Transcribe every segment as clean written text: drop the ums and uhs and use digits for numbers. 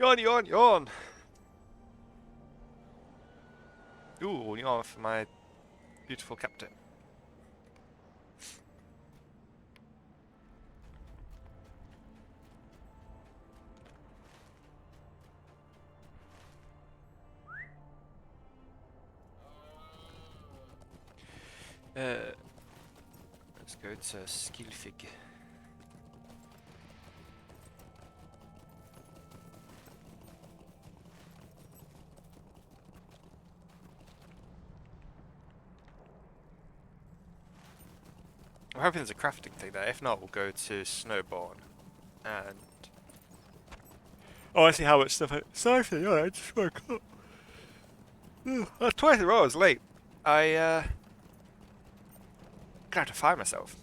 Yawn, yawn, yawn. Ooh, yawn for my beautiful captain. Let's go to skill fig. I'm hoping there's a crafting thing there. If not, we'll go to Snowborn and. Oh, I see how much stuff. Sorry for the I just woke up. Twice in a row I was late. I gonna have to fire myself.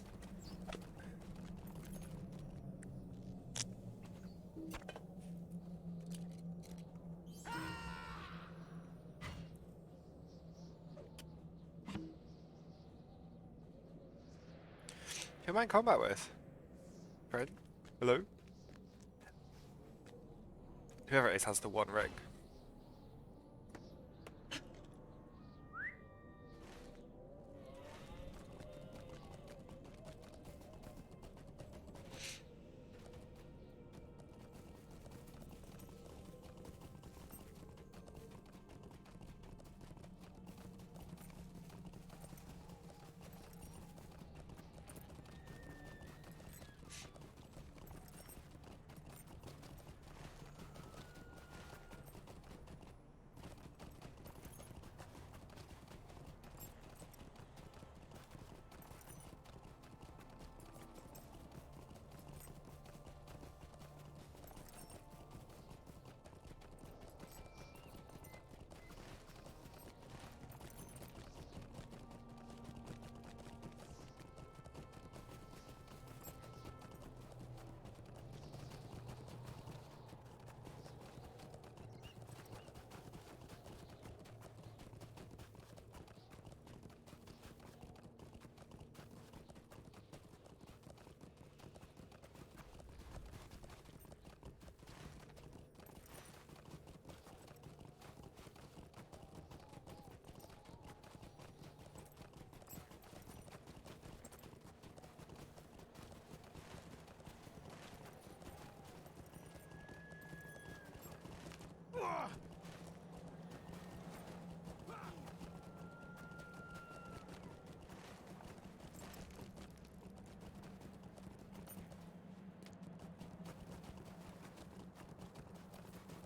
Who am I in combat with? Fred? Hello? Whoever it is has the one ring.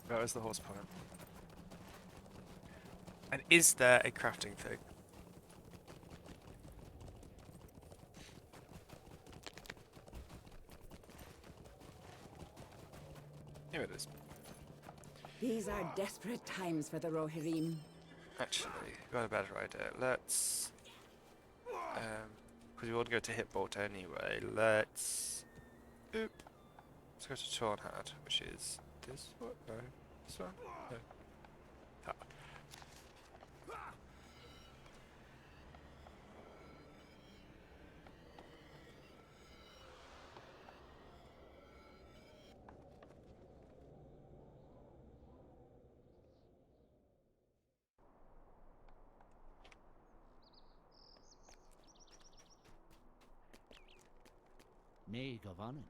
Where is the horse point? And is there a crafting thing? Here it is. These are desperate times for the Rohirrim. Actually, we've got a better idea. Let's... because we want to go to Hitbolt anyway, let's... Oop. Let's go to Tornhad, which is this one? No. This one? No. That one. Nay, Gavanin.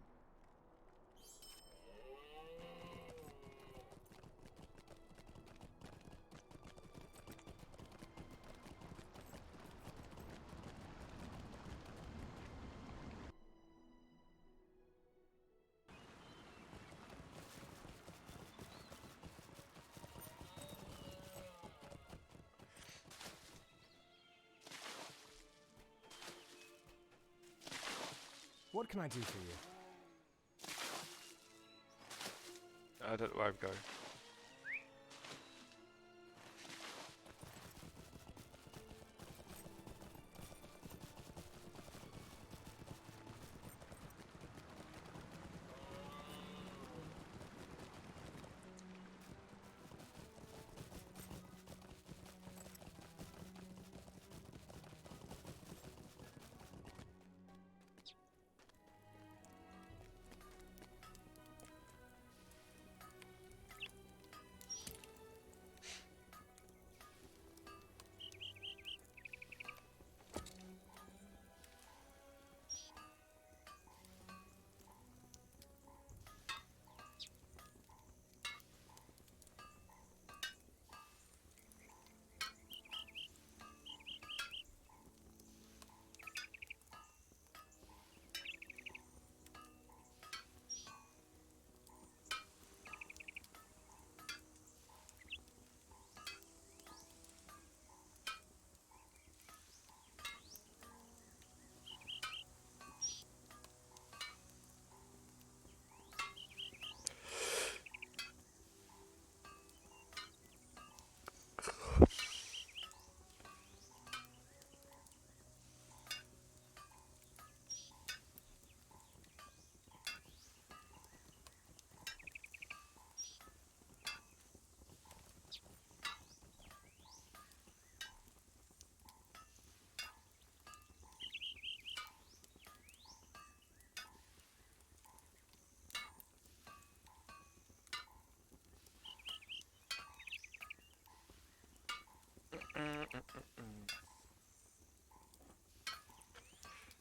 What can I do for you? I don't know where I'm going.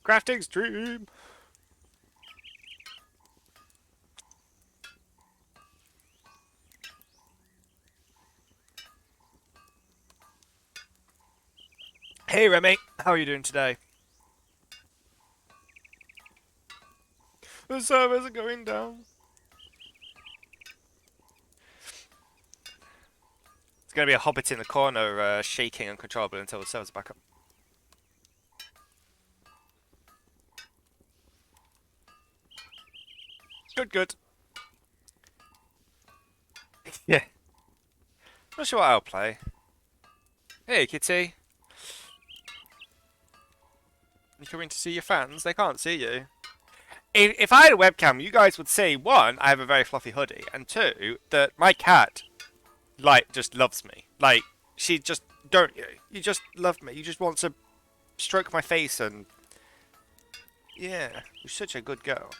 Crafting stream. Hey Remy, how are you doing today? The servers are going down. It's gonna be a hobbit in the corner, shaking uncontrollably until the servers are back up. Good, good. Yeah. Not sure what I'll play. Hey, Kitty. You coming to see your fans? They can't see you. If I had a webcam, you guys would see, one, I have a very fluffy hoodie, and two, that my cat, like, just loves me. Like, she just, don't you? You just love me. You just want to stroke my face and... Yeah, you're such a good girl.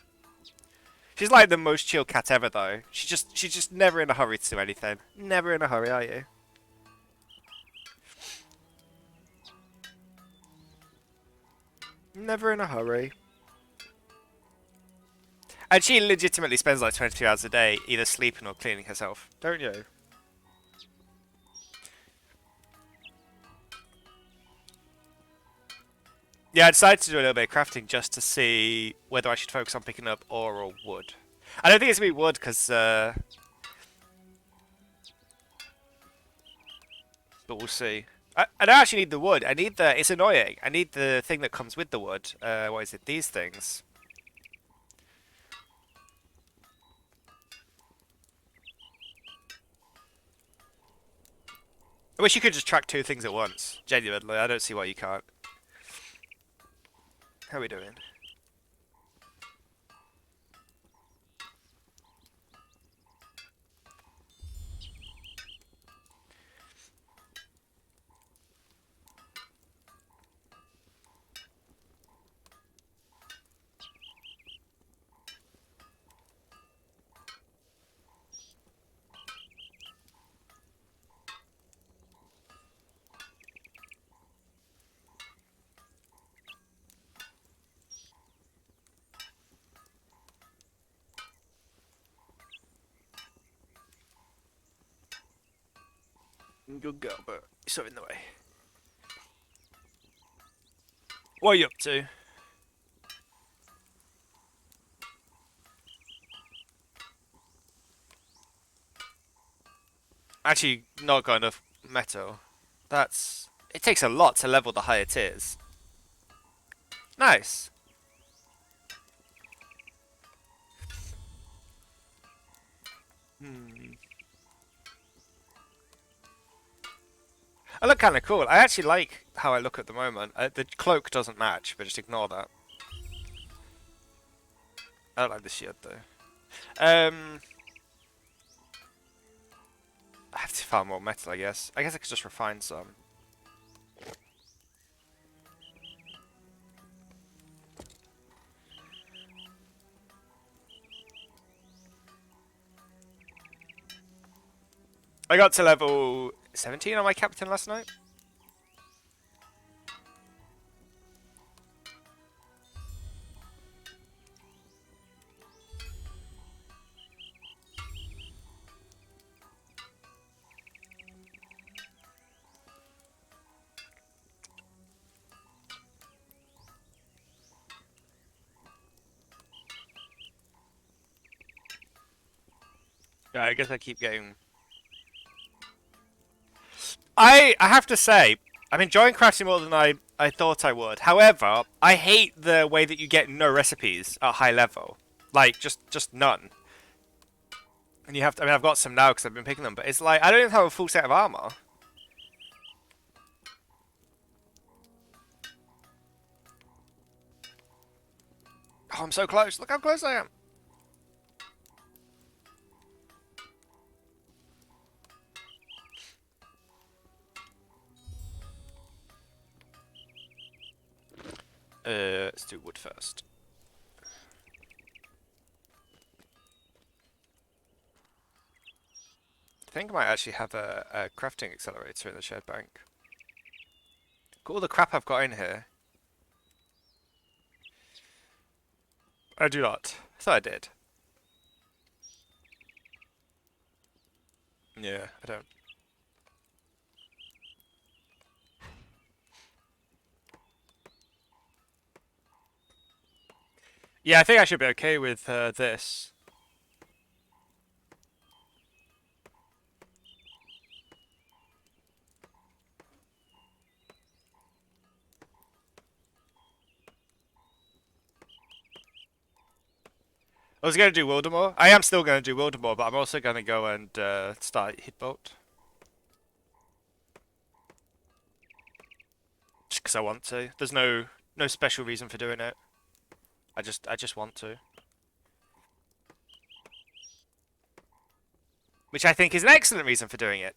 She's like the most chill cat ever, though. She's just never in a hurry to do anything. Never in a hurry, are you? Never in a hurry. And she legitimately spends like 22 hours a day either sleeping or cleaning herself, don't you? Yeah, I decided to do a little bit of crafting just to see whether I should focus on picking up ore or wood. I don't think it's going to be wood because... but we'll see. I don't actually need the wood. I need the... It's annoying. I need the thing that comes with the wood. What is it? These things. I wish you could just track two things at once. Genuinely, I don't see why you can't. How are we doing? Good girl, but you're so in the way. What are you up to? Actually, not got enough metal. That's... It takes a lot to level the higher tiers. Nice. I look kind of cool. I actually like how I look at the moment. The cloak doesn't match, but just ignore that. I don't like the shield though. I have to farm more metal, I guess. I could just refine some. I got to level 17 on my captain last night. Yeah, I guess I keep getting... I have to say, I'm enjoying crafting more than I thought I would. However, I hate the way that you get no recipes at high level. Like, just none. And you have to... I mean, I've got some now because I've been picking them, but it's like, I don't even have a full set of armor. Oh, I'm so close. Look how close I am. Let's do wood first. I think I might actually have a crafting accelerator in the shared bank. Look at all the crap I've got in here. I do not. I thought I did. Yeah, I don't. Yeah, I think I should be okay with this. I was going to do WIldermore. I am still going to do WIldermore, but I'm also going to go and start Hitbolt. Just because I want to. There's no special reason for doing it. I just want to. Which I think is an excellent reason for doing it.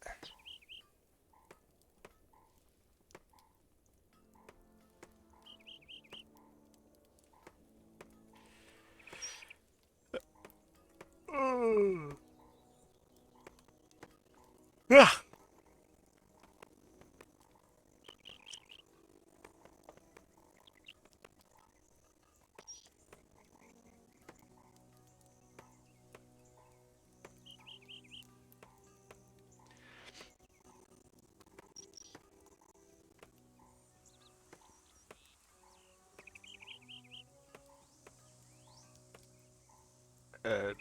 Ah. Uh,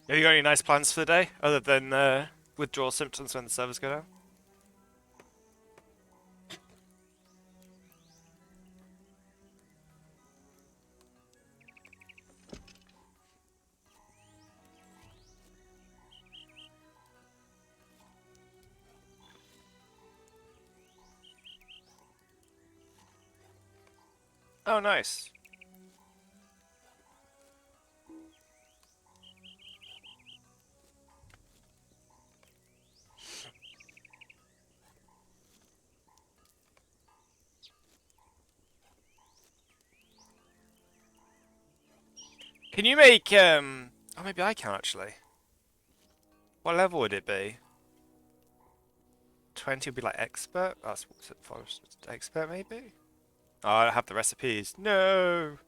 have you got any nice plans for the day, other than withdrawal symptoms when the servers go down? Oh, nice. Can you make oh, maybe I can actually. What level would it be? 20 would be like expert? That's what's it for? Expert maybe? Oh, I don't have the recipes. No!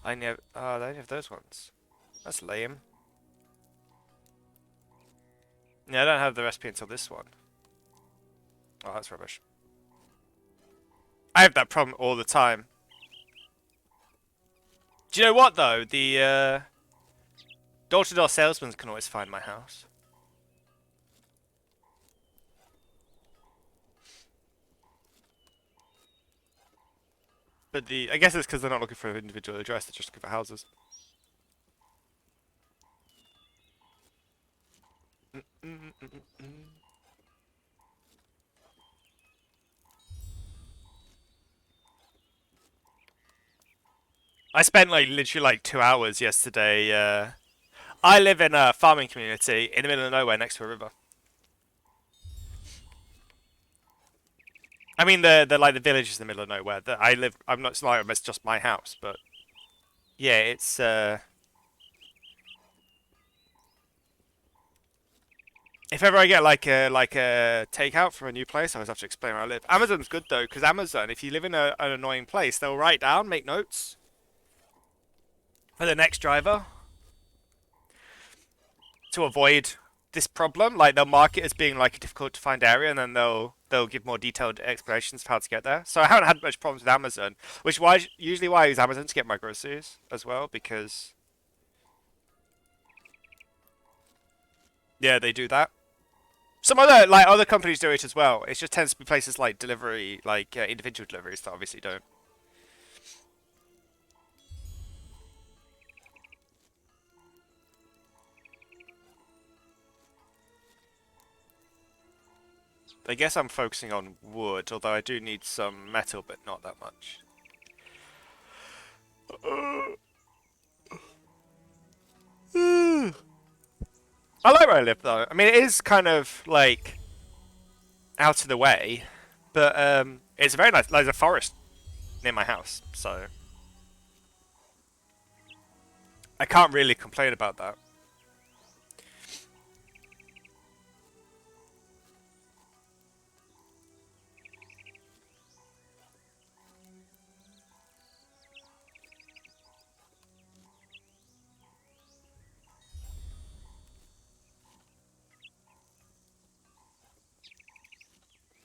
I never. Oh, they only have those ones. That's lame. Yeah, I don't have the recipe until this one. Oh, that's rubbish. I have that problem all the time. Do you know what though? The door-to-door salesman can always find my house. But I guess it's because they're not looking for an individual address; they're just looking for houses. I spent like literally like 2 hours yesterday. I live in a farming community in the middle of nowhere next to a river. I mean, the like the village is in the middle of nowhere. I live. I'm not. It's not like it's just my house, but yeah, it's. If ever I get like a takeout from a new place, I always have to explain where I live. Amazon's good though, because Amazon, if you live in an annoying place, they'll write down, make notes for the next driver to avoid this problem. Like they'll mark it as being like a difficult to find area, and then they'll give more detailed explanations for how to get there. So I haven't had much problems with Amazon, which usually why I use Amazon to get my groceries as well, because yeah, they do that. Some other companies do it as well. It just tends to be places like delivery, like individual deliveries that obviously don't. I guess I'm focusing on wood, although I do need some metal, but not that much. I like where I live, though. I mean, it is kind of, like, out of the way, but it's very nice. There's a forest near my house, so I can't really complain about that.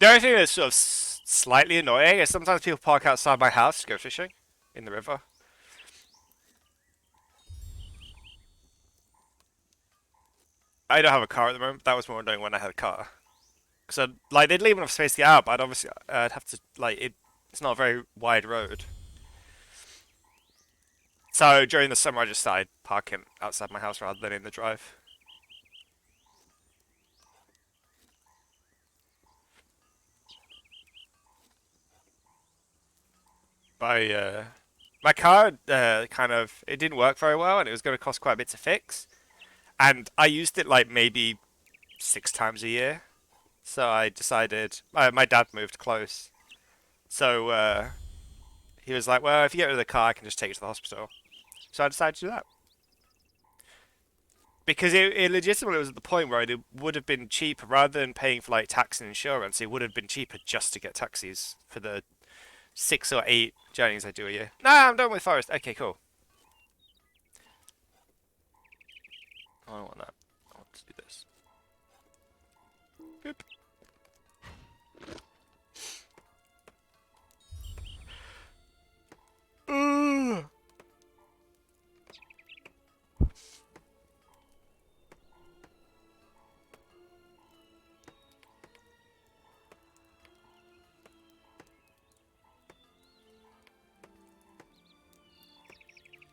The only thing that's sort of slightly annoying is sometimes people park outside my house to go fishing in the river. I don't have a car at the moment. That was more annoying when I had a car. Because like they'd leave enough space to get out, but I'd have to like it's not a very wide road. So during the summer, I just started parking outside my house rather than in the drive. My car kind of it didn't work very well, and it was going to cost quite a bit to fix. And I used it like maybe 6 times a year. So I decided my dad moved close, so he was like, "Well, if you get rid of the car, I can just take it to the hospital." So I decided to do that because it legitimately was at the point where it would have been cheaper rather than paying for like tax and insurance. It would have been cheaper just to get taxis for the 6 or 8 journeys I do a year. Nah, I'm done with forest. Okay, cool. I don't want that. I want to do this. Boop.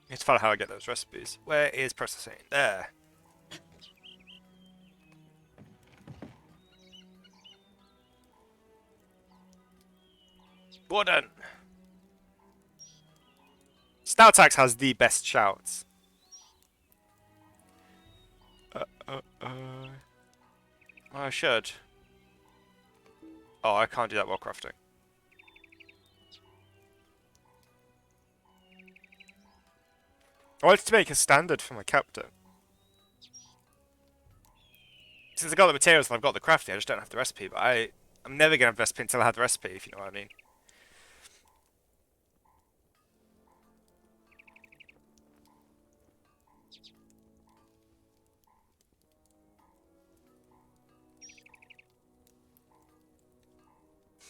Need to find out how I get those recipes. Where is processing? There. Well done. Stoutax has the best shouts. I should. Oh, I can't do that while crafting. I wanted to make a standard for my captain. Since I got the materials and I've got the crafting, I just don't have the recipe, but I'm never going to have the recipe until I have the recipe, if you know what I mean.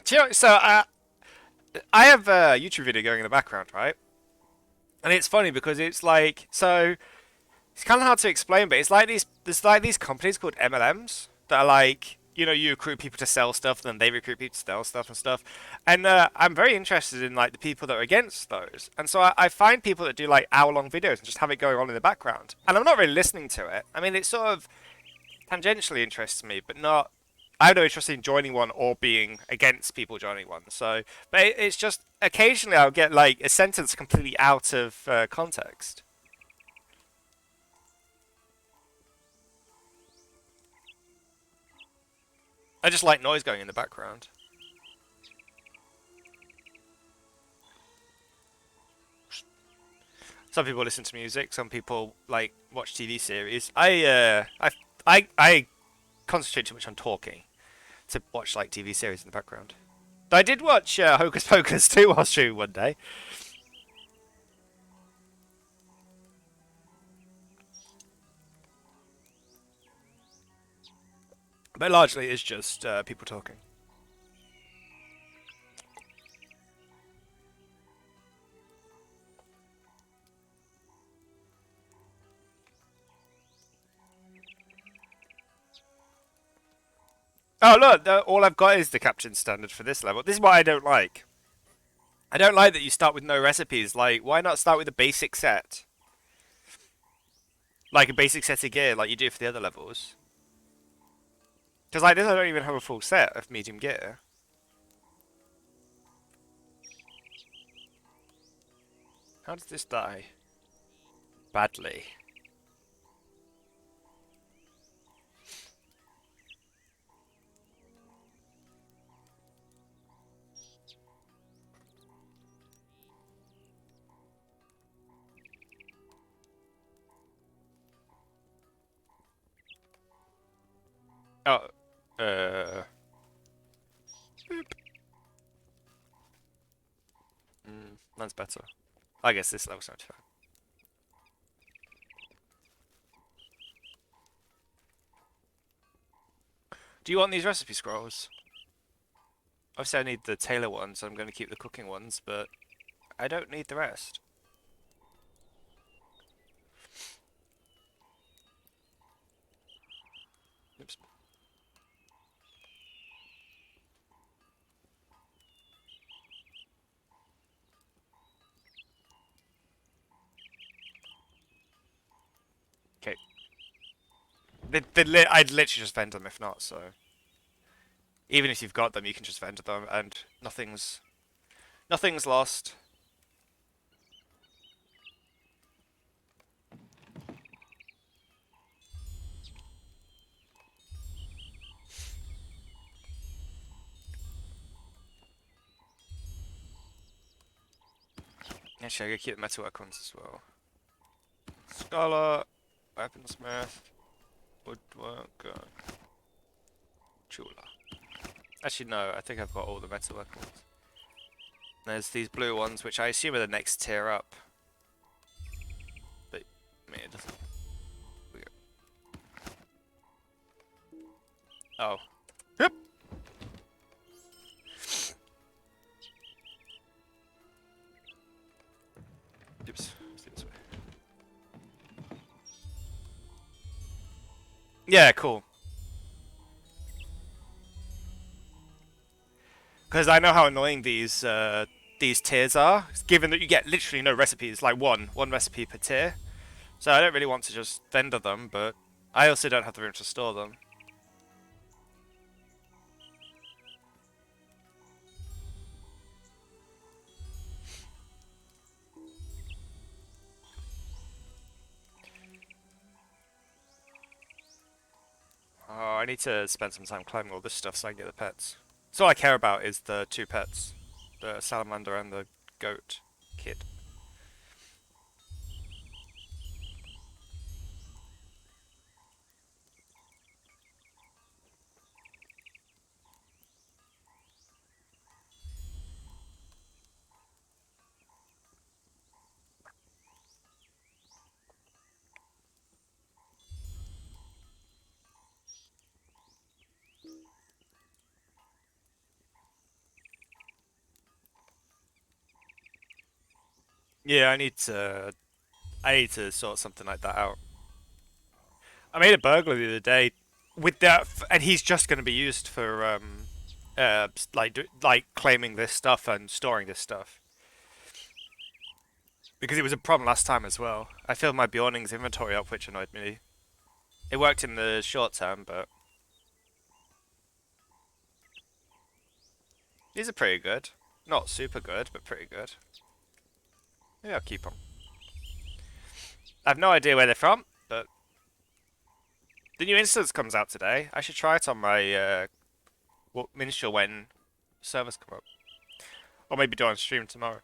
Do you know, so I have a YouTube video going in the background, right? And it's funny because it's like, so it's kind of hard to explain, but it's like there's like these companies called MLMs that are like, you know, you recruit people to sell stuff, and then they recruit people to sell stuff and stuff. And I'm very interested in like the people that are against those. And so I find people that do like hour-long videos and just have it going on in the background. And I'm not really listening to it. I mean, it sort of tangentially interests me, but not. I have no interest in joining one or being against people joining one. So, but it's just occasionally I'll get like a sentence completely out of context. I just like noise going in the background. Some people listen to music. Some people like watch TV series. I concentrate too much on talking to watch like TV series in the background. I did watch Hocus Pocus 2 while streaming one day. But largely it's just people talking. Oh look, all I've got is the captain standard for this level. This is what I don't like. I don't like that you start with no recipes. Like, why not start with a basic set? Like a basic set of gear, like you do for the other levels. Because like this, I don't even have a full set of medium gear. How does this die? Badly. Oh, boop. Mine's better. I guess this level's 75. Do you want these recipe scrolls? Obviously I need the tailor ones, so I'm going to keep the cooking ones, but I don't need the rest. Oops. Okay. I'd literally just vendor them if not, so... Even if you've got them, you can just vendor them, and nothing's lost. Actually, I gotta keep the metalwork ones as well. Scholar, weaponsmith, woodworker, jeweler. Actually, no, I think I've got all the metalwork ones. There's these blue ones, which I assume are the next tier up. But, I mean, it doesn't... Oh. Yep. Oops. Let's do this way. Yeah, cool. Because I know how annoying these tiers are, given that you get literally no recipes, like one recipe per tier. So I don't really want to just vendor them, but I also don't have the room to store them. Oh, I need to spend some time climbing all this stuff so I can get the pets. So all I care about is the two pets, the salamander and the goat kid. Yeah, I need to sort something like that out. I made a burglar the other day with that, and he's just going to be used for like claiming this stuff and storing this stuff. Because it was a problem last time as well. I filled my Bjorning's inventory up, which annoyed me. It worked in the short term, but these are pretty good. Not super good, but pretty good. Maybe I'll keep them. I have no idea where they're from, but the new instance comes out today. I should try it on my Minstrel when servers come up, or maybe do it on stream tomorrow.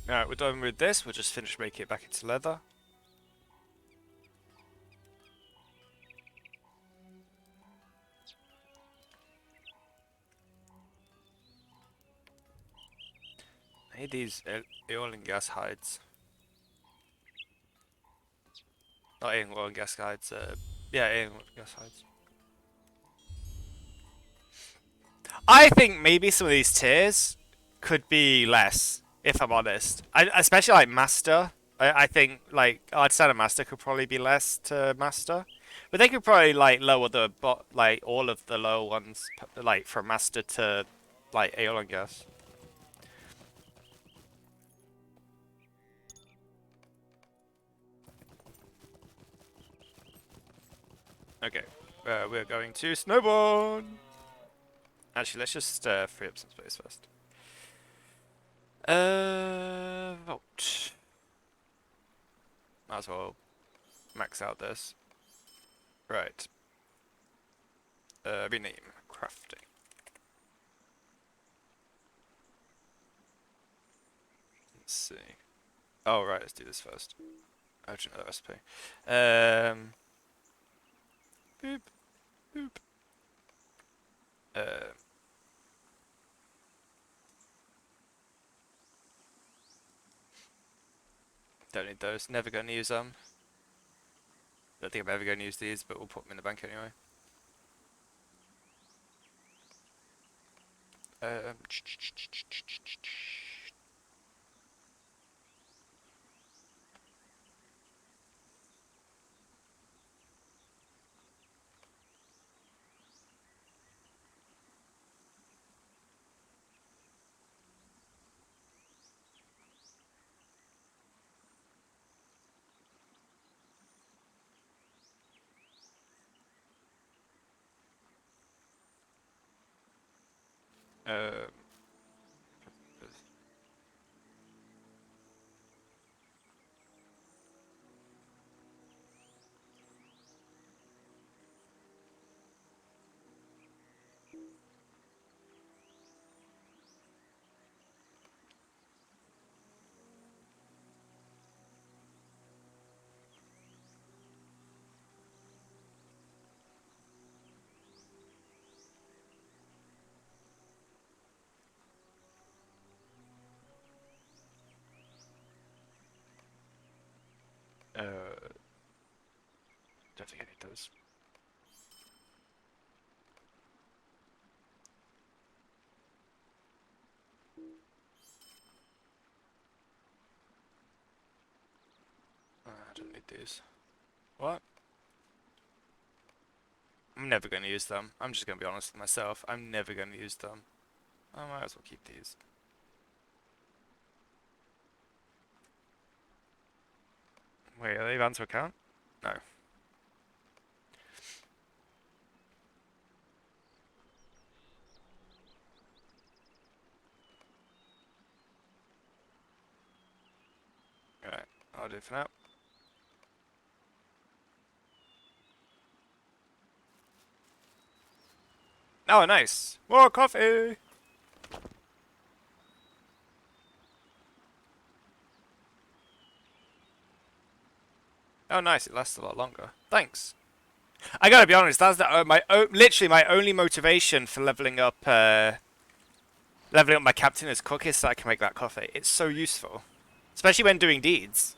Alright, we're done with this. We'll just finish making it back into leather. I need these oil and gas hides. Not oil and gas hides. Yeah, oil and gas hides. I think maybe some of these tiers could be less, if I'm honest. Especially like master. I think like Artisan and master could probably be less to master, but they could probably like lower the like all of the lower ones like from master to like oil and gas. Okay, we're going to Snowboard. Actually, let's just free up some space first. Vault. Might as well max out this. Right. Rename. Crafting. Let's see. Oh, right, let's do this first. Urgent recipe. Boop. Boop. Don't need those. Never going to use them. Don't think I'm ever going to use these, but we'll put them in the bank anyway. Um, um, don't think I need those. I don't need these. What? I'm never going to use them. I'm just going to be honest with myself. I'm never going to use them. I might as well keep these. Wait, are they bound to account? No. Alright, I'll do it for now. Oh, nice! More coffee! Oh, nice, it lasts a lot longer. Thanks. I gotta be honest, that's literally my only motivation for leveling up my captain as cook is so I can make that coffee. It's so useful. Especially when doing deeds.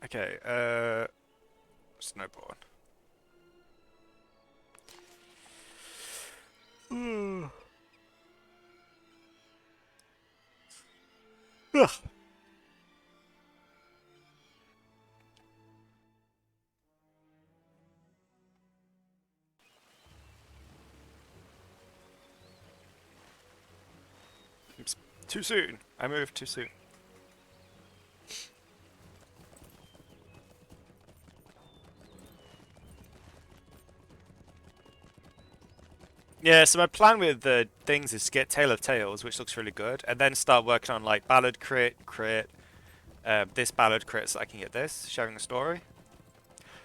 Okay, snowboard. Ugh. Oops. Too soon. I moved too soon. Yeah, so my plan with the things is to get Tale of Tales, which looks really good, and then start working on like Ballad crit, this Ballad crit so I can get this, sharing a story.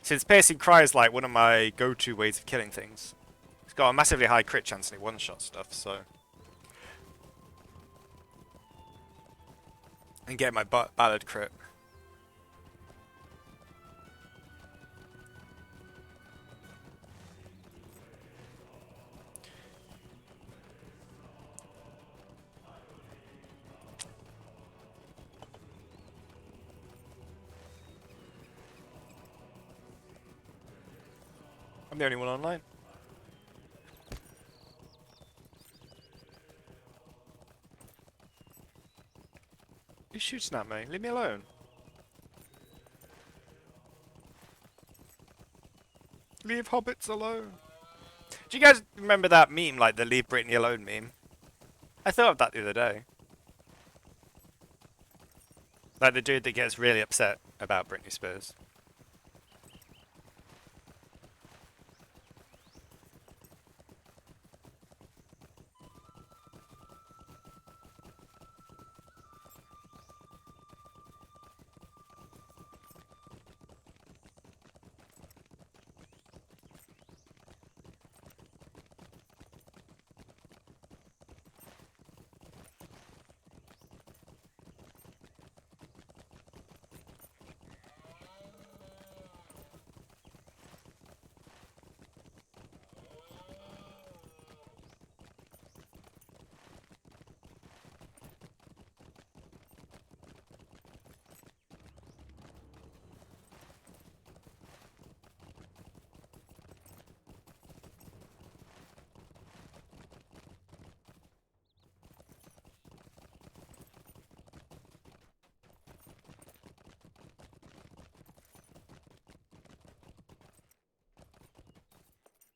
Since Piercing Cry is like one of my go-to ways of killing things. It's got a massively high crit chance and it one-shot stuff, so... And get my Ballad crit. the only one online. Who's shooting at me? Leave me alone. Leave hobbits alone. Do you guys remember that meme, like the Leave Britney Alone meme? I thought of that the other day. Like the dude that gets really upset about Britney Spears.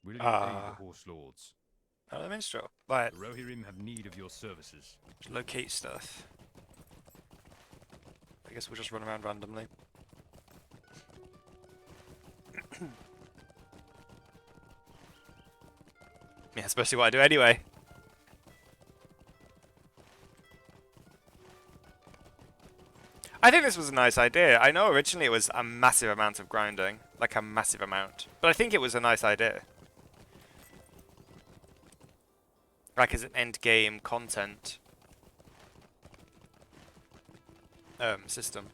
Will you aid the Horse Lords? Oh, the Minstrel. Right, The Rohirrim have need of your services. locate stuff. I guess we'll just run around randomly. Yeah, especially what I do anyway. I think this was a nice idea. I know originally it was a massive amount of grinding. Like a massive amount. But I think it was a nice idea. Like as an end game content system.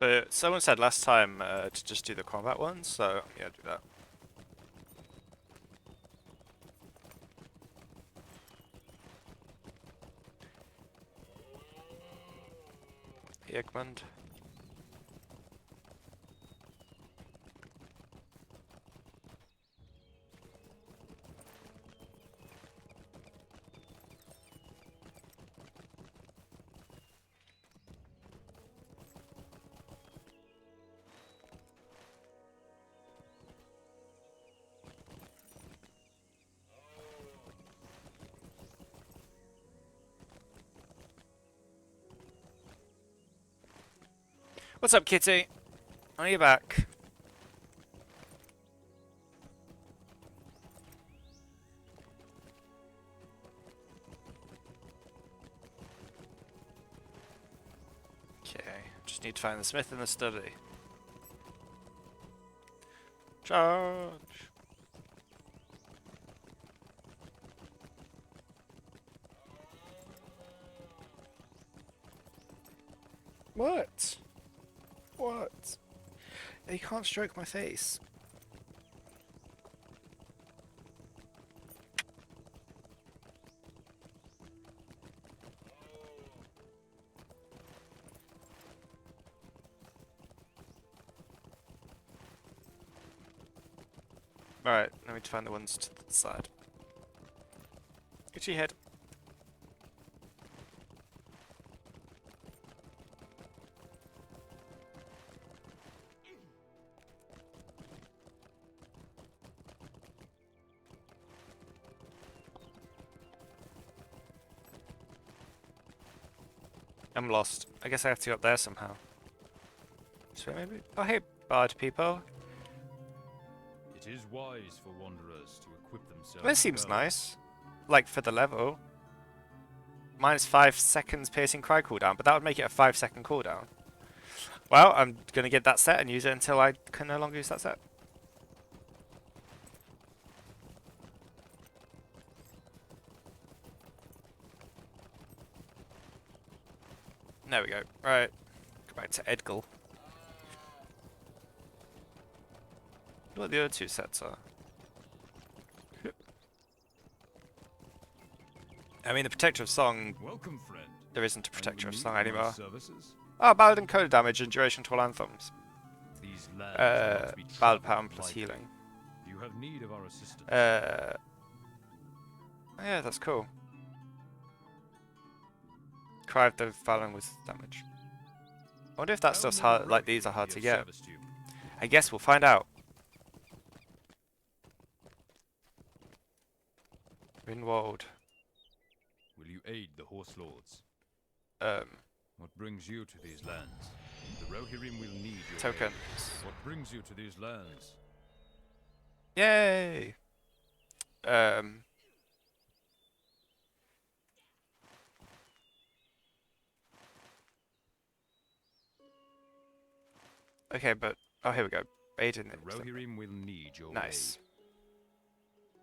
But someone said last time to just do the combat ones, so yeah, do that. Egmond. What's up, Kitty? Are you back? Okay, just need to find the smith in the study. Charge! What? What? You can't stroke my face. Alright, let me find the ones to the side. Get your head. I'm lost. I guess I have to go up there somehow. So maybe. Oh, hey, bard people. It is wise for wanderers to equip themselves. This seems well. nice. Like for the level. Minus 5 seconds piercing cry cooldown, but that would make it a 5-second cooldown. Well, I'm gonna get that set and use it until I can no longer use that set. There we go. Right. Go back to Edgel. What the other two sets are. I mean, the Protector of Song, Welcome, friend. there isn't a And Protector you of need Song my anymore. services? Oh, Ballad and Coda damage and duration to all anthems. These lands are not to be Ballad traveled power plus lightly. healing. You have need of our assistance. Oh yeah, that's cool. Cry of the Fallon with damage. I wonder if that How stuff's may the hard, like these are Rohirrim hard be to of get. service to you? I guess we'll find out. Rinwald. Will you aid the Horse Lords? Um, What brings you to these lands? The Rohirrim will need your tokens. aid. What brings you to these lands? Yay! Okay, but oh, here we go. Aiden. The Rohirrim will need your Nice. aid.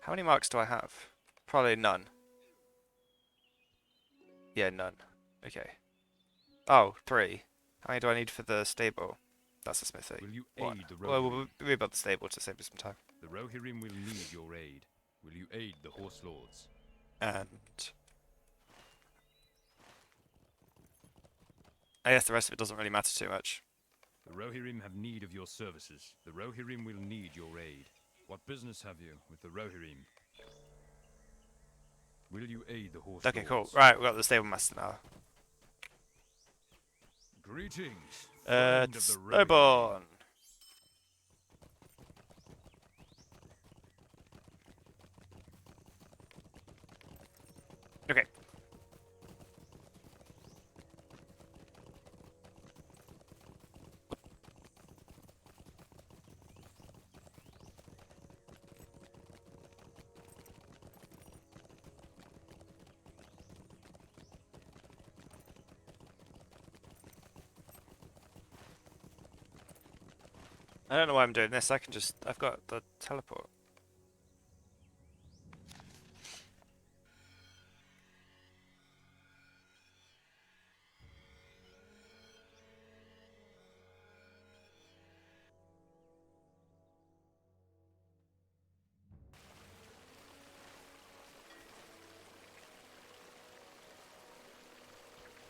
How many marks do I have? Probably none. Yeah, none. Okay. Oh, 3. How many do I need for the stable? That's a smithy. Will you One. aid the Well, Rohirrim? we'll rebuild the stable to save me some time. The Rohirrim will need your aid. Will you aid the Horse Lords? And I guess the rest of it doesn't really matter too much. The Rohirrim have need of your services. The Rohirrim will need your aid. What business have you with the Rohirrim? Will you aid the Horse Okay, cool. Lords? Right, we've got the stable master now. Greetings, friend of the Rohirrim. Snowborn. Okay. I don't know why I'm doing this. I've got the teleport.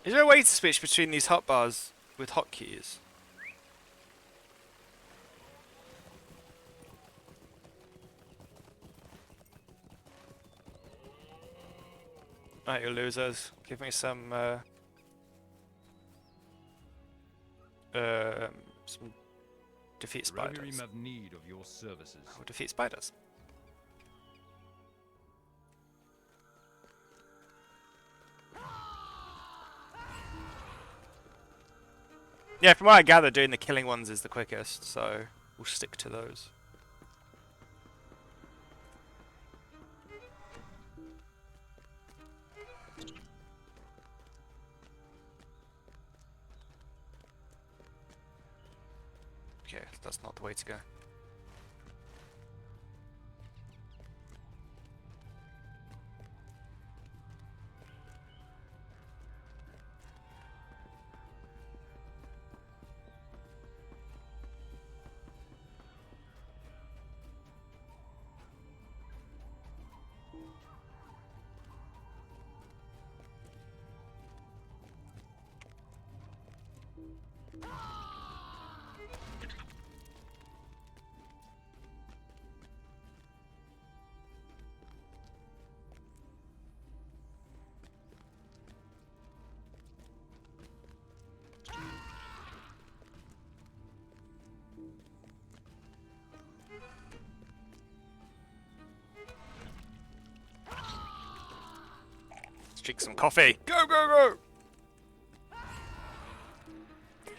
Is there a way to switch between these hotbars with hotkeys? Right, you losers. Give me some defeat The Rohirrim spiders. have need of your services. Oh, defeat spiders. Yeah, from what I gather, doing the killing ones is the quickest, so we'll stick to those. Okay, that's not the way to go. Let's drink some coffee. Go, go, go!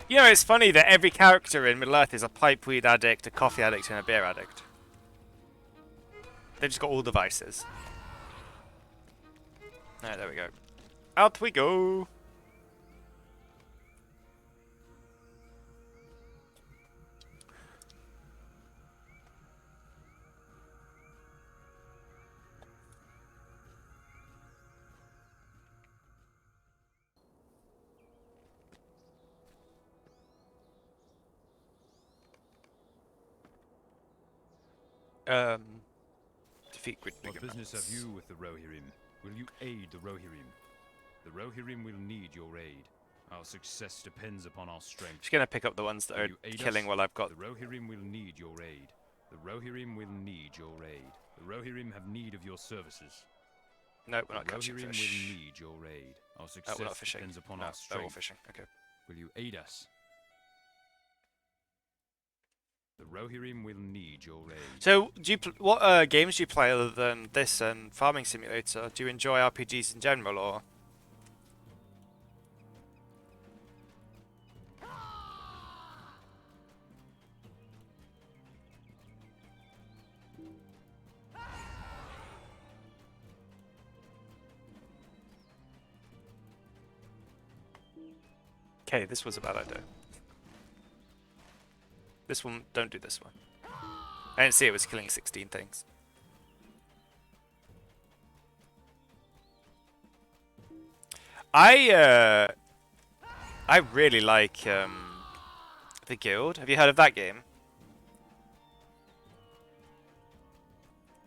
You know, it's funny that every character in Middle-earth is a pipeweed addict, a coffee addict, and a beer addict. They've just got all the vices. Alright, there we go. Out we go! Defeat Grid What Bigger business have you with the Rohirrim? Will you aid the Rohirrim? The Rohirrim will need your aid. Our success depends upon our strength. Just gonna pick up the ones that Will are you aid killing us? while I've got. The Rohirrim will need your aid. The Rohirrim will need your aid. The Rohirrim have need of your services. No, we're not The catching Rohirrim fish. will need your aid. Our Oh, success we're not fishing. depends upon No, our we're strength. all fishing. Okay. Will you aid us? The Rohirrim will need your aid. So, what games do you play other than this and Farming Simulator? Do you enjoy RPGs in general, or? Okay, this was a bad idea. This one, don't do this one. I didn't see it was killing 16 things. I really like the Guild. Have you heard of that game?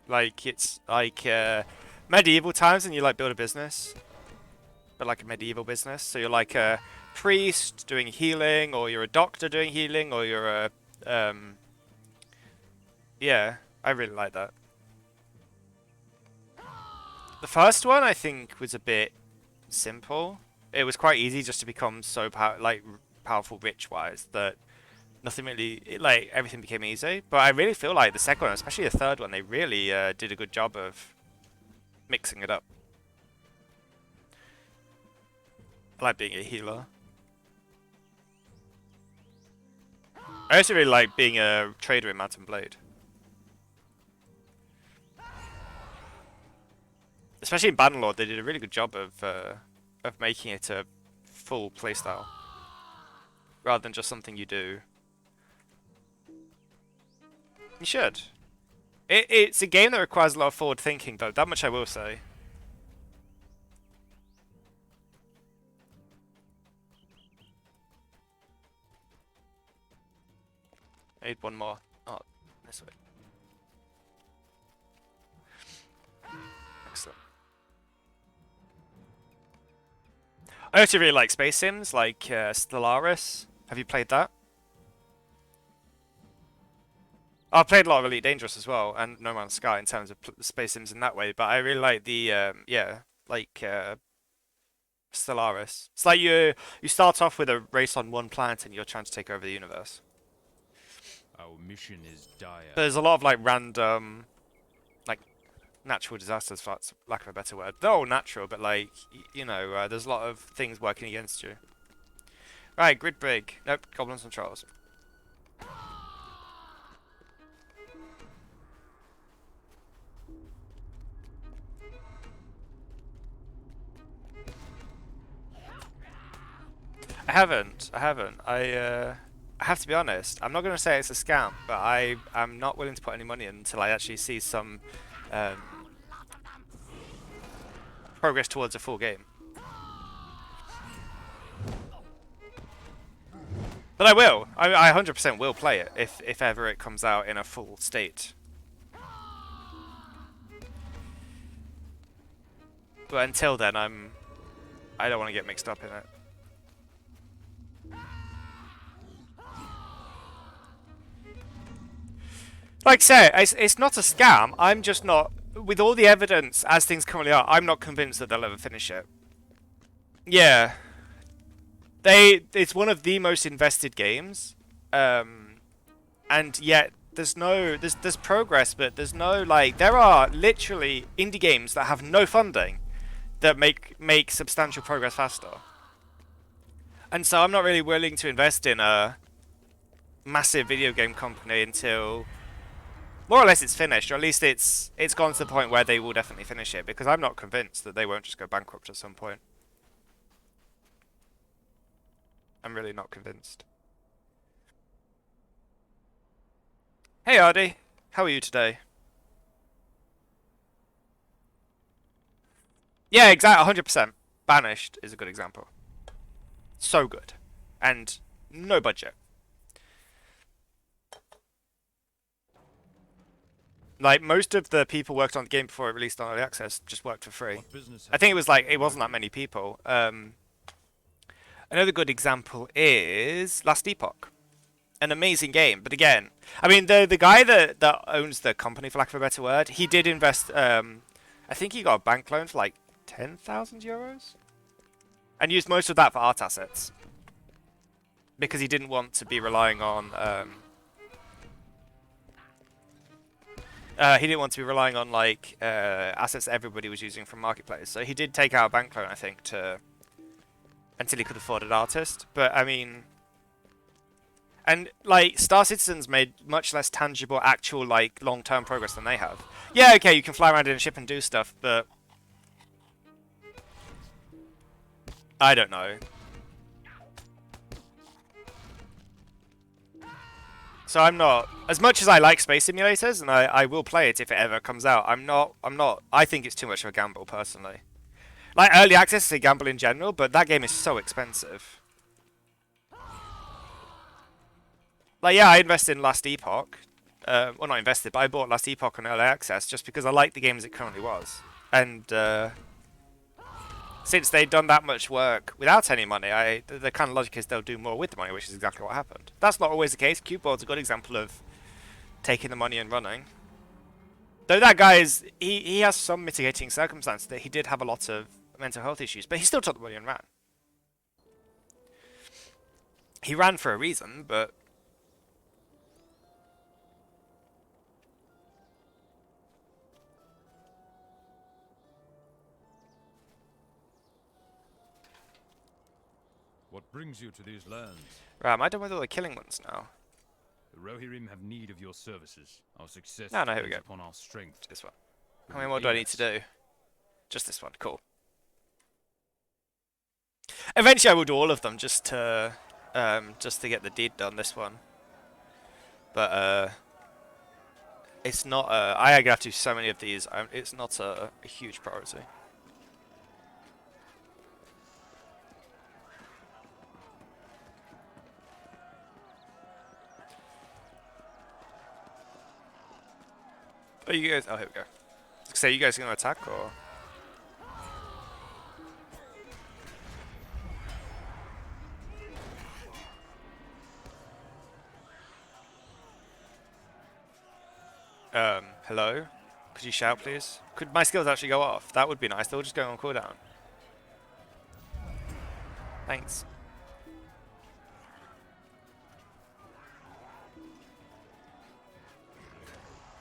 Like it's like medieval times, and you like build a business, but like a medieval business. So you're like a priest doing healing, or you're a doctor doing healing, or you're a yeah, I really like that. The first one I think was a bit simple. It was quite easy just to become so powerful rich-wise that nothing really, like, everything became easy. But I really feel like the second one, especially the third one, they really did a good job of mixing it up. I like being a healer. I also really like being a trader in Mountain Blade. Especially in Bannerlord, they did a really good job of making it a full playstyle, rather than just something you do. You should. It's a game that requires a lot of forward thinking, though. That much I will say. I need one more. Oh, this way. Excellent. I also really like space sims, like Stellaris. Have you played that? I've played a lot of Elite Dangerous as well, and No Man's Sky in terms of space sims in that way. But I really like the yeah, like Stellaris. It's like you start off with a race on one planet, and you're trying to take over the universe. Our mission is dire. There's a lot of like random, like natural disasters, for lack of a better word. They're all natural, but like you know, there's a lot of things working against you. Right, grid break. Nope, goblins and trolls. I haven't. I have to be honest. I'm not going to say it's a scam, but I'm not willing to put any money in until I actually see some progress towards a full game. But I will. I 100% will play it if ever it comes out in a full state. But until then, I don't want to get mixed up in it. Like I say, it's not a scam. I'm just not, with all the evidence as things currently are, I'm not convinced that they'll ever finish it. Yeah. It's one of the most invested games, and yet there's progress, but there's no, like, there are literally indie games that have no funding that make substantial progress faster. And so I'm not really willing to invest in a massive video game company until more or less it's finished, or at least it's gone to the point where they will definitely finish it, because I'm not convinced that they won't just go bankrupt at some point. I'm really not convinced. Hey Ardy, how are you today? Yeah, exactly, 100%. Banished is a good example. So good. And no budget. Like, most of the people worked on the game before it released on early access just worked for free. What business I have think you it was with like, the it wasn't that Rohirrim? many people. Another good example is Last Epoch. An amazing game, but again, I mean, the guy that owns the company, for lack of a better word, he did invest, I think he got a bank loan for like 10,000 euros? And used most of that for art assets. Because he didn't want to be relying on, he didn't want to be relying on like assets that everybody was using from Marketplace. So he did take out a bank loan, I think, to until he could afford an artist. But I mean, and like Star Citizen's made much less tangible, actual like long-term progress than they have. Yeah, okay, you can fly around in a ship and do stuff, but I don't know. So I'm not, as much as I like space simulators, and I will play it if it ever comes out, I'm not, I think it's too much of a gamble, personally. Like, early access is a gamble in general, but that game is so expensive. Like, yeah, I invested in Last Epoch. Well, not invested, but I bought Last Epoch on early access just because I liked the game as it currently was. And, since they'd done that much work without any money, the kind of logic is they'll do more with the money, which is exactly what happened. That's not always the case. Cubeboard's a good example of taking the money and running. Though that guy is, he has some mitigating circumstances that he did have a lot of mental health issues, but he still took the money and ran. He ran for a reason, but... What brings you to these lands? Right, am I done with all the killing ones now? The Rohirrim have need of your services. Our success No, here we depends go. upon our strength. This one. Will How many you more do I aid need us? to do? Just this one, cool. Eventually I will do all of them just to get the deed done, this one. But, it's not, I have to do so many of these, it's not a huge priority. Oh, you guys, oh, here we go. So you guys gonna attack, or? Hello? Could you shout, please? Could my skills actually go off? That would be nice. They'll just go on cooldown. Thanks.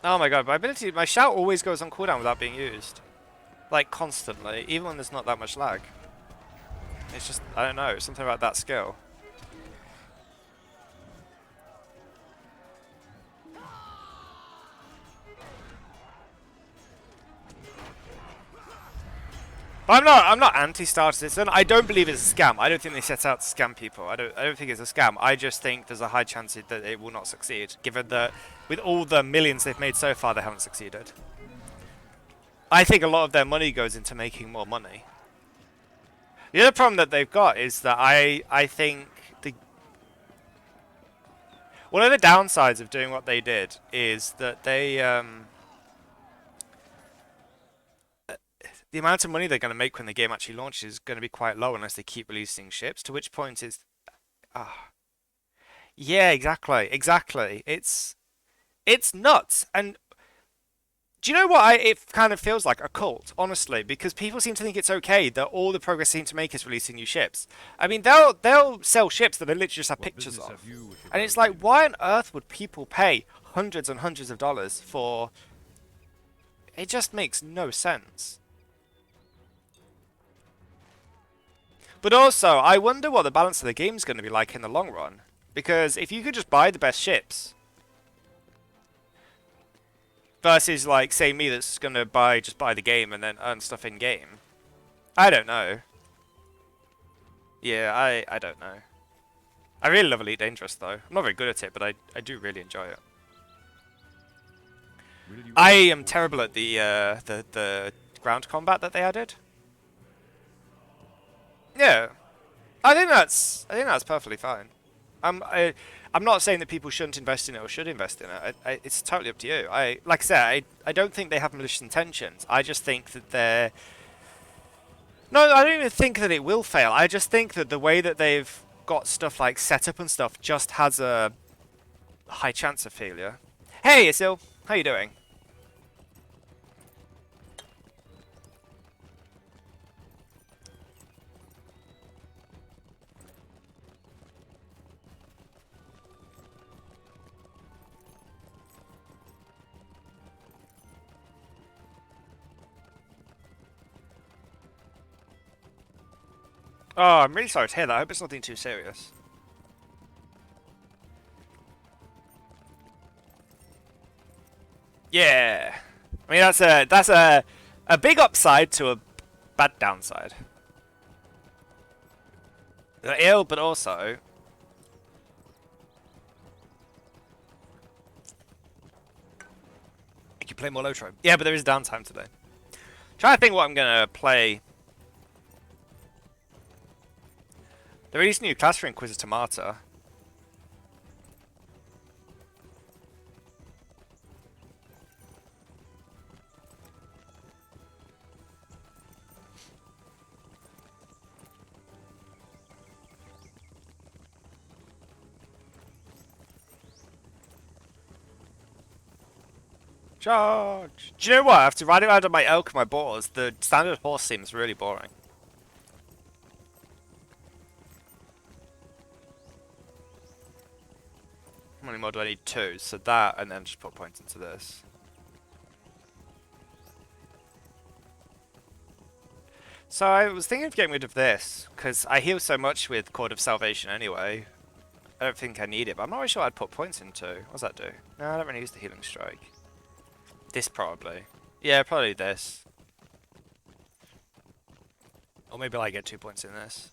Oh my god, my shout always goes on cooldown without being used. Like, constantly, even when there's not that much lag. It's just, I don't know, something about that skill. But I'm not anti-Star Citizen. I don't believe it's a scam. I don't think they set out to scam people. I don't think it's a scam. I just think there's a high chance that it will not succeed, given that with all the millions they've made so far, they haven't succeeded. I think a lot of their money goes into making more money. The other problem that they've got is that I think one of the downsides of doing what they did is that they the amount of money they're going to make when the game actually launches is going to be quite low unless they keep releasing ships, to which point is... yeah, exactly. It's nuts. And do you know what it kind of feels like? A cult, honestly, because people seem to think it's okay that all the progress they seem to make is releasing new ships. I mean, they'll sell ships that they literally just have What pictures business of. have you with the And it's like, Rohirrim? why on earth would people pay hundreds and hundreds of dollars for... It just makes no sense. But also, I wonder what the balance of the game is going to be like in the long run. Because if you could just buy the best ships, versus, like, say me that's going to just buy the game and then earn stuff in-game. I don't know. Yeah, I don't know. I really love Elite Dangerous, though. I'm not very good at it, but I do really enjoy it. Will you I aid am us? terrible at the ground combat that they added. Yeah, I think that's perfectly fine. I'm not saying that people shouldn't invest in it or should invest in it. It's totally up to you. Like I said, I don't think they have malicious intentions. I just think that they're... No, I don't even think that it will fail. I just think that the way that they've got stuff like set up and stuff just has a high chance of failure. Hey, Isil, how you doing? Oh, I'm really sorry to hear that. I hope it's nothing too serious. Yeah. I mean, that's a big upside to a bad downside. They're ill, but also... I can play more LOTRO. Yeah, but there is downtime today. Trying to think what I'm going to play. They released a new class for Inquisitor Martyr. Charge! Do you know what? After riding around on my elk and my boars, the standard horse seems really boring. How many more do I need? 2. So that, and then just put points into this. So I was thinking of getting rid of this, because I heal so much with Cord of Salvation anyway. I don't think I need it, but I'm not really sure I'd put points into. What does that do? No, I don't really use the Healing Strike. This probably. Yeah, probably this. Or maybe I get 2 points in this.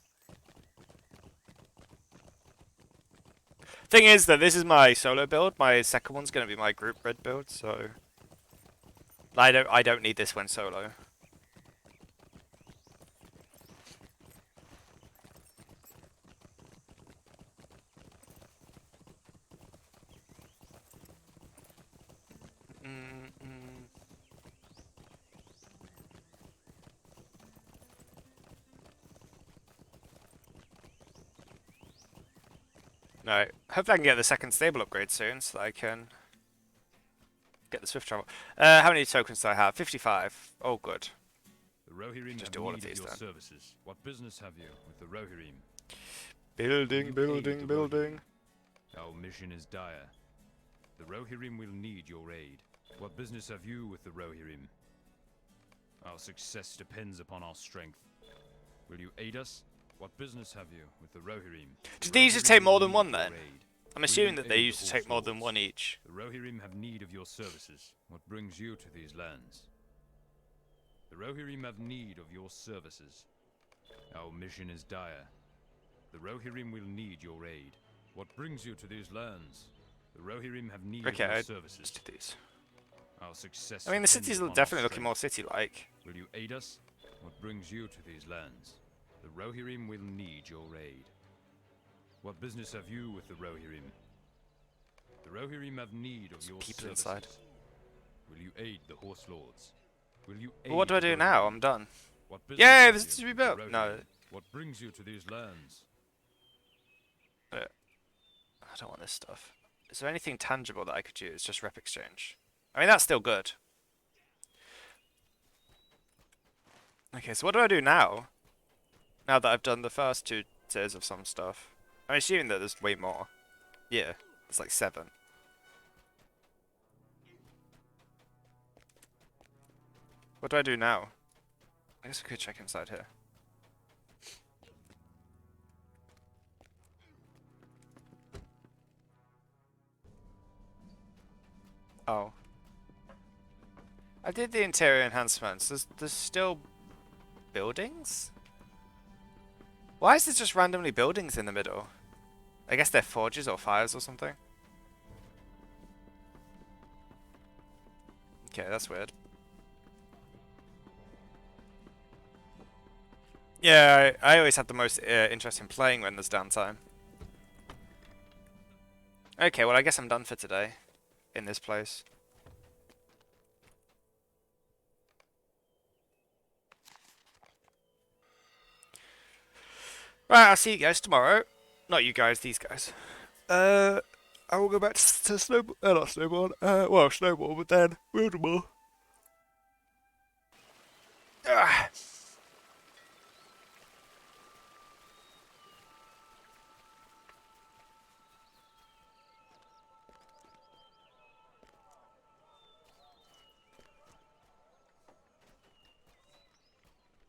Thing is that this is my solo build. My second one's going to be my group red build, so I don't need this when solo. No, hopefully I can get the second stable upgrade soon, so that I can get the swift travel. How many tokens do I have? 55. Oh, good. The Rohirrim Just have do all of need these your then. services. What business have you with the Rohirrim? Building, building, building. Our mission is dire. The Rohirrim will need your aid. What business have you with the Rohirrim? Our success depends upon our strength. Will you aid us? What business have you with the Rohirrim? Did these just take more than one then? I'm assuming that they used to take more than one each. The Rohirrim have need of your services. What brings you to these lands? The Rohirrim have need of your services. Our mission is dire. The Rohirrim will need your aid. What brings you to these lands? The Rohirrim have need of your services. Let's do these. Our success. I mean, the depends city's upon our definitely looking strength. more city-like. Will you aid us? What brings you to these lands? The Rohirrim will need your aid. What business have you with the Rohirrim? The Rohirrim have need of your people services. inside. Will you aid the Horse Lords? Will you aid Well, what do I the do now? Rohirrim? I'm done. What business Yay, have this you is to be with the built. No. Rohirrim? What brings you to these lands? I don't want this stuff. Is there anything tangible that I could use? Just rep exchange. I mean, that's still good. Okay, so what do I do now? Now that I've done the first 2 tiers of some stuff. I'm assuming that there's way more. Yeah, it's like 7. What do I do now? I guess I could check inside here. Oh. I did the interior enhancements. There's still buildings? Why is there just randomly buildings in the middle? I guess they're forges or fires or something. Okay, that's weird. Yeah, I always have the most interest in playing when there's downtime. Okay, well I guess I'm done for today. In this place. Right, I'll see you guys tomorrow. Not you guys, these guys. I will go back to snowboard. Not snowboard. Well, snowboard, but then WIldermore. Ah.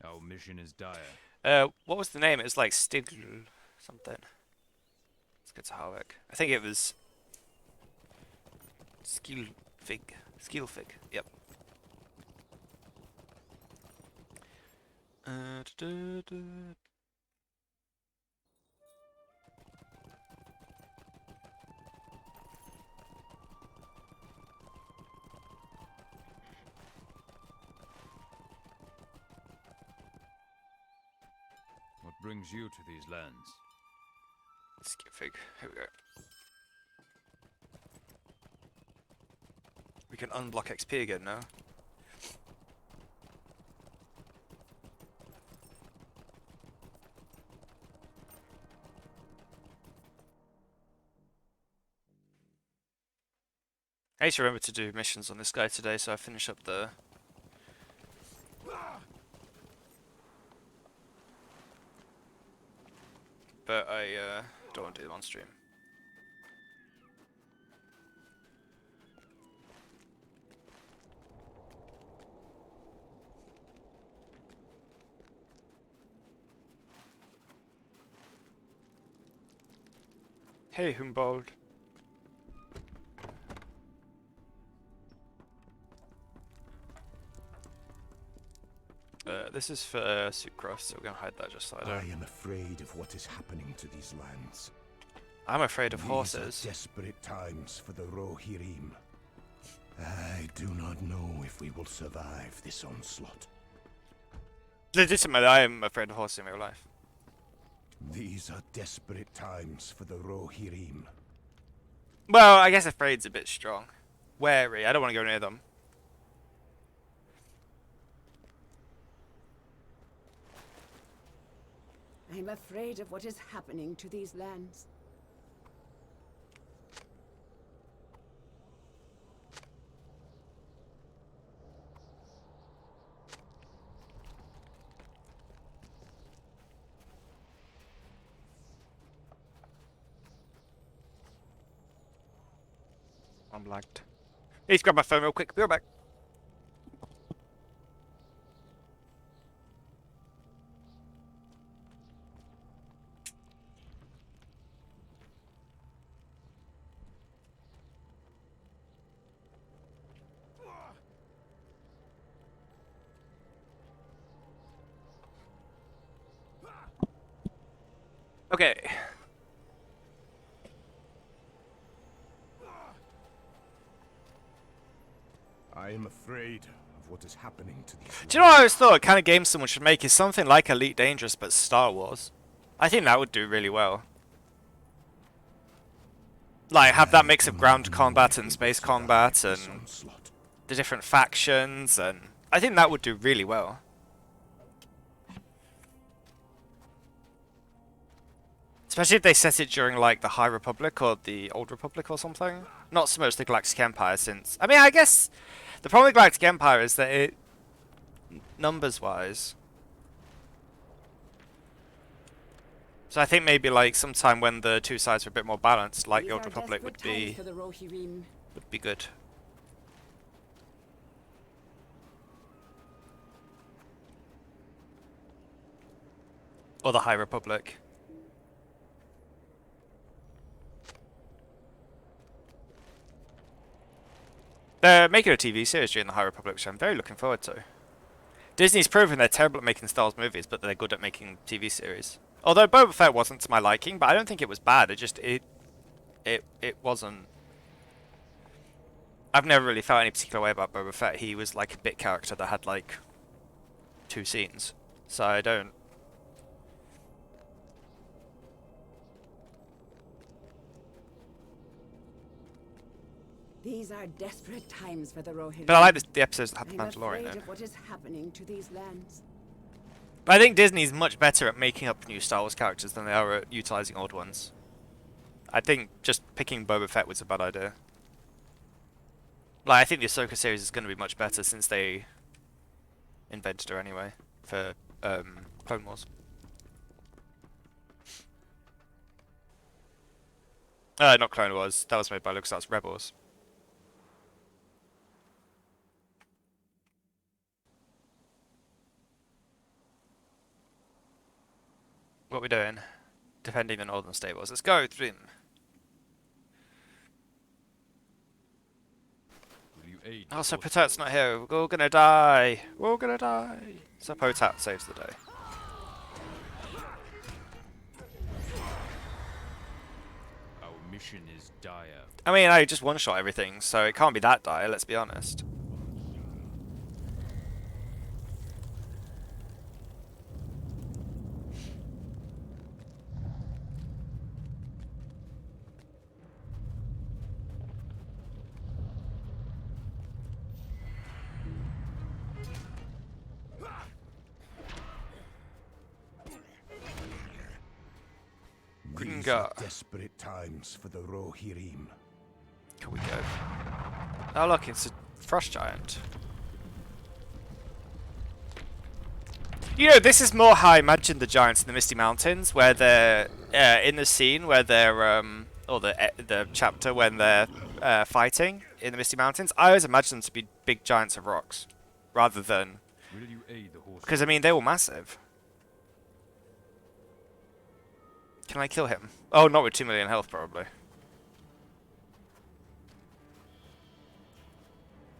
Our mission is dire. What was the name? It was like Stigl something. Let's get to Harwick. I think it was Skilfig. Skilfig. Yep. Da-da-da. What brings you to these lands? Skilfig. Here we go. We can unblock XP again now. I need to remember to do missions on this guy today, so I finish up the... But I don't want to do them on stream. Hey, Humboldt. This is for Sucrose, so we're gonna hide that just so I I don't. am afraid of what is happening to these lands. I'm afraid of These horses. are desperate times for the Rohirrim. I do not know if we will survive this onslaught. Legitimately, I am afraid of horses in real life. These are desperate times for the Rohirrim. Well, I guess afraid's a bit strong. Wary, I don't want to go near them. I'm afraid of what is happening to these lands. I'm lagged. Need to grab my phone real quick. Be right back. Okay. I am afraid of what is happening to these Do you know what I always thought kind of game someone should make is something like Elite Dangerous but Star Wars? I think that would do really well. Like, have that mix of ground combat and space combat and the different factions, and I think that would do really well. Especially if they set it during, like, the High Republic or the Old Republic or something. Not so much the Galactic Empire, since... I mean, I guess the problem with Galactic Empire is that it... numbers-wise... So I think maybe, like, sometime when the two sides are a bit more balanced, like the These Old are Republic would desperate times be... for the Rohirrim. would be good. Or the High Republic. They're making a TV series during the High Republic, which I'm very looking forward to. Disney's proven they're terrible at making Star Wars movies, but they're good at making TV series. Although Boba Fett wasn't to my liking, but I don't think it was bad. It just it wasn't. I've never really felt any particular way about Boba Fett. He was like a bit character that had like 2 scenes, so I don't. These are desperate times for the Rohirrim. But I like the episodes that have the I'm Mandalorian afraid in. of what is happening to these lands. But I think Disney's much better at making up new Star Wars characters than they are at utilising old ones. I think just picking Boba Fett was a bad idea. Like, I think the Ahsoka series is going to be much better since they invented her anyway for Clone Wars. Not Clone Wars. That was made by LucasArts Rebels. What are we doing? Defending the Northern Stables. Let's go, Thrym. Will you aid the Also, horse Potat's not here. We're all gonna die. We're all gonna die. So Potat saves the day. Our mission is dire. I mean, I just one-shot everything, so it can't be that dire, let's be honest. These Gringa. are desperate times for the Rohirrim. Can we go? Oh look, it's a frost giant. You know, this is more how I imagined the giants in the Misty Mountains, where they're in the scene where they're or the chapter when they're fighting in the Misty Mountains. I always imagined them to be big giants of rocks, rather than Will you aid the horse? because I mean they were massive. Can I kill him? Oh, not with 2 million health, probably.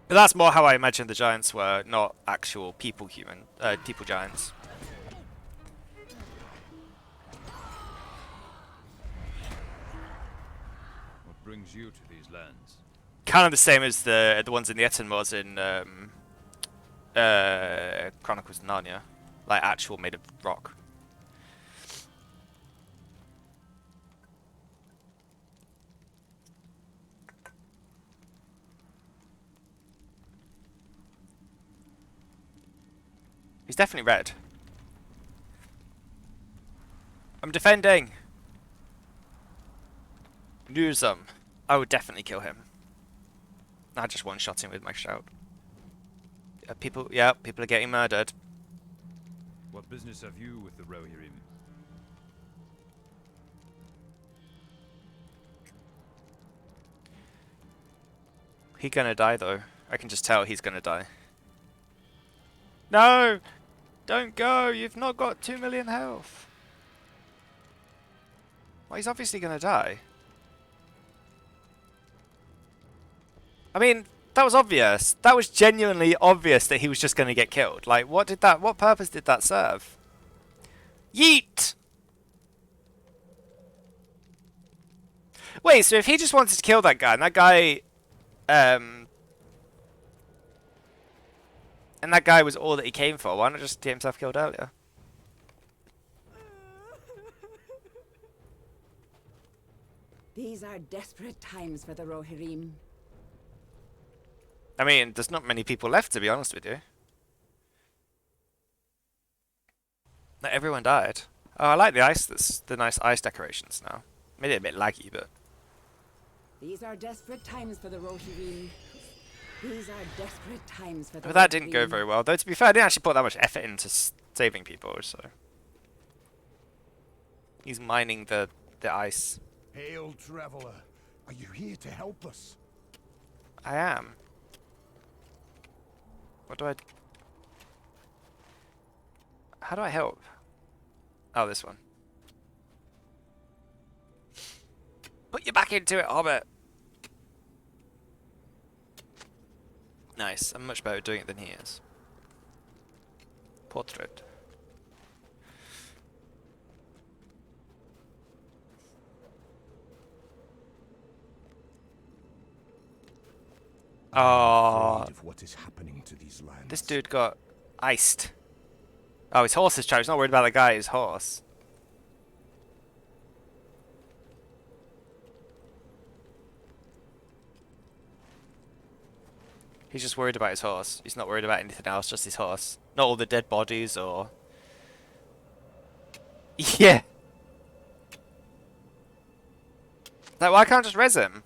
But that's more how I imagined the giants were, not actual people people giants. What brings you to these lands? Kind of the same as the ones in the Etten was in Chronicles of Narnia, like actual made of rock. He's definitely red. I'm defending. Lose him. I would definitely kill him. I just one-shot him with my shout. People are getting murdered. What business have you with the Rohirrim? He's gonna die though. I can just tell he's gonna die. No! Don't go! You've not got 2 million health. Well, he's obviously gonna die. I mean, that was obvious. That was genuinely obvious that he was just gonna get killed. Like, what purpose did that serve? Yeet! Wait, so if he just wanted to kill that guy, and that guy, and that guy was all that he came for, why not just get himself killed earlier? These are desperate times for the Rohirrim. I mean, there's not many people left, to be honest with you. Not everyone died. Oh, I like the ice. The nice ice decorations now. Made it a bit laggy, but These are desperate times for the Rohirrim. These are desperate times for the but that didn't go Rohirrim. very well. Though to be fair, I didn't actually put that much effort into saving people. So he's mining the ice. Hail, traveler. Are you here to help us? I am. What do I? How do I help? Oh, this one. Put your back into it, Hobbit. Nice. I'm much better at doing it than he is. Portrait. Oh, Afraid of what is happening to these lands. this dude got iced. Oh, his horse is trapped. He's not worried about the guy, his horse. He's just worried about his horse. He's not worried about anything else, just his horse. Not all the dead bodies or... Yeah. Like, why can't I just res him?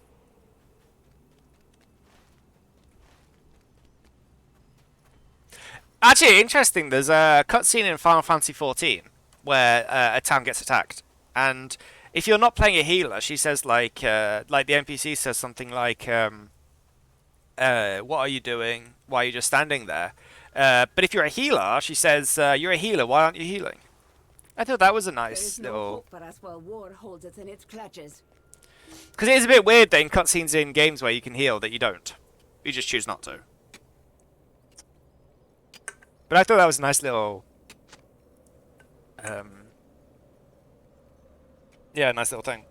Actually, interesting, there's a cutscene in Final Fantasy XIV where a town gets attacked. And if you're not playing a healer, she says, like the NPC says something like, what are you doing? Why are you just standing there? But if you're a healer, she says, you're a healer, why aren't you healing? I thought that was a There nice is no little... hope for us while war holds us in its clutches. Because it is a bit weird that in cutscenes in games where you can heal that you don't. You just choose not to. But I thought that was a nice little... yeah, nice little thing.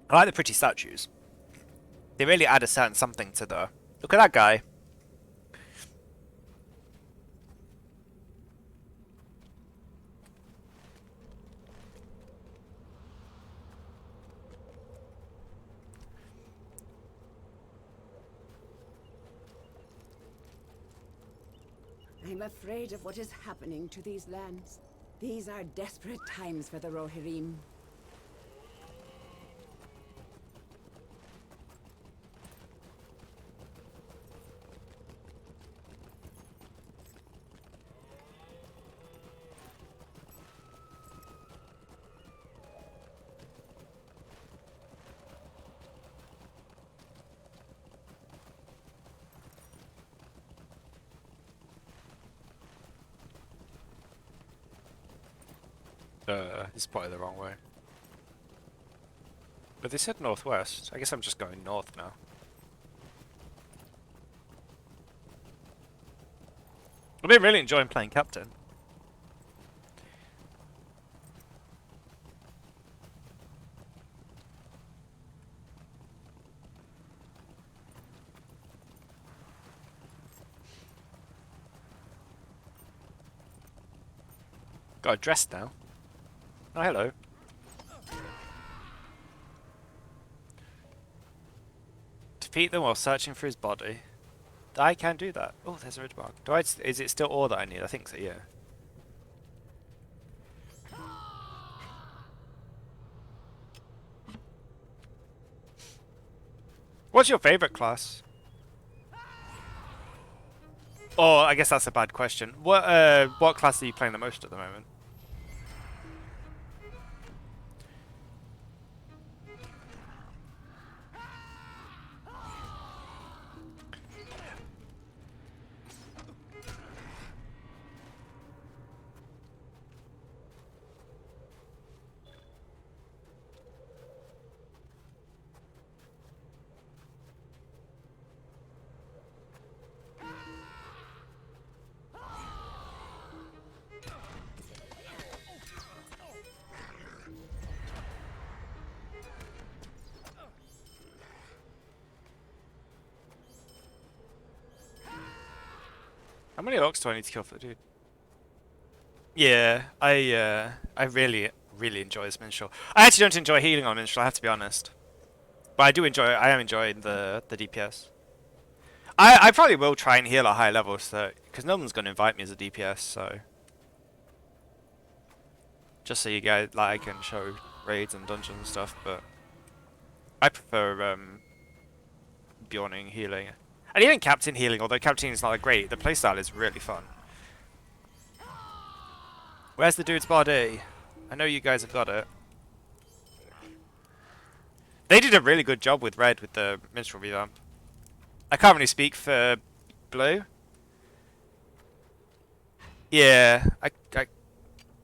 I like the pretty statues. They really add a certain something to the... Look at that guy. I'm afraid of what is happening to these lands. These are desperate times for the Rohirrim. It's probably the wrong way. But they said northwest. I guess I'm just going north now. I've been really enjoying playing Captain. Got a dress now. Oh, hello. Defeat them while searching for his body. I can do that. Oh, there's a ridge mark. Is it still ore that I need? I think so, yeah. What's your favorite class? Oh, I guess that's a bad question. What class are you playing the most at the moment? How many orcs do I need to kill for the dude? Yeah, I really enjoy this minstrel. I actually don't enjoy healing on minstrel, I have to be honest. But I am enjoying the DPS. I probably will try and heal at higher levels, so because no one's gonna invite me as a DPS, so just so you guys like I can show raids and dungeons and stuff, but I prefer Bjorning healing. And even Captain healing, although Captain is not that great, the playstyle is really fun. Where's the dude's body? I know you guys have got it. They did a really good job with Red with the Minstrel revamp. I can't really speak for Blue. Yeah, I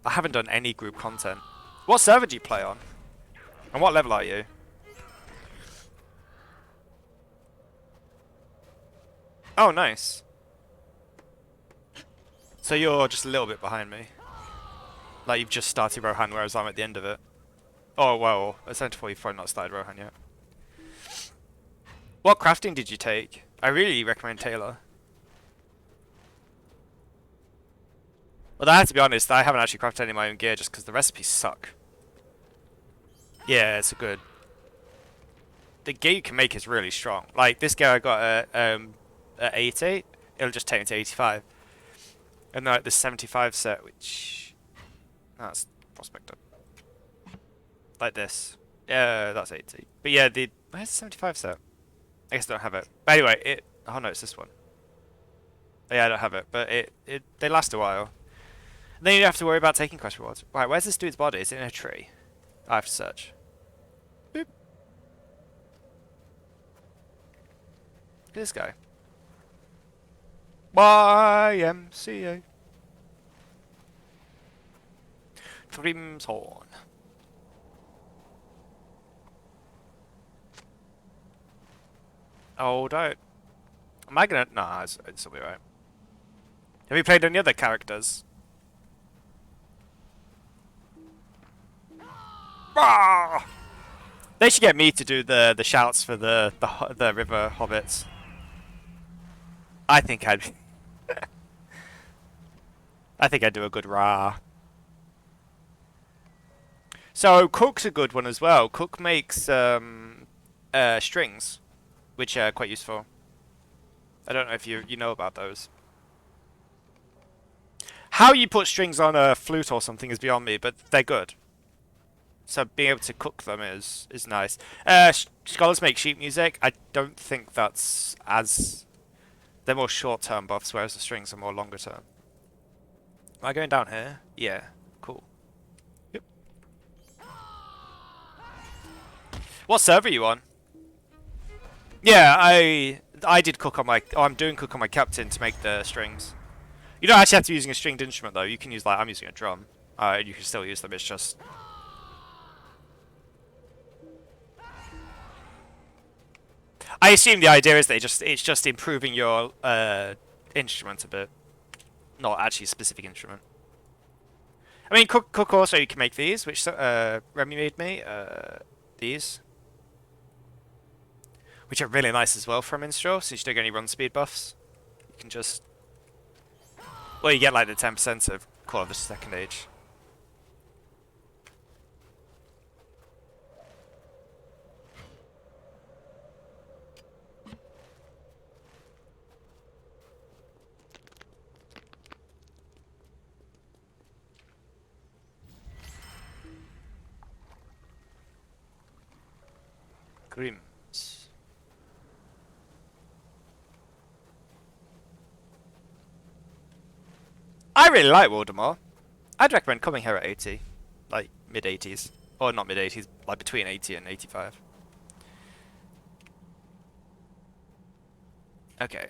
haven't done any group content. What server do you play on? And what level are you? Oh, nice. So you're just a little bit behind me. Like you've just started Rohan, whereas I'm at the end of it. Oh, well, essentially you've probably not started Rohan yet. What crafting did you take? I really recommend Taylor. But I have to be honest, I haven't actually crafted any of my own gear just because the recipes suck. Yeah, it's a good. The gear you can make is really strong. Like this gear I got at 80, it'll just take me to 85. And like the 75 set, which that's prospector. Like this. Yeah, that's 80. But yeah, where's the 75 set? I guess I don't have it. But anyway, oh no, it's this one. Yeah, I don't have it, but they last a while. And then you don't have to worry about taking quest rewards. Right, where's this dude's body? Is it in a tree? I have to search. Boop. Look at this guy. YMCA. Trim's horn. Oh, don't. Am I gonna? Nah, it'll be right. Have you played any other characters? Ah! They should get me to do the shouts for the river hobbits. I think I'd. I think I'd do a good rah. So Cook's a good one as well. Cook makes strings, which are quite useful. I don't know if you know about those. How you put strings on a flute or something is beyond me, but they're good. So being able to cook them is nice. Scholars make sheet music. I don't think that's as... They're more short-term buffs, whereas the strings are more longer-term. Am I going down here? Yeah. Cool. Yep. What server are you on? Yeah, I did cook on my... Oh, I'm doing cook on my captain to make the strings. You don't actually have to be using a stringed instrument, though. You can use, like, I'm using a drum. You can still use them, it's just... I assume the idea is that it's just improving your instrument a bit, not actually a specific instrument. I mean, cook also you can make these, which Remy made me. These, which are really nice as well for a minstrel, since you don't get any run speed buffs. You can just, well, you get like the 10% of Call of the Second Age. Grims. I really like WIldermore. I'd recommend coming here at 80. Like, mid-80s. Or not mid-80s, like between 80 and 85. Okay.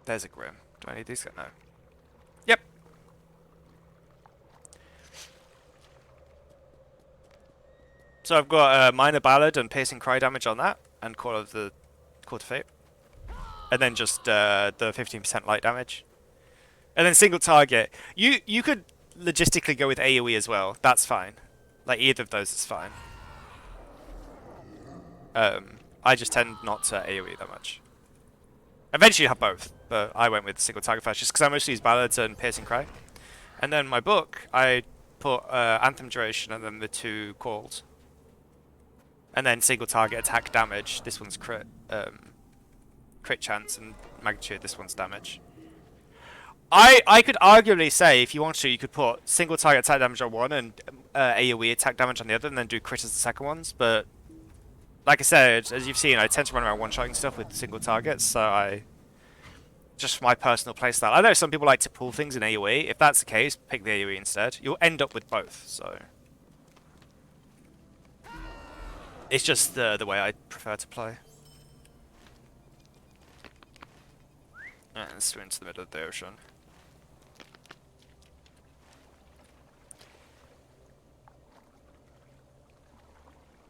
There's a Grim. Do I need these? No. Yep. So I've got Minor Ballad and Piercing Cry damage on that, and Call to Fate. And then just the 15% light damage. And then single target. You could logistically go with AoE as well. That's fine. Like, either of those is fine. I just tend not to AoE that much. Eventually you have both, but I went with single target first, just because I mostly use Ballads and Piercing Cry. And then my book, I put Anthem Duration and then the two calls. And then single target attack damage. This one's crit chance, and magnitude, this one's damage. I could arguably say, if you want to, you could put single target attack damage on one and AoE attack damage on the other, and then do crit as the second ones, but like I said, as you've seen, I tend to run around one-shotting stuff with single targets, so just for my personal playstyle. I know some people like to pull things in AoE. If that's the case, pick the AoE instead. You'll end up with both, so... It's just the way I prefer to play. And swim into the middle of the ocean.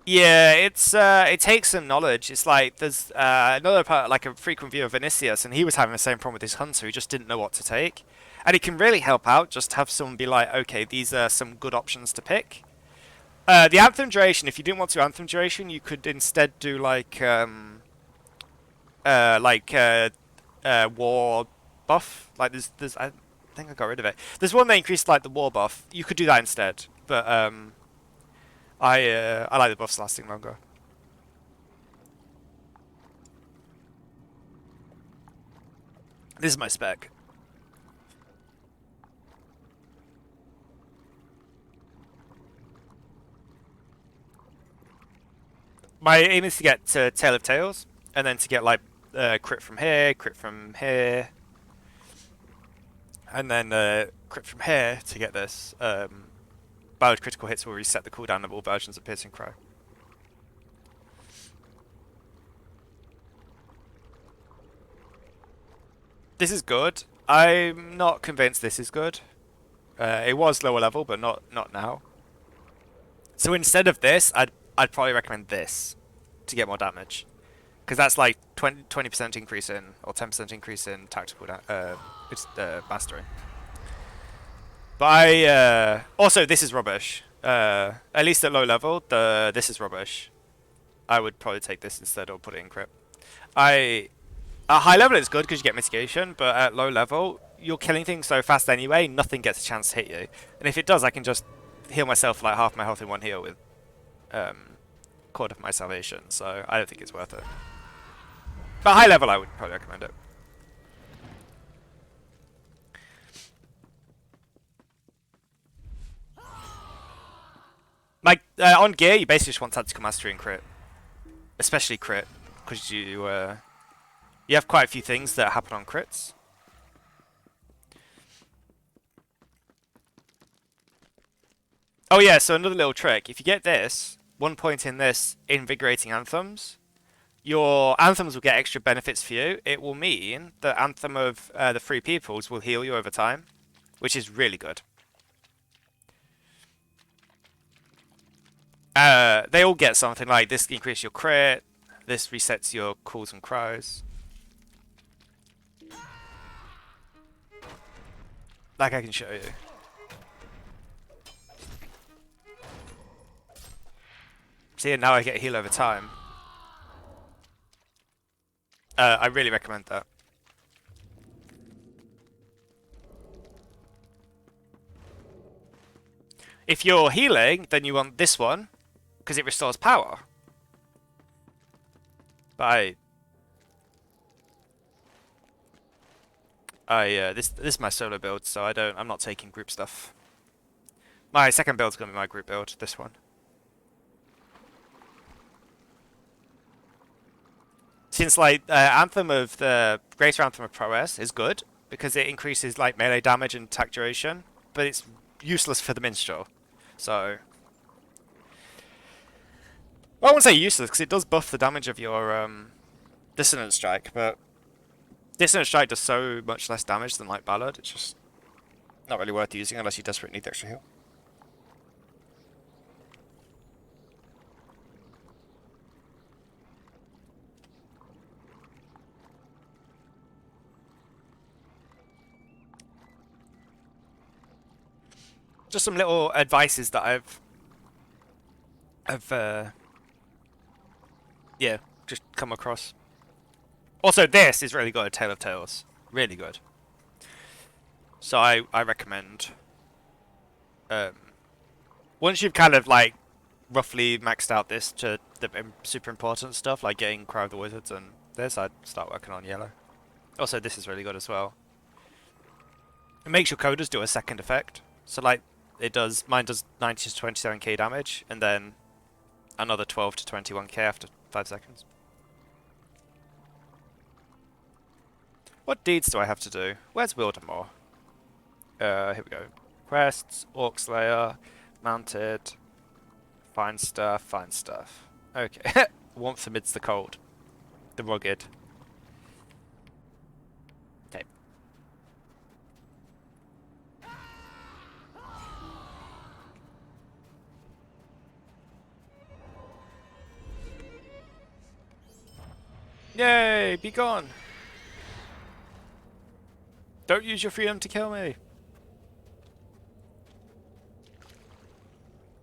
Yeah, it takes some knowledge. It's like there's another part, like a frequent viewer of Vinicius, and he was having the same problem with his hunter. He just didn't know what to take, and it can really help out just to have someone be like, okay, these are some good options to pick. The Anthem duration, if you didn't want to Anthem duration, you could instead do war buff. Like there's I think I got rid of it. There's one that increased like the war buff. You could do that instead, but I like the buffs lasting longer. This is my spec. My aim is to get Tail of Tails, and then to get like crit from here, and then crit from here to get this. Ballad critical hits will reset the cooldown of all versions of Piercing Cry. This is good. I'm not convinced this is good. It was lower level, but not now. So instead of this, I'd probably recommend this to get more damage, because that's like 20% increase in, or 10% increase in tactical mastery. But also this is rubbish. At least at low level, this is rubbish. I would probably take this instead or put it in crit. At high level it's good because you get mitigation, but at low level you're killing things so fast anyway, nothing gets a chance to hit you. And if it does, I can just heal myself like half my health in one heal with quarter of my salvation, so I don't think it's worth it. But high level I would probably recommend it. Like on gear, you basically just want tactical mastery and crit, especially crit, because you have quite a few things that happen on crits. Oh yeah, so another little trick. If you get this, 1 point in this Invigorating Anthems, your Anthems will get extra benefits for you. It will mean that Anthem of the Free Peoples will heal you over time, which is really good. They all get something like this increases your crit, this resets your calls and cries. Like I can show you. See, now I get a heal over time. I really recommend that. If you're healing, then you want this one, because it restores power. But this is my solo build, so I'm not taking group stuff. My second build's gonna be my group build, this one. Since like Anthem of the Greater Anthem of Prowess is good because it increases like melee damage and attack duration, but it's useless for the Minstrel. So well, I wouldn't say useless because it does buff the damage of your Dissonant Strike, but Dissonant Strike does so much less damage than like Ballad. It's just not really worth using unless you desperately need the extra heal. Just some little advices that I've yeah, just come across. Also, this is really good, Tale of Tales. Really good. So I recommend once you've kind of like roughly maxed out this to the super important stuff like getting Cry of the Wizards and this, I'd start working on yellow. Also, this is really good as well. It makes your coders do a second effect. So like mine does 90 to 27k damage, and then another 12 to 21k after 5 seconds. What deeds do I have to do? Where's WIldermore? Here we go. Quests, Orc Slayer, Mounted, Find Stuff, Find Stuff. Okay. Warmth amidst the cold. The rugged. Okay. Yay! Be gone! Don't use your freedom to kill me!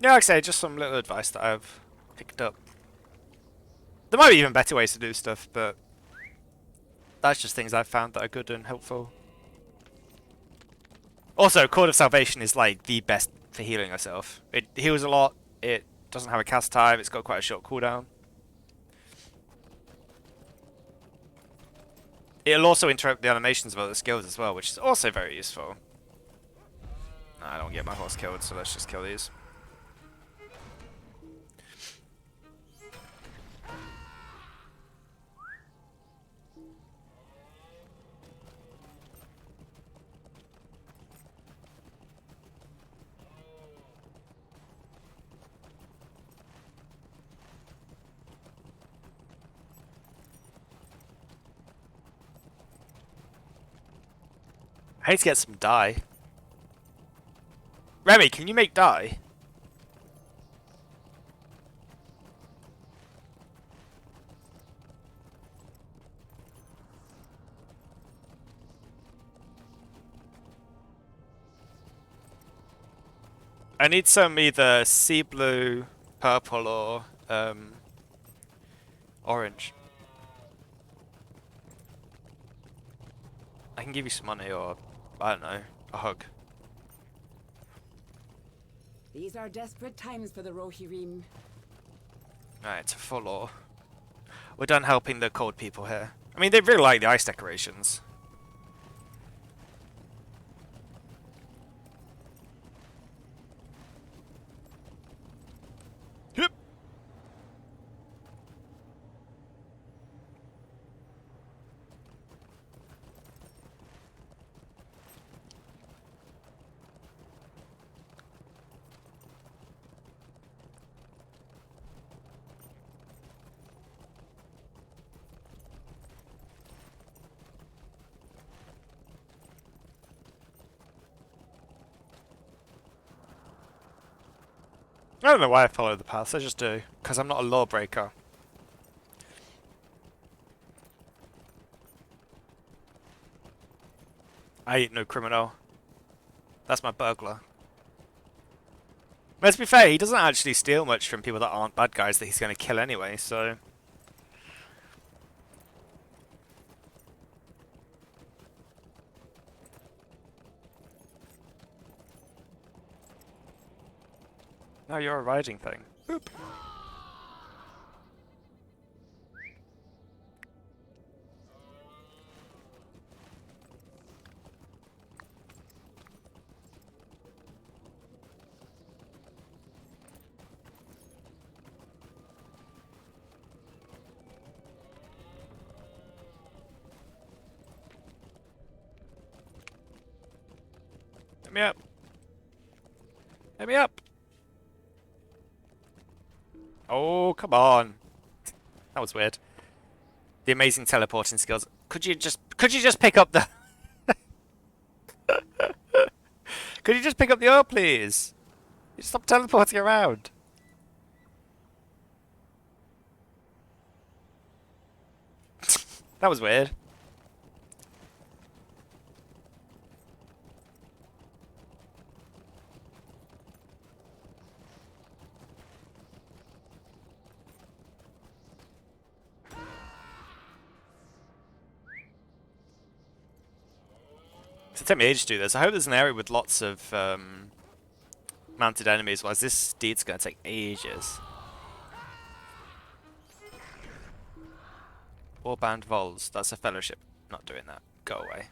Yeah, like I say, just some little advice that I've picked up. There might be even better ways to do stuff, but that's just things I've found that are good and helpful. Also, Cord of Salvation is like the best for healing yourself. It heals a lot, it doesn't have a cast time, it's got quite a short cooldown. It'll also interrupt the animations of other skills as well, which is also very useful. Nah, I don't get my horse killed, so let's just kill these. I hate to get some dye. Remy, can you make dye? I need some either sea blue, purple, or orange. I can give you some money, or I don't know, a hug. These are desperate times for the Rohirrim. Alright, it's a full ore. We're done helping the cold people here. I mean, they really like the ice decorations. Yep. I don't know why I follow the paths, I just do. Because I'm not a lawbreaker. I ain't no criminal. That's my burglar. Let's be fair, he doesn't actually steal much from people that aren't bad guys that he's going to kill anyway, so... No, you're a riding thing. Boop. Let me up. Let me up. Oh, come on. That was weird. The amazing teleporting skills. Could you just pick up the Could you just pick up the oil, please? You stop teleporting around. That was weird. It's taking me ages to do this. I hope there's an area with lots of mounted enemies, otherwise this steed's going to take ages. Warband Vols. That's a fellowship. Not doing that. Go away.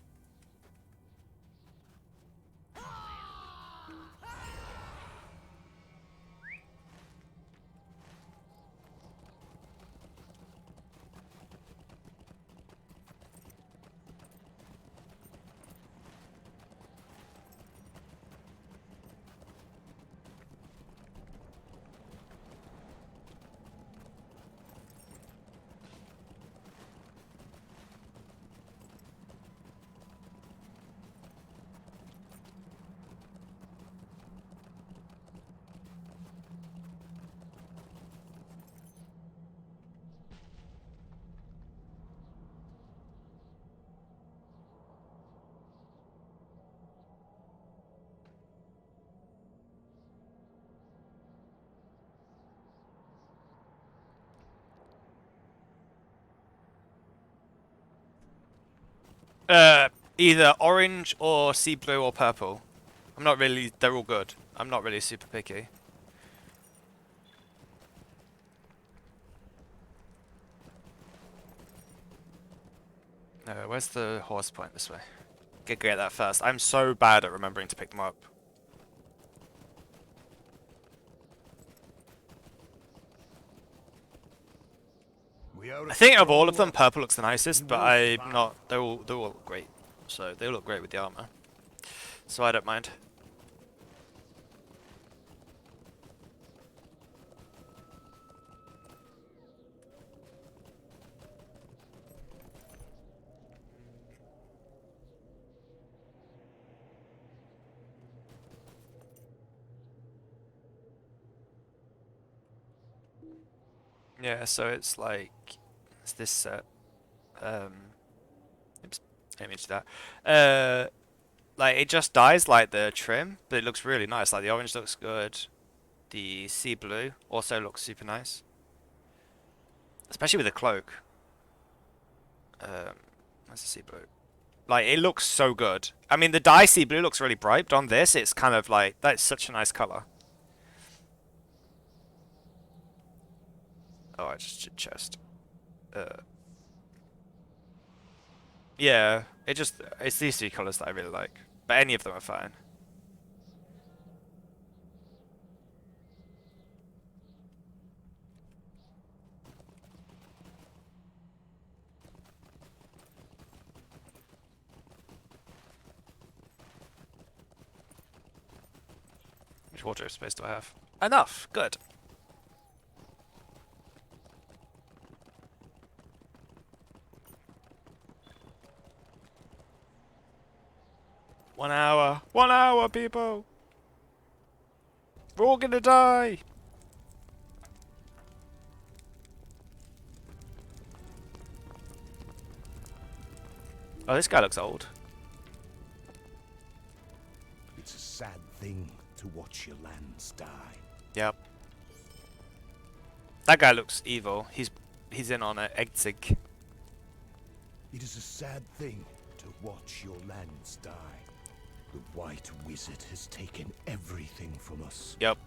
Either orange or sea blue or purple. I'm not really. They're all good. I'm not really super picky. Where's the horse point this way? Get that first. I'm so bad at remembering to pick them up. I think of all of them, purple looks the nicest, but I'm not. They all look great. So they all look great with the armor. So I don't mind. Yeah, so it's like it's this set. Oops, didn't mean to do that. Like it just dies like the trim, but it looks really nice. Like the orange looks good. The sea blue also looks super nice, especially with the cloak. Where's the sea blue? Like it looks so good. I mean, the dye sea blue looks really bright, but on this, it's kind of like that's such a nice color. Oh, I just did chest. Yeah, it's these three colors that I really like, but any of them are fine. Which wardrobe space do I have? Enough. Good. One hour, people. We're all gonna die. Oh, this guy looks old. It's a sad thing to watch your lands die. Yep. That guy looks evil. He's in on it. Egzig. It is a sad thing to watch your lands die. The White Wizard has taken everything from us. Yep.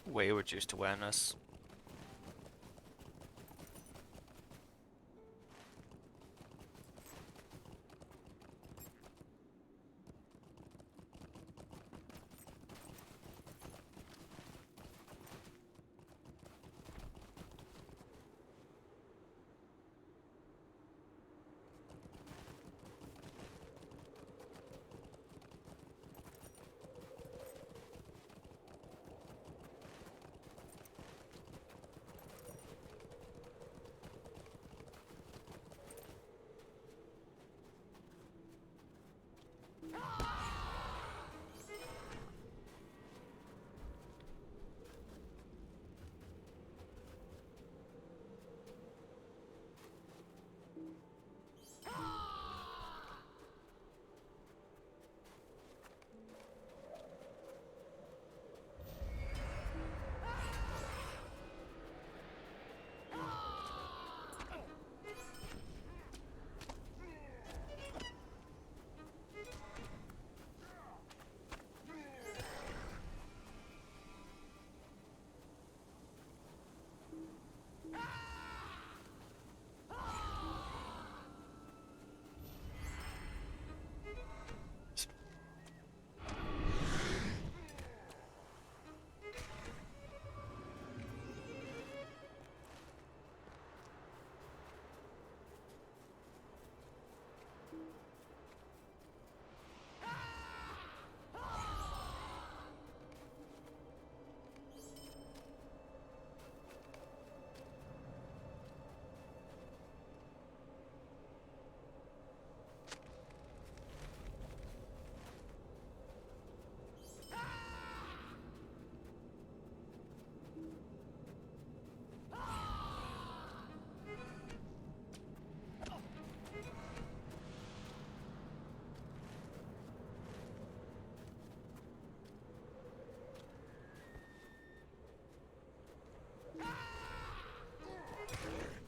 Way reduced awareness.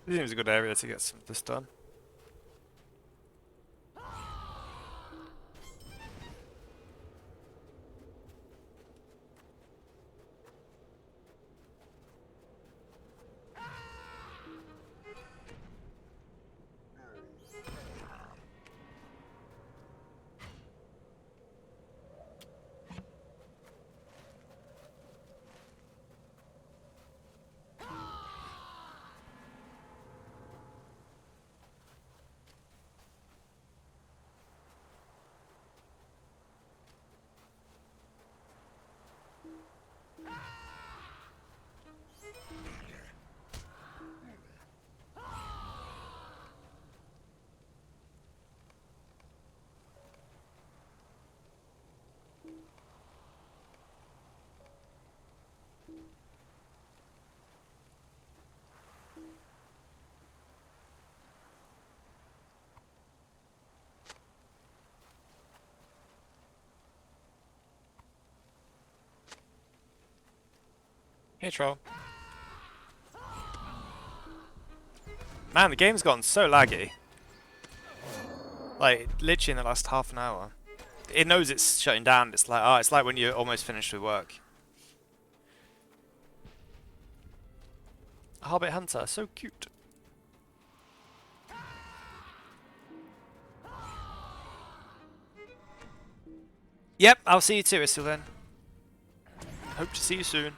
This seems a good area to get some of this done. Hey, troll. Man, the game's gotten so laggy. Like, literally in the last half an hour. It knows it's shutting down. It's like, oh, it's like when you're almost finished with work. A Hobbit Hunter, so cute. Yep, I'll see you too, Isilin. Hope to see you soon.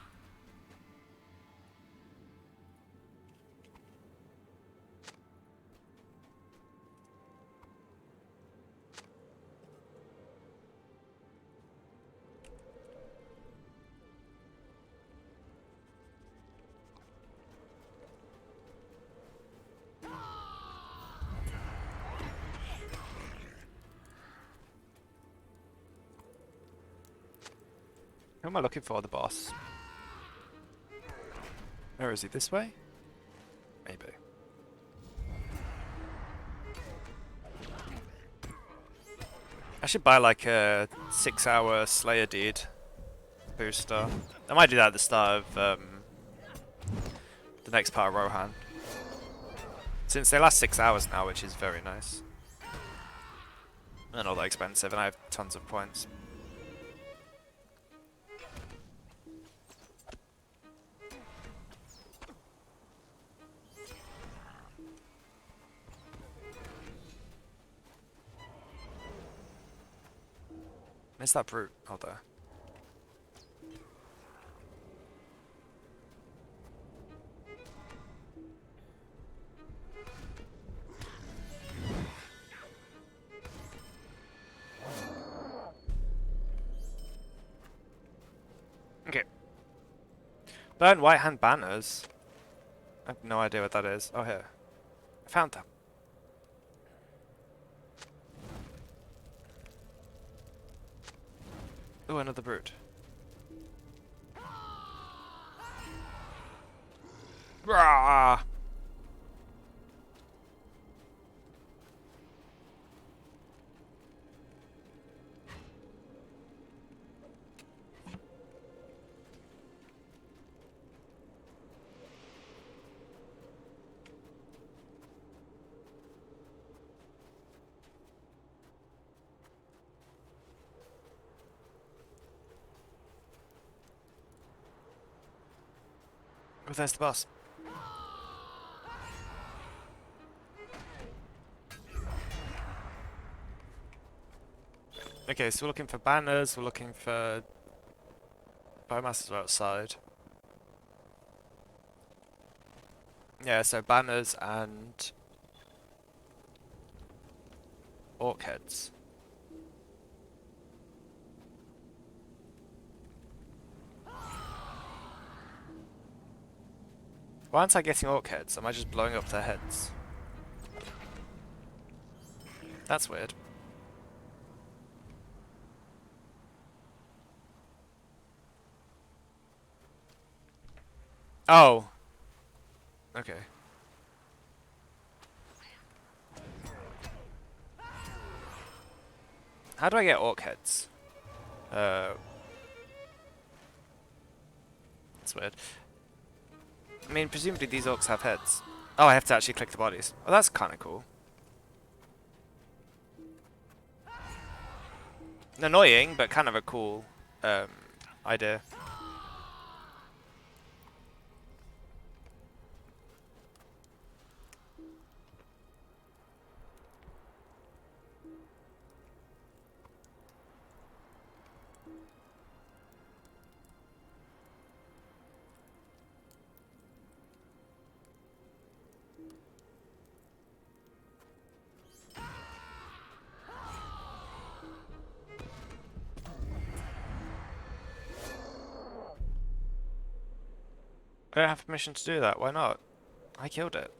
Who am I looking for, the boss? Where is he? This way? Maybe. I should buy like a 6-hour Slayer Deed booster. I might do that at the start of the next part of Rohan. Since they last 6 hours now, which is very nice. And not that expensive, and I have tons of points. Where's that brute? Oh, there. Okay. Burnt white hand banners. I have no idea what that is. Oh, here. I found them. Oh, another brute. Rah! Oh, there's the boss. Okay, so we're looking for banners, we're looking for biomasses outside. Yeah, so banners and orc heads. Why aren't I getting orc heads? Am I just blowing up their heads? That's weird. Oh. Okay. How do I get orc heads? That's weird. I mean, presumably these orcs have heads. Oh, I have to actually click the bodies. Oh, that's kind of cool. Annoying, but kind of a cool idea. I don't have permission to do that. Why not? I killed it.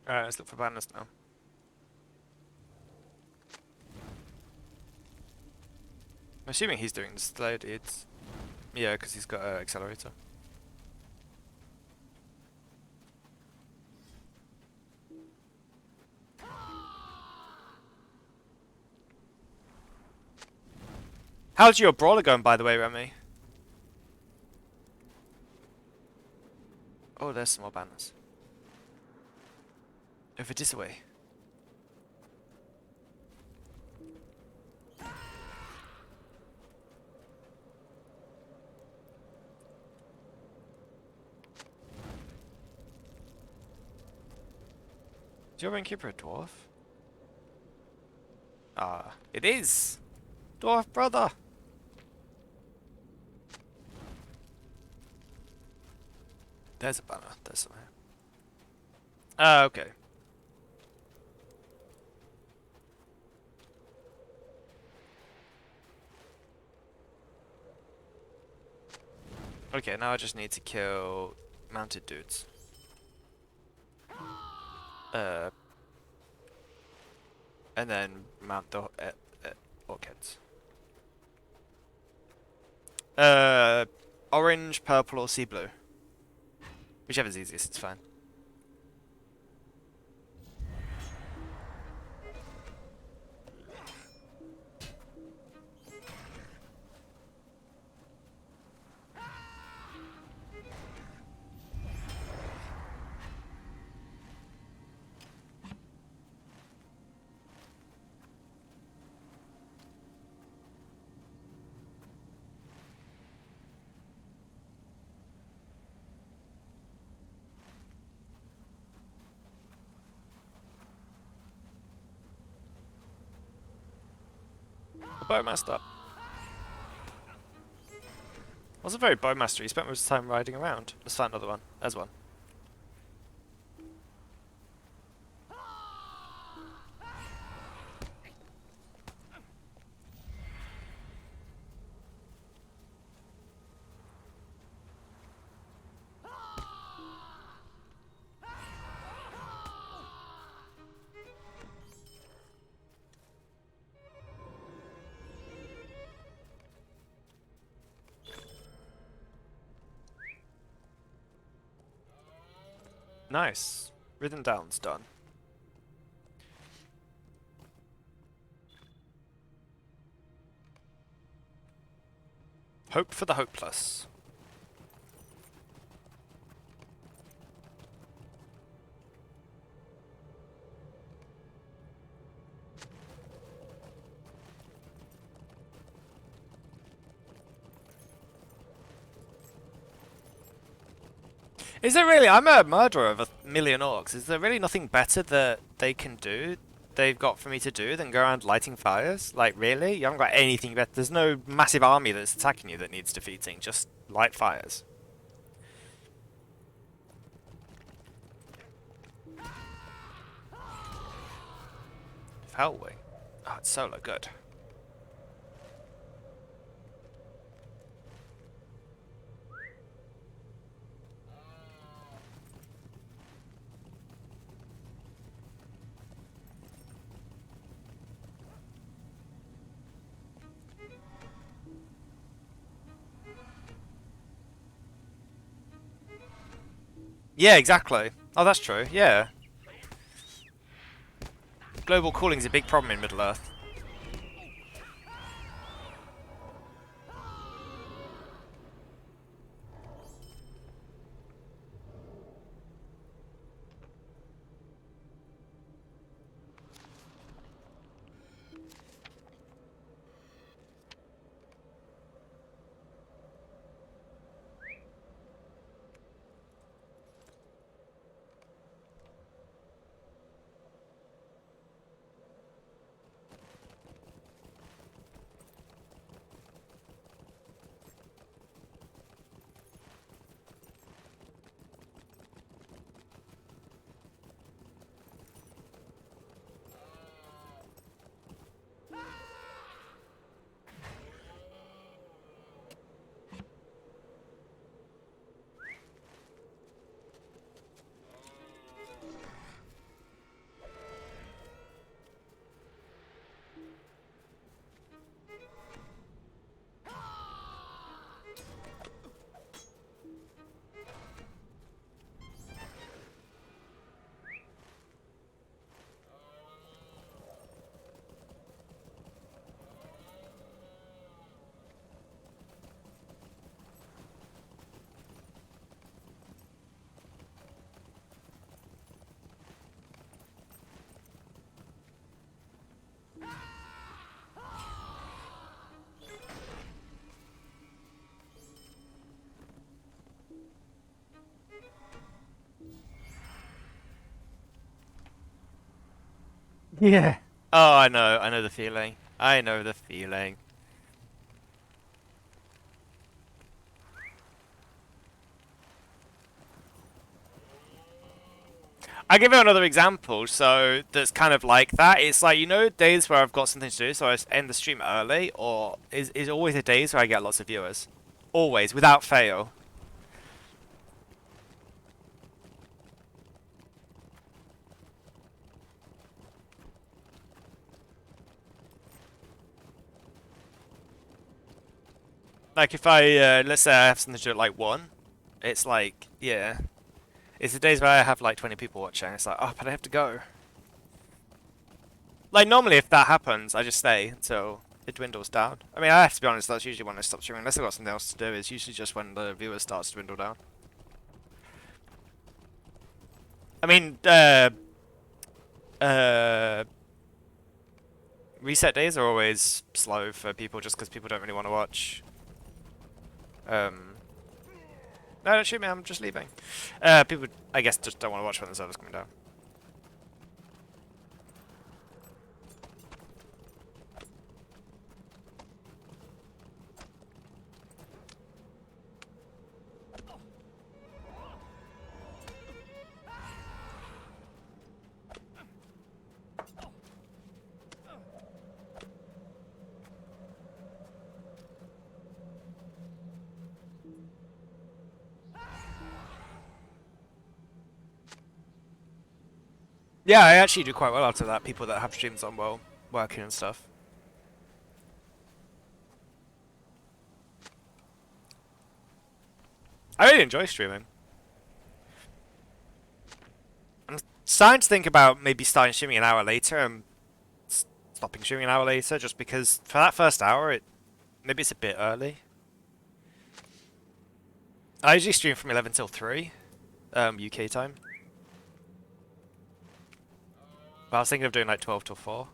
Alright, let's look for banners now. I'm assuming he's doing the slow deeds. Yeah, because he's got an accelerator. How's your brawler going, by the way, Remy? Oh, there's some more banners. Over this way. Is your innkeeper a dwarf? Ah, it is! Dwarf brother! There's a banner. There's somewhere. Ah, okay. Okay, now I just need to kill mounted dudes. And then mount the orchids. Orange, purple, or sea blue. Whichever's easiest, it's fine. Bowmaster. Wasn't very bowmaster. He spent most of the time riding around. Let's find another one. There's one. Nice. Rhythm down's done. Hope for the hopeless. Is there really? I'm a murderer of 1,000,000 orcs. Is there really nothing better that they can do, they've got for me to do, than go around lighting fires? Like, really? You haven't got anything better? There's no massive army that's attacking you that needs defeating. Just light fires. Hellwing. Oh, it's solo good. Yeah, exactly. Oh, that's true. Yeah. Global cooling is a big problem in Middle-earth. Yeah. Oh, I know. I know the feeling. I know the feeling. I'll give you another example, so that's kind of like that. It's like, you know, days where I've got something to do, so I end the stream early, or is always the days where I get lots of viewers. Always, without fail. Like if I, let's say I have something to do at like 1, it's like, yeah. It's the days where I have like 20 people watching, it's like, oh, but I have to go. Like normally if that happens, I just stay until it dwindles down. I mean, I have to be honest, that's usually when I stop streaming, unless I've got something else to do, it's usually just when the viewers starts to dwindle down. I mean, reset days are always slow for people just because people don't really want to watch. No, don't shoot me, I'm just leaving. People, I guess, just don't want to watch when the server's coming down. Yeah, I actually do quite well out of that. People that have streams on while working and stuff. I really enjoy streaming. I'm starting to think about maybe starting streaming an hour later and stopping streaming an hour later, just because for that first hour, maybe it's a bit early. I usually stream from 11 till 3, UK time. But I was thinking of doing like 12 till 4.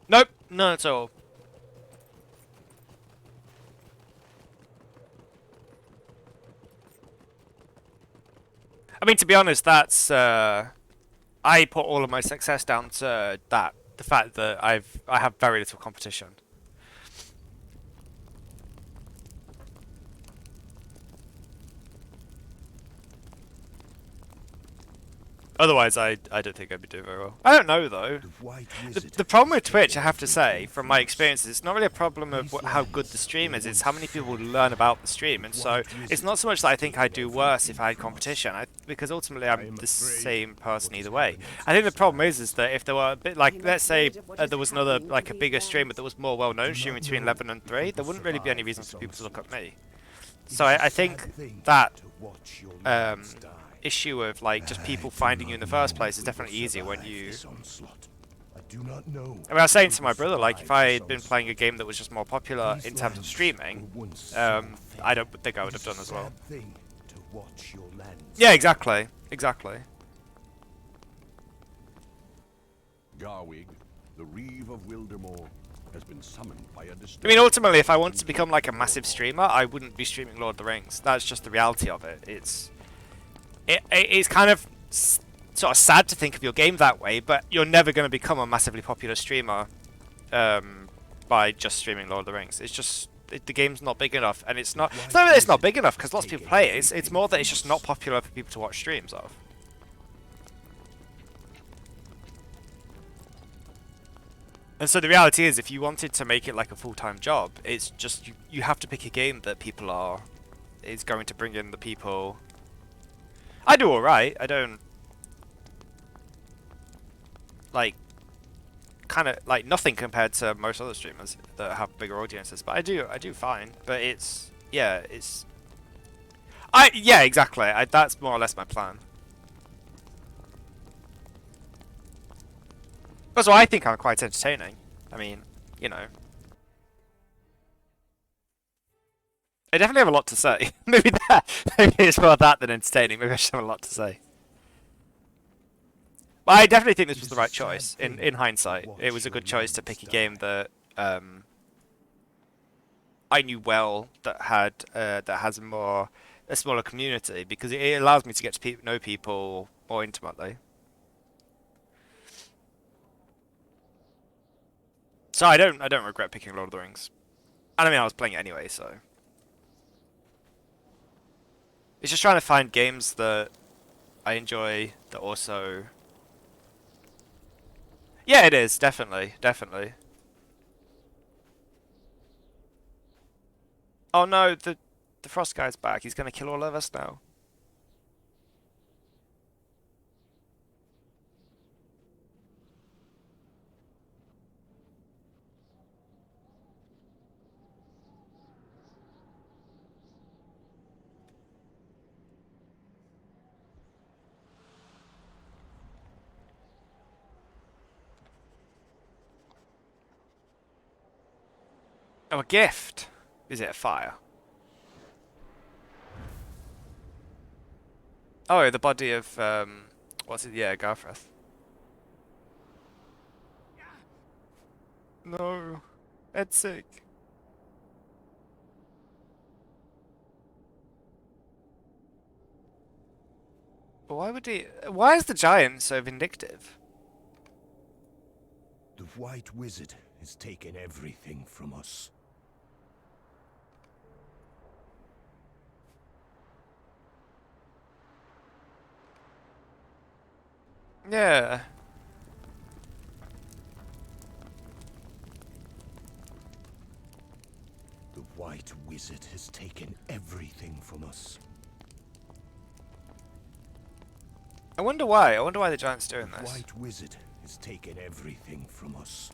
Nope, none at all. I mean, to be honest, that's I put all of my success down to the fact that I have very little competition. Otherwise, I don't think I'd be doing very well. I don't know though. The White The, Wizard the problem has with Twitch, I taken have to say, everything from from my us. experiences, it's not really a problem of how good the stream is. It's how many people learn about the stream, and so it's not so much that I think I'd do worse if I had competition, because ultimately I'm the same person either way. I think the problem is that if there were a bit like, let's say there was another like a bigger streamer that was more well known streaming between 11 and 3, there wouldn't really be any reason for people to look at me. So I think that issue of like just people finding you in the first place is definitely easier when you. I mean, I was saying to my brother, like, if I had been playing a game that was just more popular in terms of streaming, I don't think I would have done as well. Yeah, exactly, exactly. Garwig, the Reeve of Wildermore, has been summoned by a I mean, ultimately, if I wanted to become like a massive streamer, I wouldn't be streaming Lord of the Rings. That's just the reality of it. It's kind of sort of sad to think of your game that way, but you're never going to become a massively popular streamer by just streaming Lord of the Rings. It's just the game's not big enough, and it's not that it's not big enough because lots of people play it. It's more that it's just not popular for people to watch streams of. And so the reality is, if you wanted to make it like a full-time job, it's just you have to pick a game that is going to bring in the people. I do alright. I don't like kind of like nothing compared to most other streamers that have bigger audiences, but I do fine. But yeah, exactly. That's more or less my plan. Also, I think I'm quite entertaining. I mean, you know. I definitely have a lot to say. Maybe it's more that than entertaining. Maybe I should have a lot to say. But I definitely think this was the right choice. In hindsight, it was a good choice to pick a game that I knew well, that has a smaller community, because it allows me to get to know people more intimately. So I don't regret picking Lord of the Rings. And I mean, I was playing it anyway, so. It's just trying to find games that I enjoy that also. Yeah, it is, definitely. Oh no, the Frost guy's back. He's gonna kill all of us now. Oh, a gift. Is it a fire? Oh, the body of what's it? Yeah, Garfreth. No, Ed's sick. But why would he? Why is the giant so vindictive? The White Wizard has taken everything from us. Yeah. The White Wizard has taken everything from us. I wonder why. I wonder why the giant's doing The this. White Wizard has taken everything from us.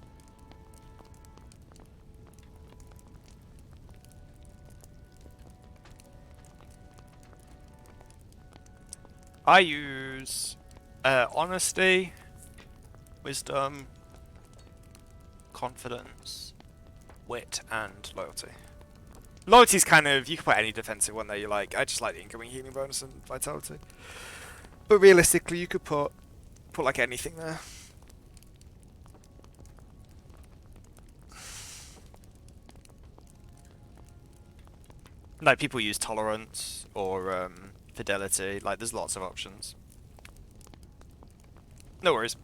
I use honesty, wisdom, confidence, wit, and loyalty. Loyalty's kind of, you can put any defensive one there you like. I just like the incoming healing bonus and vitality. But realistically, you could put like anything there. Like people use tolerance or fidelity. Like there's lots of options. No worries.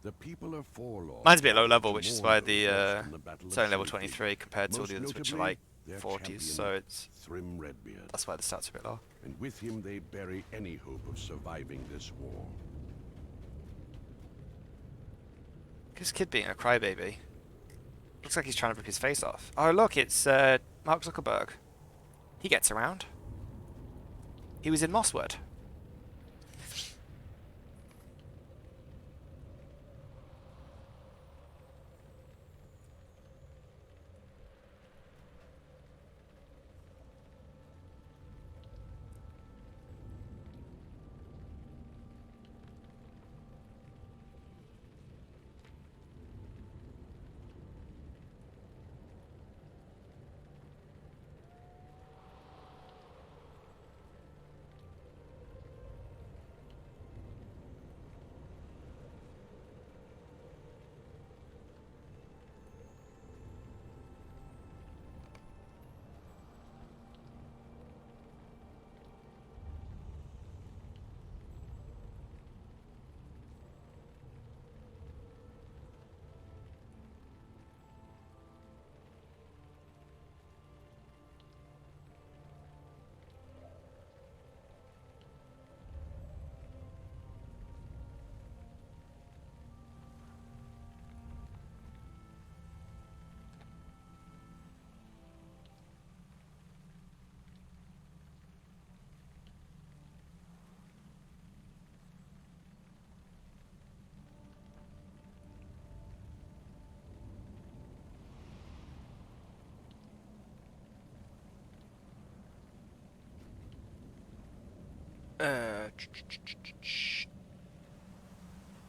The people are Mine's a bit low level, which is why it's only level 23 compared to all the others, which are like their 40s, champion, so it's Thrym Redbeard. that's why the stats are a bit low. And with him they bury any hope of surviving this war. This kid being a crybaby. Looks like he's trying to rip his face off. Oh look, it's Mark Zuckerberg. He gets around. He was in Mosswood.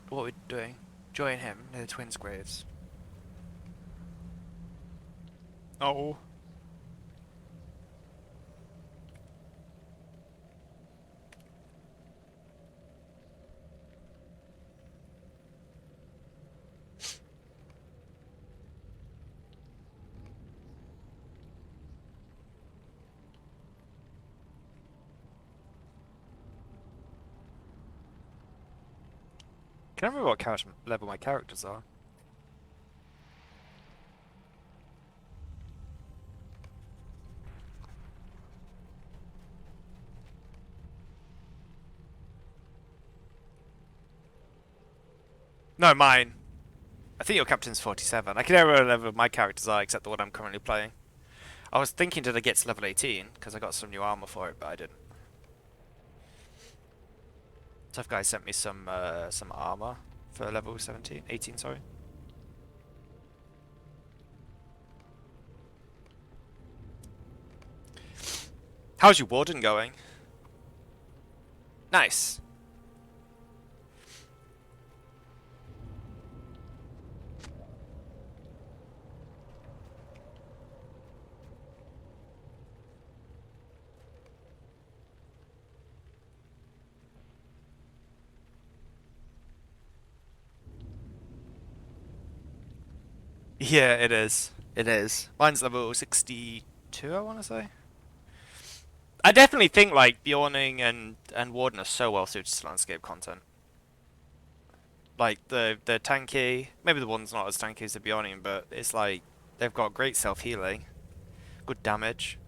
What are we doing? Join him near the twins' graves. Oh. Can I remember what character level my characters are? No, mine. I think your captain's 47. I can never remember what level my characters are except the one I'm currently playing. I was thinking did I get to level 18 because I got some new armor for it, but I didn't. Tough guy sent me some armor for level 17, 18, sorry. How's your warden going? Nice. Yeah, it is. It is. Mine's level 62, I want to say. I definitely think like Bjorning and Warden are so well suited to landscape content. Like the tanky, maybe the one's not as tanky as the Bjorning, but it's like they've got great self healing, good damage.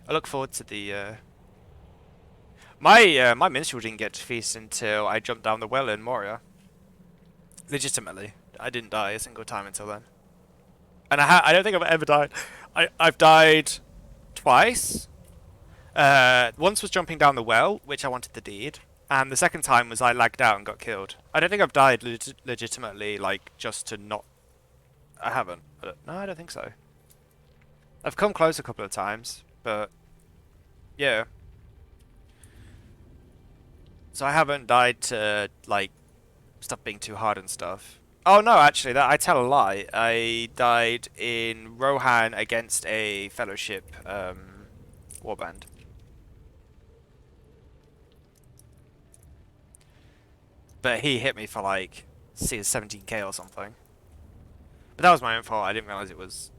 I look forward to the my minstrel didn't get defeated until I jumped down the well in Moria. Legitimately, I didn't die a single time until then. And I don't think I've ever died. I've died twice. Once was jumping down the well, which I wanted the deed, and the second time was I lagged out and got killed. I don't think I've died legitimately, like, just to not... I haven't. No, I don't think so. I've come close a couple of times, but... yeah. So I haven't died to, like, stop being too hard and stuff. Oh no, actually, I tell a lie. I died in Rohan against a Fellowship warband. But he hit me for like 17k or something. But that was my own fault. I didn't realize it was.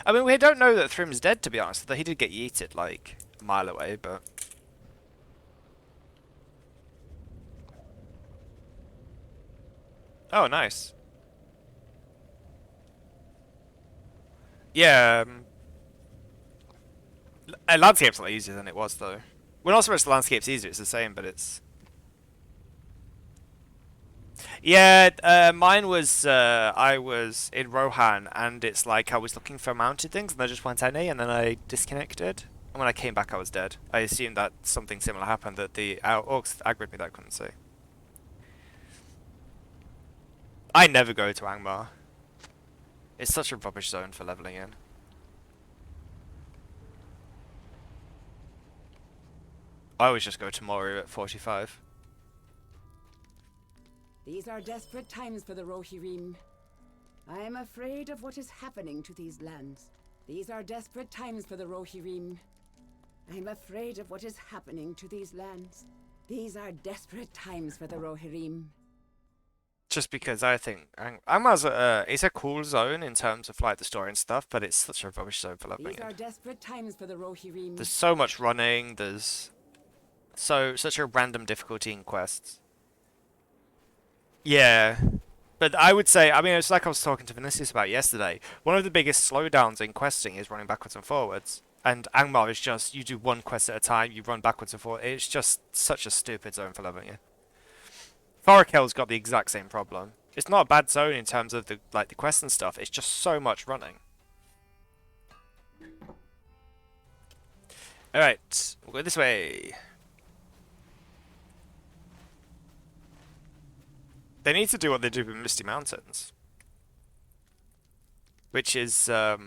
I mean, we don't know that Thrym's dead, to be honest. Though he did get yeeted like a mile away, but. Oh, nice. Yeah, landscape's a lot easier than it was though. We're not so much the landscape's easier; it's the same, but it's. Yeah, mine was I was in Rohan, and it's like I was looking for mounted things, and there just weren't any, and then I disconnected. And when I came back, I was dead. I assumed that something similar happened, that the orcs aggroed me that I couldn't see. I never go to Angmar. It's such a rubbish zone for leveling in. I always just go to Moru at 45. These are desperate times for the Rohirrim. I am afraid of what is happening to these lands. These are desperate times for the Rohirrim. I am afraid of what is happening to these lands. These are desperate times for the Rohirrim. Just because I think Angmar's it's a cool zone in terms of like the story and stuff, but it's such a rubbish zone for leveling These are in. desperate times for the Rohirrim. There's so much running. There's such a random difficulty in quests. Yeah, but I would say, I mean, it's like I was talking to Vinicius about yesterday. One of the biggest slowdowns in questing is running backwards and forwards. And Angmar is just, you do one quest at a time, you run backwards and forwards. It's just such a stupid zone for leveling in. Thorakel's got the exact same problem. It's not a bad zone in terms of the quests and stuff. It's just so much running. All right, we'll go this way. They need to do what they do with Misty Mountains, which is like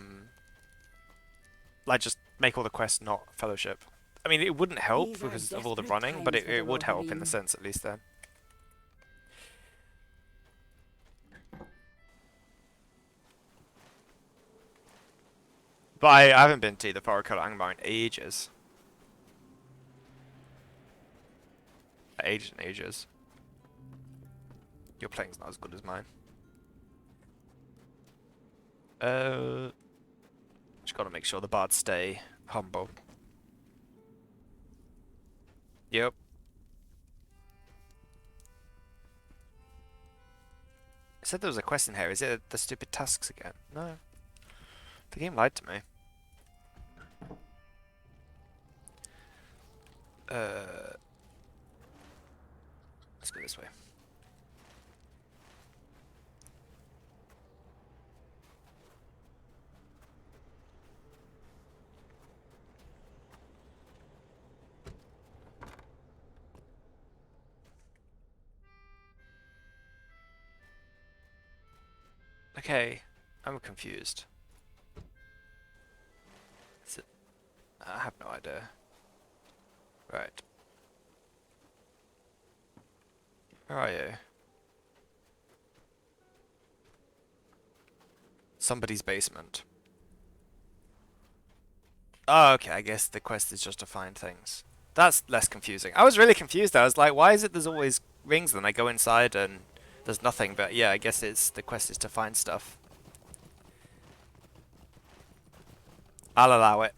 just make all the quests not Fellowship. I mean, it wouldn't help because of all the running, but it would help in the sense at least then. But I haven't been to the Thorakel or Angmar in ages. Ages and ages. Your playing's not as good as mine. Just gotta make sure the bards stay humble. Yep. I said there was a quest in here. Is it the stupid tasks again? No. The game lied to me. Let's go this way. Okay, I'm confused. Is it? I have no idea. Right. Where are you? Somebody's basement. Oh, okay, I guess the quest is just to find things. That's less confusing. I was really confused. I was like, why is it there's always rings? Then I go inside and there's nothing. But yeah, I guess it's the quest is to find stuff. I'll allow it.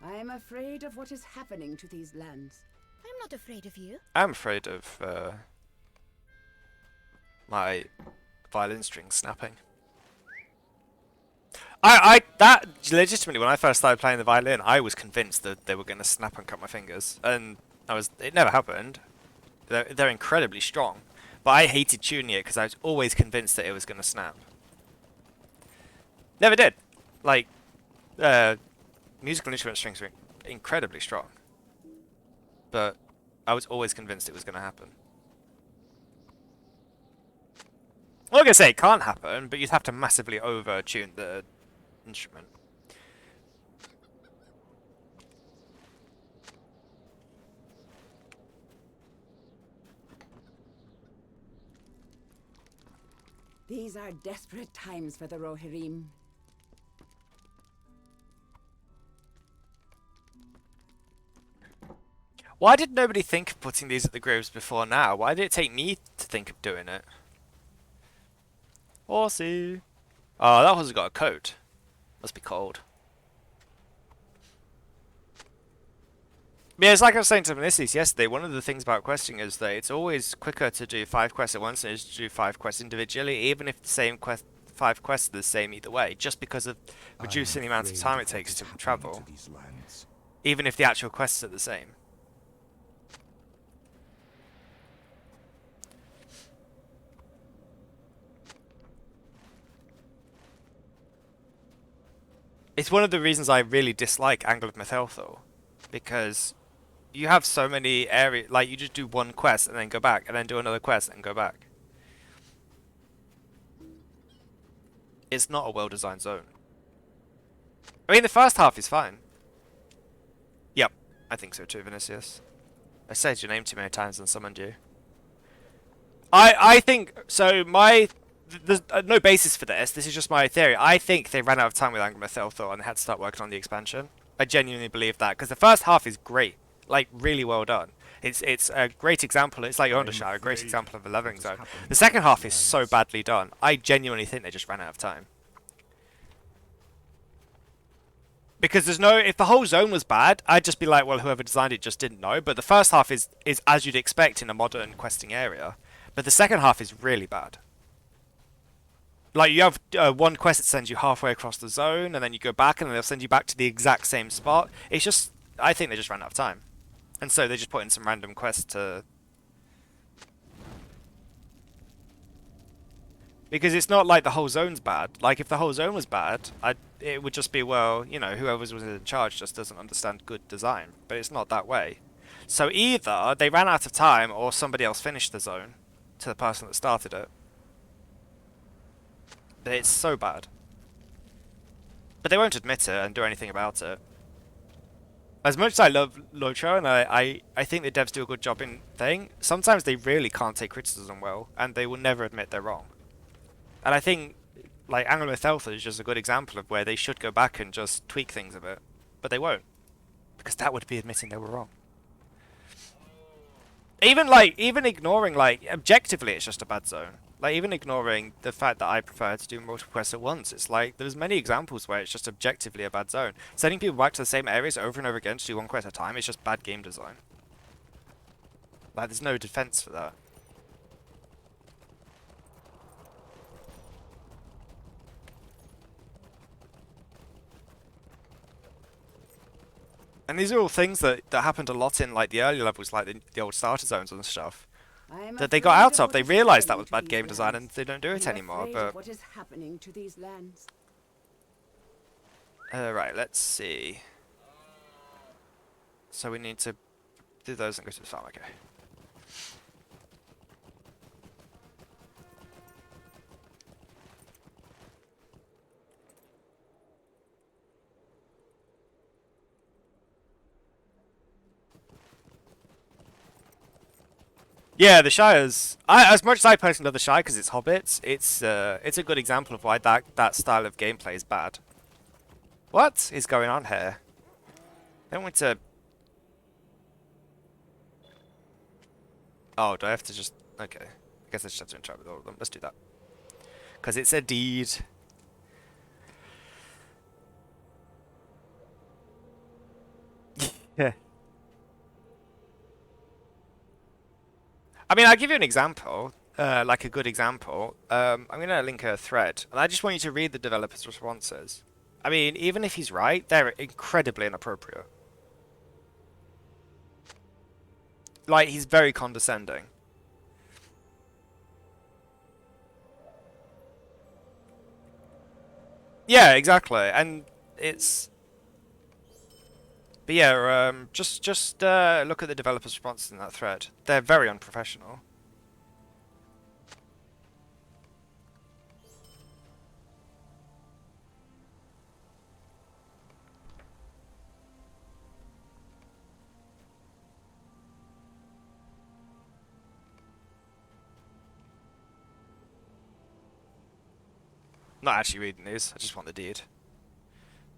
I am afraid of what is happening to these lands. I'm not afraid of you. I'm afraid of my violin strings snapping. That legitimately, when I first started playing the violin, I was convinced that they were going to snap and cut my fingers, and it never happened. They're incredibly strong, but I hated tuning it because I was always convinced that it was going to snap. Never did. Like, musical instrument strings are incredibly strong, but I was always convinced it was going to happen. I'm not going to say it can't happen, but you'd have to massively over-tune the instrument. These are desperate times for the Rohirrim. Why did nobody think of putting these at the graves before now? Why did it take me to think of doing it? Horsey. Oh, that horse has got a coat. Must be cold. Yeah, it's like I was saying to Vinicius yesterday, one of the things about questing is that it's always quicker to do 5 quests at once than it is to do 5 quests individually, even if the same 5 quests are the same either way, just because of reducing the amount of time it takes to travel, these lands. even if the actual quests are the same. It's one of the reasons I really dislike Angle of Mythelthor, because you have so many areas, like you just do one quest and then go back, and then do another quest and go back. It's not a well-designed zone. I mean, the first half is fine. Yep, I think so too, Vinicius. I said your name too many times and summoned you. I think, so there's no basis for this is just my theory. I think they ran out of time with Angle of Mythelthor and they had to start working on the expansion. I genuinely believe that, because the first half is great. Like, really well done. It's a great example. It's like Undershire, a great example of a leveling zone. The second half is so badly done. I genuinely think they just ran out of time. Because there's no... If the whole zone was bad, I'd just be like, well, whoever designed it just didn't know. But the first half is as you'd expect in a modern questing area. But the second half is really bad. Like, you have one quest that sends you halfway across the zone, and then you go back, and then they'll send you back to the exact same spot. It's just... I think they just ran out of time. And so they just put in some random quests to... Because it's not like the whole zone's bad. Like, if the whole zone was bad, it would just be, well, you know, whoever was in charge just doesn't understand good design. But it's not that way. So either they ran out of time, or somebody else finished the zone to the person that started it. It's so bad. But they won't admit it and do anything about it. As much as I love LOTRO, and I think the devs do a good job in thing, sometimes they really can't take criticism well, and they will never admit they're wrong. And I think, like, Angle of Mythelthor is just a good example of where they should go back and just tweak things a bit. But they won't. Because that would be admitting they were wrong. Even ignoring, like, objectively it's just a bad zone. Like, even ignoring the fact that I prefer to do multiple quests at once, it's like, there's many examples where it's just objectively a bad zone. Sending people back to the same areas over and over again to do one quest at a time is just bad game design. Like, there's no defense for that. And these are all things that happened a lot in, like, the early levels, like the old starter zones and stuff. That they got out of. They realised that was bad game design and they don't do it anymore. But what is happening to these lands? right, let's see. So we need to do those and go to the farm. Okay. Yeah, the Shires. As much as I personally love the Shire because it's hobbits, it's a good example of why that style of gameplay is bad. What is going on here? I don't want to. Oh, do I have to just? Okay, I guess I just have to interact with all of them. Let's do that because it's a deed. Yeah. I mean, I'll give you an example, like a good example. I'm going to link a thread, and I just want you to read the developer's responses. I mean, even if he's right, they're incredibly inappropriate. Like, he's very condescending. Yeah, exactly, and it's... But yeah, just look at the developer's responses in that thread. They're very unprofessional. Not actually reading these, I just want the deed.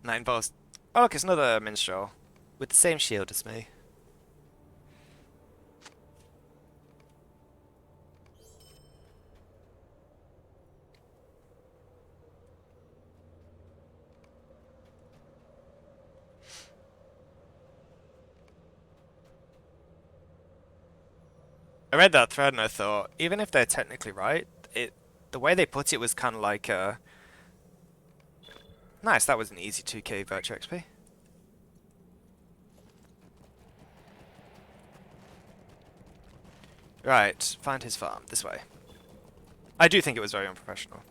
And that involves... Oh look, it's another minstrel. With the same shield as me. I read that thread and I thought, even if they're technically right, the way they put it was kind of like, nice, that was an easy 2k virtue XP. Right, find his farm, this way. I do think it was very unprofessional.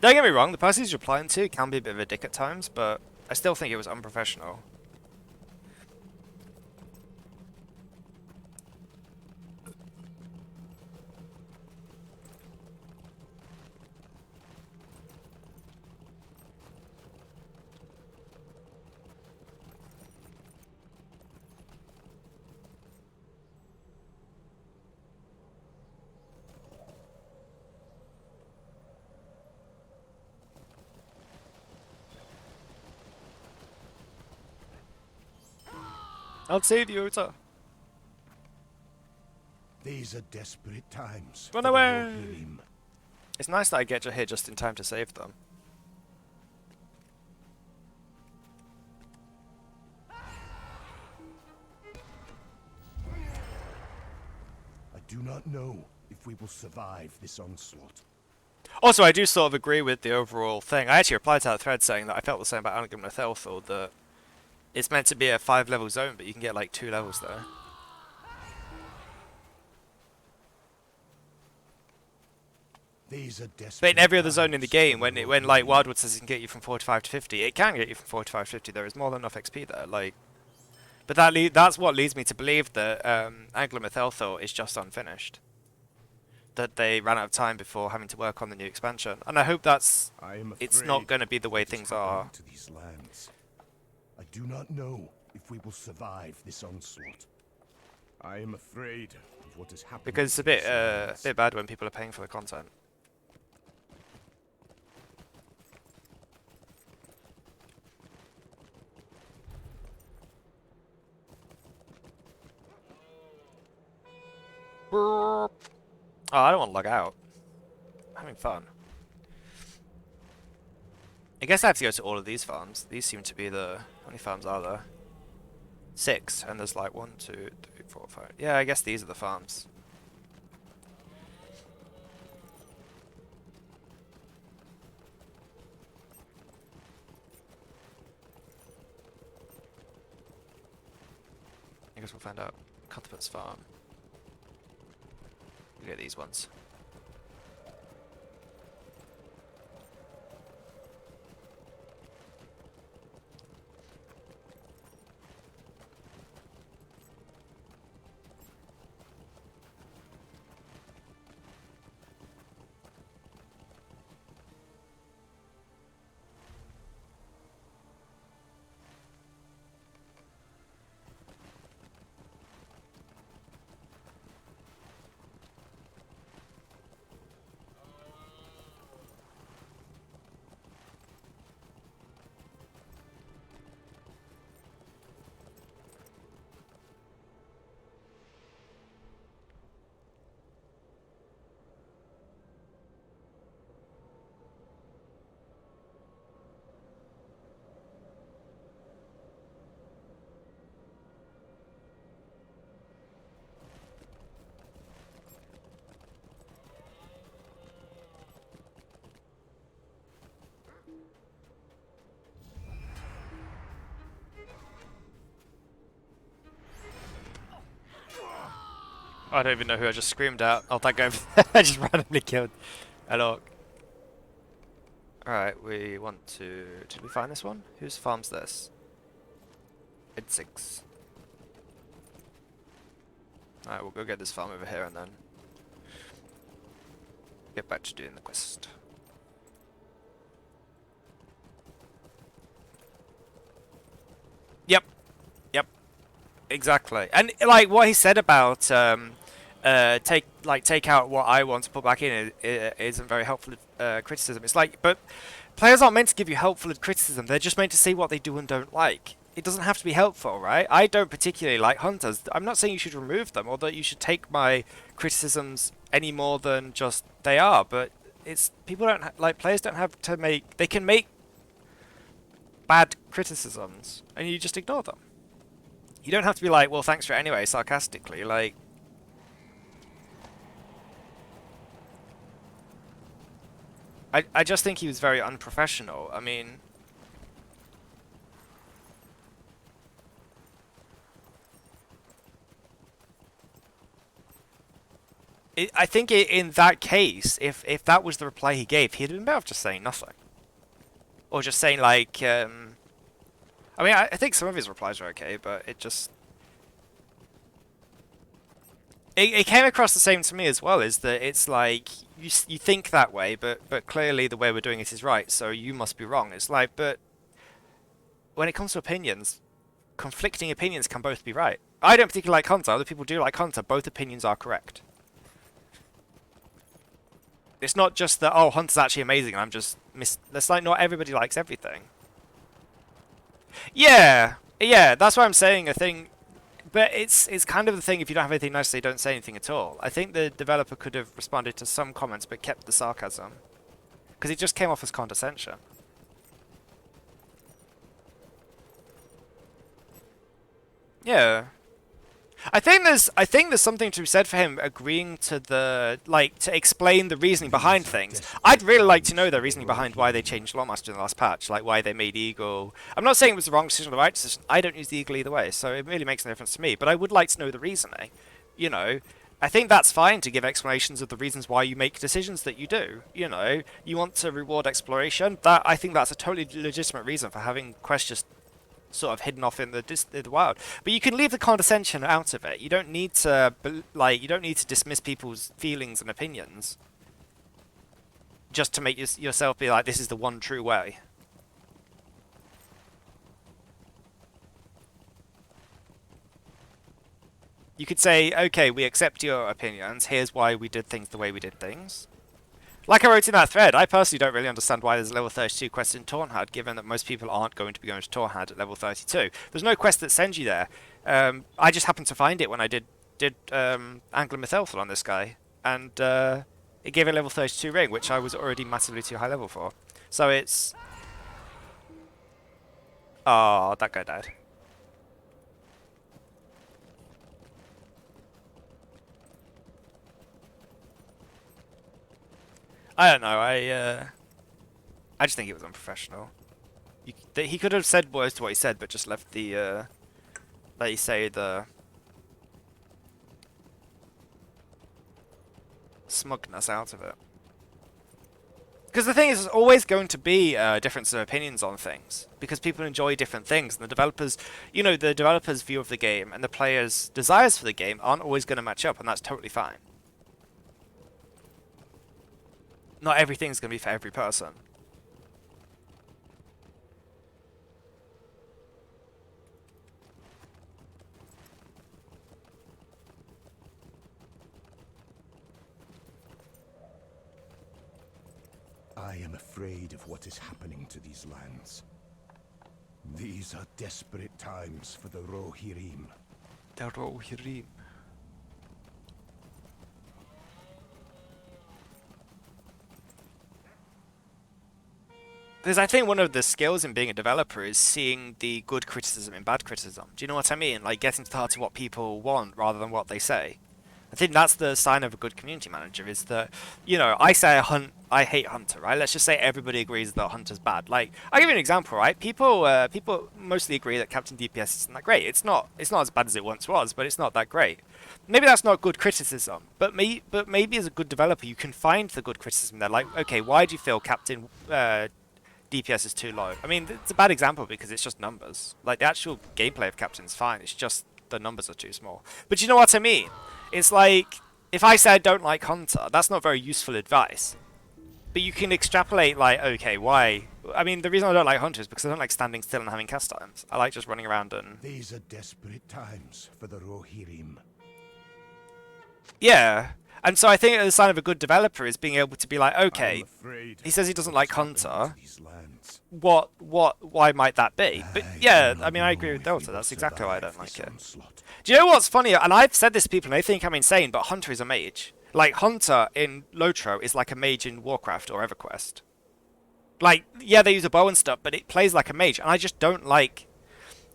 Don't get me wrong, the person he's replying to can be a bit of a dick at times, but I still think it was unprofessional. I'll save you, Uta. These are desperate times. Run for the away! Rohirrim. It's nice that I get you here just in time to save them. I do not know if we will survive this onslaught. Also, I do sort of agree with the overall thing. I actually replied to that thread saying that I felt the same about Angrim Thor, that it's meant to be a 5-level zone, but you can get like 2 levels there. These are But desperate in every other zone in the times game, for the when like Rohirrim. Wildwood says it can get you from 45 to 50, it can get you from 45 to 50. There is more than enough XP there. Like, but that's what leads me to believe that Angrim Thor is just unfinished. That they ran out of time before having to work on the new expansion, and I hope that's I am it's afraid not going to be the way what is things happening are. to these lands. I do not know if we will survive this onslaught. I am afraid of what is happening. Because it's a to these bit lands. bad when people are paying for the content. Oh, I don't want to log out. I'm having fun. I guess I have to go to all of these farms. These seem to be the... How many farms are there? 6, and there's like 1, 2, 3, 4, 5. Yeah, I guess these are the farms. I guess we'll find out. Cuthbert's farm. We get these ones. I don't even know who I just screamed at. Oh, that guy I just randomly killed an orc. Alright, we want to... Did we find this one? Whose farm's this? It's 6. Alright, we'll go get this farm over here and then get back to doing the quest. Yep. Yep. Exactly. And like what he said about take out what I want to put back in isn't very helpful criticism. It's like, but players aren't meant to give you helpful criticism. They're just meant to say what they do and don't like. It doesn't have to be helpful, right? I don't particularly like hunters. I'm not saying you should remove them or that you should take my criticisms any more than just they are. But it's people don't like players don't have to make. They can make bad criticisms and you just ignore them. You don't have to be like, well, thanks for it anyway, sarcastically. Like, I just think he was very unprofessional. I mean, I think in that case, if that was the reply he gave, he'd have been better off just saying nothing, or just saying like, I mean, I think some of his replies are okay, but it just it came across the same to me as well. Is that it's like you think that way, but clearly the way we're doing it is right, so you must be wrong. It's like, but when it comes to opinions, conflicting opinions can both be right. I don't particularly like Hunter. Other people do like Hunter. Both opinions are correct. It's not just that, oh, Hunter's actually amazing and I'm just That's like, not everybody likes everything. Yeah, that's what I'm saying. I think, but it's kind of the thing, if you don't have anything nice to say, don't say anything at all. I think the developer could have responded to some comments but kept the sarcasm. Because it just came off as condescension. Yeah. I think there's something to be said for him agreeing to to explain the reasoning behind things. I'd really like to know the reasoning behind why they changed Lawmaster in the last patch, like why they made Eagle. I'm not saying it was the wrong decision or the right decision. I don't use the Eagle either way, so it really makes no difference to me. But I would like to know the reasoning. You know, I think that's fine to give explanations of the reasons why you make decisions that you do. You know, you want to reward exploration. I think that's a totally legitimate reason for having quests just sort of hidden off in the wild, but you can leave the condescension out of it. You don't need to dismiss people's feelings and opinions just to make yourself be like, this is the one true way. You could say, okay, we accept your opinions, here's why we did things the way we did things. Like I wrote in that thread, I personally don't really understand why there's a level 32 quest in Tornhad, given that most people aren't going to be going to Tornhad at level 32. There's no quest that sends you there. I just happened to find it when I did Angler Mythelthal on this guy, and it gave a level 32 ring, which I was already massively too high level for. So it's... Oh, that guy died. I don't know. I just think it was unprofessional. He could have said words to what he said, but just left the let you say the smugness out of it. Because the thing is, there's always going to be a difference of opinions on things, because people enjoy different things, and the developers, you know, the developers' view of the game and the players' desires for the game aren't always going to match up, and that's totally fine. Not everything's going to be for every person. I am afraid of what is happening to these lands. These are desperate times for the Rohirrim. The Rohirrim. Because I think one of the skills in being a developer is seeing the good criticism in bad criticism. Do you know what I mean? Like, getting to the heart of what people want rather than what they say. I think that's the sign of a good community manager, is that, you know, I say I hate Hunter, right? Let's just say everybody agrees that Hunter's bad. Like, I'll give you an example, right? People mostly agree that Captain DPS isn't that great. It's not as bad as it once was, but it's not that great. Maybe that's not good criticism, but maybe as a good developer, you can find the good criticism there. Like, okay, why do you feel Captain DPS is too low? I mean, it's a bad example because it's just numbers. Like, the actual gameplay of Captain's fine. It's just the numbers are too small. But you know what I mean? It's like, if I say I don't like Hunter, that's not very useful advice. But you can extrapolate, like, okay, why? I mean, the reason I don't like Hunter is because I don't like standing still and having cast times. I like just running around and... These are desperate times for the Rohirrim. Yeah. And so I think the sign of a good developer is being able to be like, okay, he says he doesn't like Hunter. Why might that be? But yeah, I mean, I agree with Delta. That's exactly why I don't like it. Do you know what's funny? And I've said this to people and they think I'm insane, but Hunter is a mage. Like, Hunter in LOTRO is like a mage in Warcraft or EverQuest. Like, yeah, they use a bow and stuff, but it plays like a mage. And I just don't like...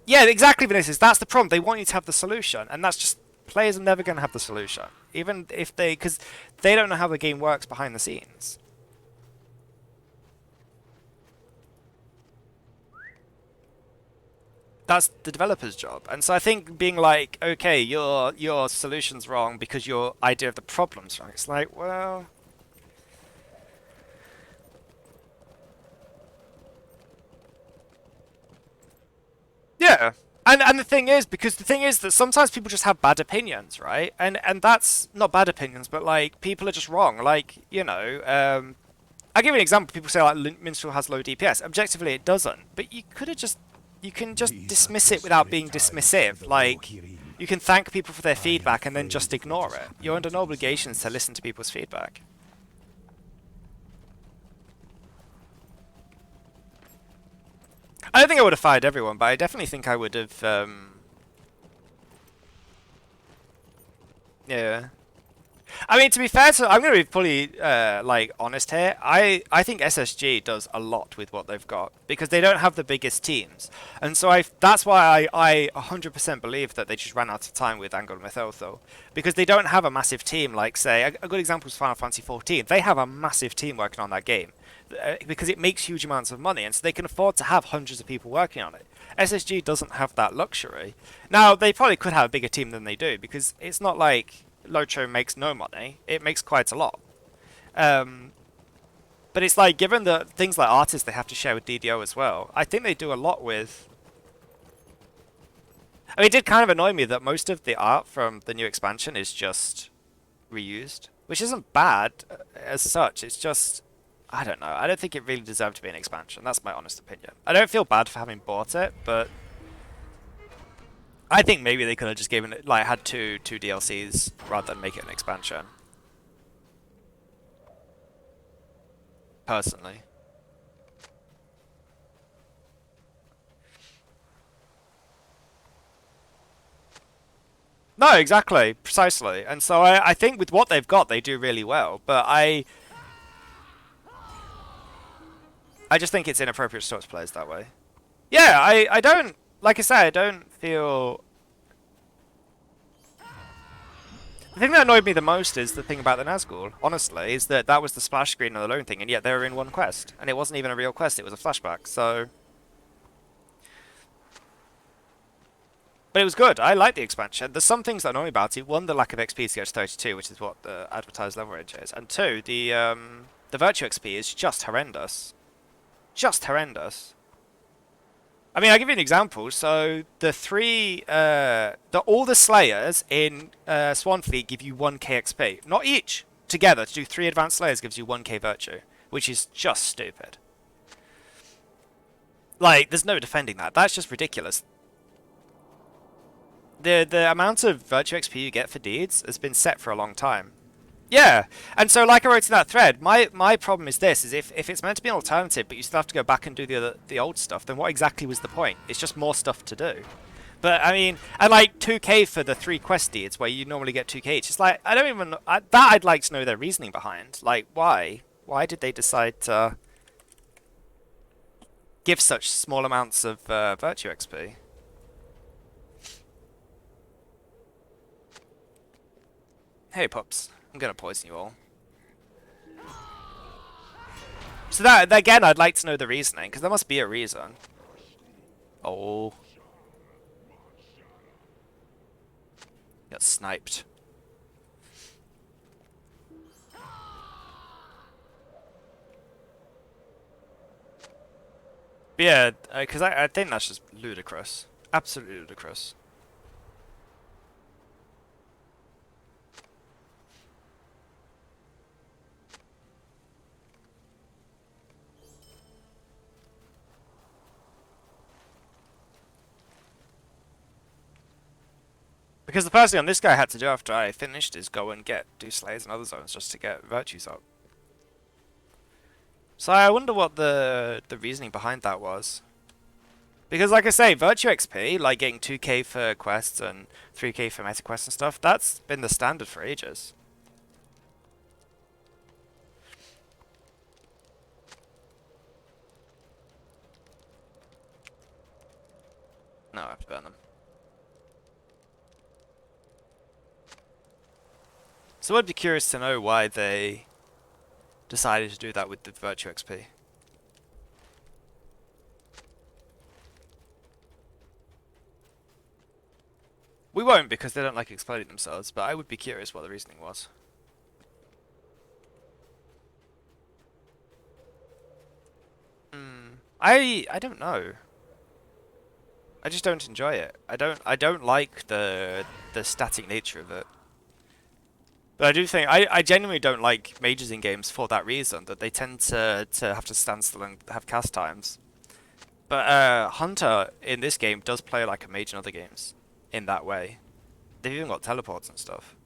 Yeah, exactly, Vinicius. That's the problem. They want you to have the solution. And that's just... Players are never going to have the solution. Even if they... Because they don't know how the game works behind the scenes. That's the developer's job. And so I think being like, okay, your solution's wrong because your idea of the problem's wrong. It's like, well, yeah. And the thing is, because the thing is that sometimes people just have bad opinions, right? And that's not bad opinions, but like people are just wrong. Like, you know, I'll give you an example. People say like Minstrel has low DPS. Objectively, it doesn't. But you could have just, you can just These are dismiss it without being desperate times for dismissive. the Like, Rohirrim. you can thank people for their I am feedback and then afraid just of what ignore is it. happening You're under no to these obligations to lands. listen to people's feedback. I don't think I would have fired everyone, but I definitely think I would have. Yeah. I mean, to be fair, I'm going to be fully like honest here. I think SSG does a lot with what they've got because they don't have the biggest teams, and so that's why I 100% believe that they just ran out of time with Angel Mythotho because they don't have a massive team. Like say a good example is Final Fantasy 14. They have a massive team working on that game because it makes huge amounts of money, and so they can afford to have hundreds of people working on it. SSG doesn't have that luxury. Now they probably could have a bigger team than they do because it's not like LOTRO makes no money. It makes quite a lot. But it's like, given the things like artists they have to share with DDO as well, I think they do a lot with... I mean, it did kind of annoy me that most of the art from the new expansion is just reused, which isn't bad as such. It's just, I don't know. I don't think it really deserved to be an expansion. That's my honest opinion. I don't feel bad for having bought it, but I think maybe they could have just given it, like, had two DLCs rather than make it an expansion. Personally. No, exactly, precisely. And so I think with what they've got, they do really well. But I just think it's inappropriate to talk to players that way. Yeah, I don't, like I said, I don't feel... The thing that annoyed me the most is the thing about the Nazgul, honestly, is that was the splash screen and the lone thing, and yet they were in one quest. And it wasn't even a real quest, it was a flashback, so... But it was good, I like the expansion. There's some things that annoy me about it. One, the lack of XP to get to 32, which is what the advertised level range is. And two, the virtue XP is just horrendous. Just horrendous. I mean, I'll give you an example. So the all the Slayers in Swanfleet give you 1k XP. Not each. Together, to do 3 advanced Slayers gives you 1k virtue. Which is just stupid. Like, there's no defending that. That's just ridiculous. The amount of virtue XP you get for deeds has been set for a long time. Yeah, and so like I wrote in that thread, my problem is this, is if it's meant to be an alternative, but you still have to go back and do the old stuff, then what exactly was the point? It's just more stuff to do. But, I mean, and like 2k for the 3 quest deeds, where you normally get 2k each, it's like, I don't even, that I'd like to know their reasoning behind. Like, why? Why did they decide to give such small amounts of virtue XP? Hey, pups. I'm gonna poison you all. So that again, I'd like to know the reasoning, because there must be a reason. Oh. Got sniped. But yeah, because I think that's just ludicrous. Absolutely ludicrous. Because the first thing this guy had to do after I finished is go and do Slayers and other zones just to get virtues up. So I wonder what the reasoning behind that was. Because like I say, virtue XP, like getting 2k for quests and 3k for meta quests and stuff, that's been the standard for ages. No, I have to burn them. So I'd be curious to know why they decided to do that with the virtue XP. We won't because they don't like exploding themselves, but I would be curious what the reasoning was. I don't know. I just don't enjoy it. I don't like the static nature of it. But I do think I genuinely don't like mages in games for that reason, that they tend to have to stand still and have cast times. But Hunter in this game does play like a mage in other games in that way. They've even got teleports and stuff.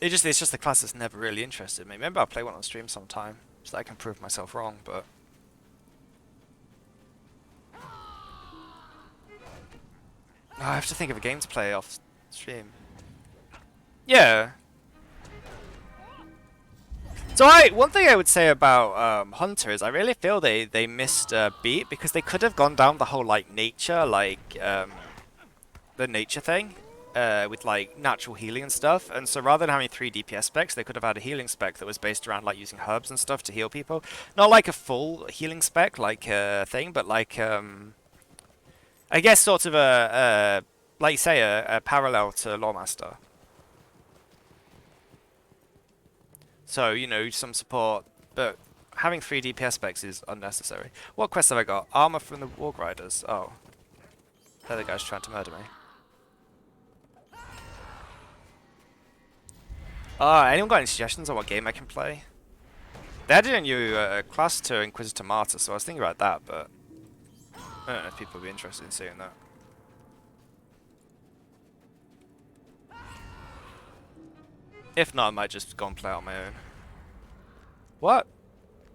It's just the class that's never really interested me. Maybe I'll play one on stream sometime, so that I can prove myself wrong, but... I have to think of a game to play off stream. Yeah. So one thing I would say about Hunter is I really feel they missed a beat, because they could have gone down the whole like nature, like the nature thing. With like natural healing and stuff, and so rather than having 3 DPS specs, they could have had a healing spec that was based around like using herbs and stuff to heal people. Not like a full healing spec like thing, but like I guess sort of like say a parallel to Lawmaster. So you know, some support, but having 3 DPS specs is unnecessary. What quests have I got? Armor from the Warg Riders. Oh, they're the guys trying to murder me. Anyone got any suggestions on what game I can play? They added a new class to Inquisitor Martyr, so I was thinking about that, but I don't know if people would be interested in seeing that. If not, I might just go and play it on my own. What?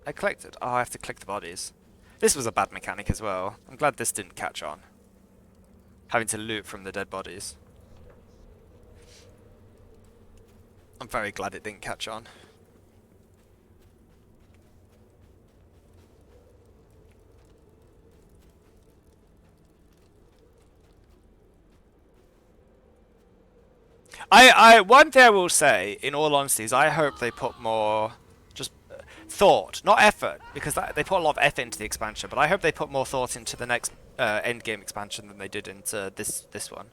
I collected. Oh, I have to click the bodies. This was a bad mechanic as well. I'm glad this didn't catch on. Having to loot from the dead bodies. I'm very glad it didn't catch on. One thing I will say, in all honesty, is I hope they put more just thought, not effort, because they put a lot of effort into the expansion, but I hope they put more thought into the next endgame expansion than they did into this one.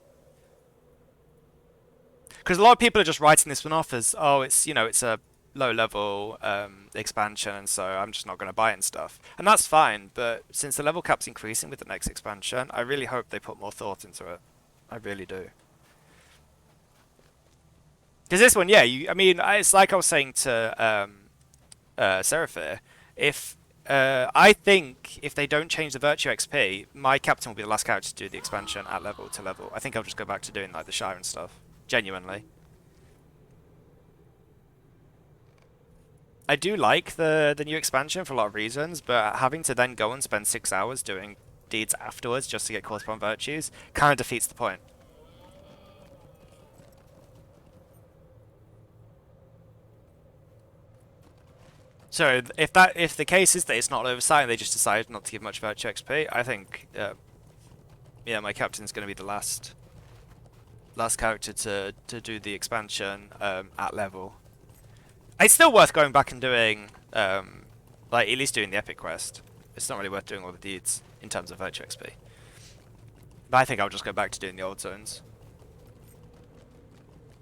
Because a lot of people are just writing this one off as, oh, it's, you know, it's a low-level expansion, and so I'm just not going to buy it and stuff. And that's fine, but since the level cap's increasing with the next expansion, I really hope they put more thought into it. I really do. Because this one, yeah, I mean, it's like I was saying to Seraphir, if I think if they don't change the Virtue XP, my captain will be the last character to do the expansion at level to level. I think I'll just go back to doing like the Shire and stuff. Genuinely. I do like the new expansion for a lot of reasons, but having to then go and spend 6 hours doing deeds afterwards just to get corresponding virtues kind of defeats the point. So if the case is that it's not oversight and they just decide not to give much virtue XP, I think yeah, my captain's going to be the last character to do the expansion at level. It's still worth going back and doing like at least doing the epic quest. It's not really worth doing all the deeds in terms of virtue XP. But I think I'll just go back to doing the old zones.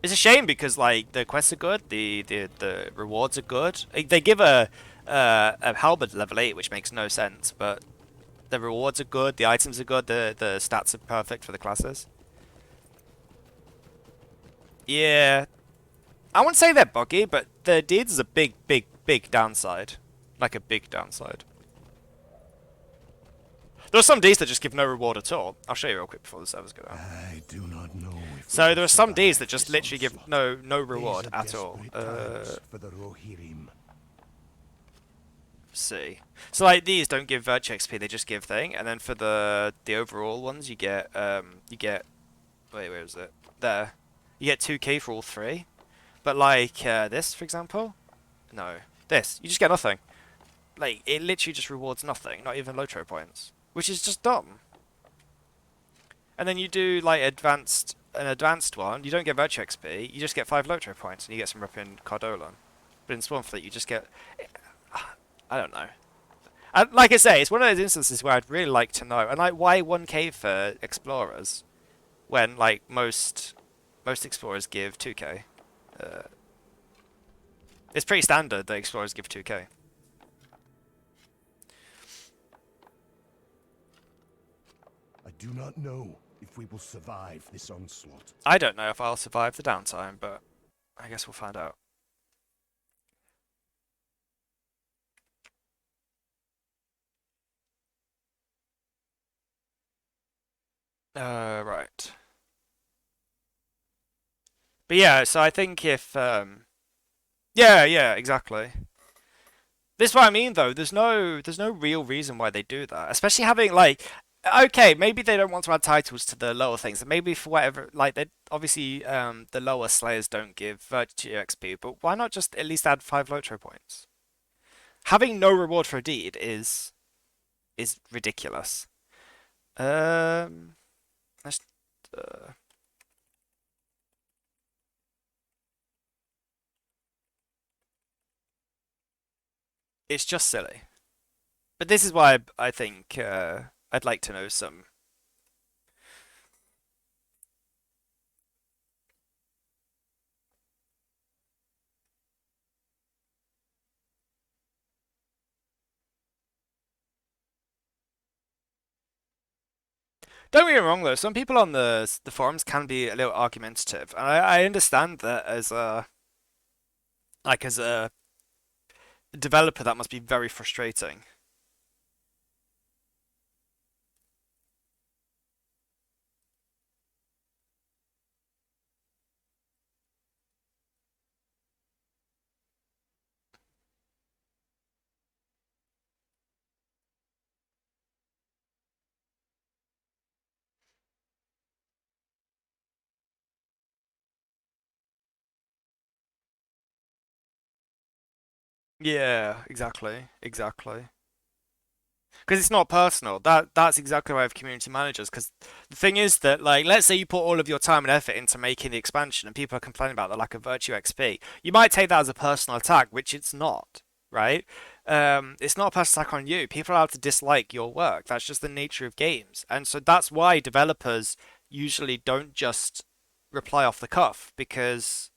It's a shame because like the quests are good, the rewards are good. They give a halberd level 8, which makes no sense, but the rewards are good, the items are good, the stats are perfect for the classes. Yeah, I wouldn't say they're buggy, but the deeds is a big downside, like a big downside. There are some deeds that just give no reward at all. I'll show you real quick before the servers go down. I do not know if So there are some deeds that just literally give no reward at all. For the Rohirrim. See. So like these don't give virtue XP, they just give thing, and then for the overall ones you get wait, where is it? There. You get 2k for all 3. But like this for example? No. This. You just get nothing. Like it literally just rewards nothing, not even LOTRO points. Which is just dumb. And then you do like advanced an advanced one, you don't get virtue XP. You just get 5 LOTRO points, and you get some rep in Cardolan. But in Swarmfleet, you just get. I don't know. And like I say, it's one of those instances where I'd really like to know. And like, why 1k for explorers when like most explorers give 2k? It's pretty standard that explorers give 2k. I do not know if we will survive this onslaught. I don't know if I'll survive the downtime, but I guess we'll find out. Right. But yeah, so I think if yeah, exactly. This is what I mean though. There's no real reason why they do that. Especially having like okay, maybe they don't want to add titles to the lower things. And maybe for whatever like they obviously the lower slayers don't give virtue XP, but why not just at least add 5 LOTRO points? Having no reward for a deed is ridiculous. Let's it's just silly. But this is why I think I'd like to know some. Don't get me wrong though, some people on the forums can be a little argumentative, and I understand that as a as a developer that must be very frustrating. Yeah, exactly. Because it's not personal. That's exactly why I have community managers. Because the thing is that like, let's say you put all of your time and effort into making the expansion, and people are complaining about the lack of virtue XP. You might take that as a personal attack, which it's not, right? It's not a personal attack on you. People are allowed to dislike your work. That's just the nature of games, and so that's why developers usually don't just reply off the cuff because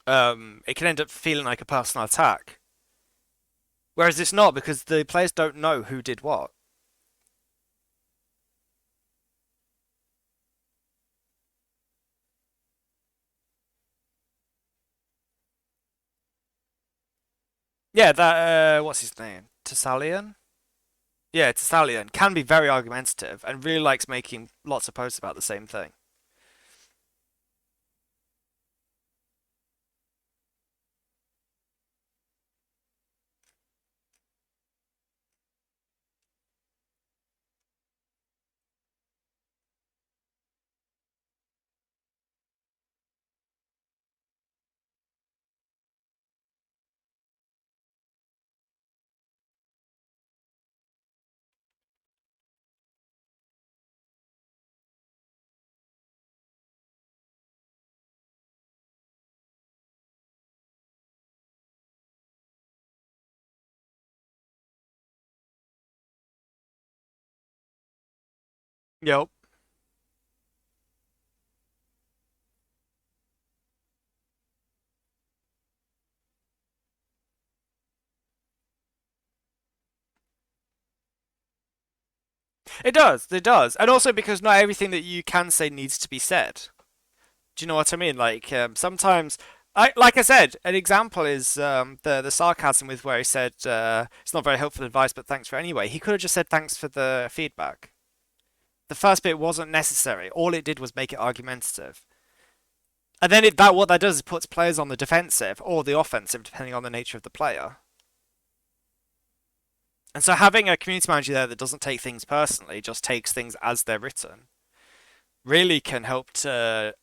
it can end up feeling like a personal attack. Whereas it's not because the players don't know who did what. Yeah, that what's his name? Thessalian? Yeah, Thessalian can be very argumentative and really likes making lots of posts about the same thing. Yep. It does. And also because not everything that you can say needs to be said. Do you know what I mean? Like sometimes, like I said, an example is the sarcasm with where he said it's not very helpful advice, but thanks for anyway. He could have just said thanks for the feedback. The first bit wasn't necessary. All it did was make it argumentative. And then what that does is puts players on the defensive or the offensive, depending on the nature of the player. And so having a community manager there that doesn't take things personally, just takes things as they're written, really can help to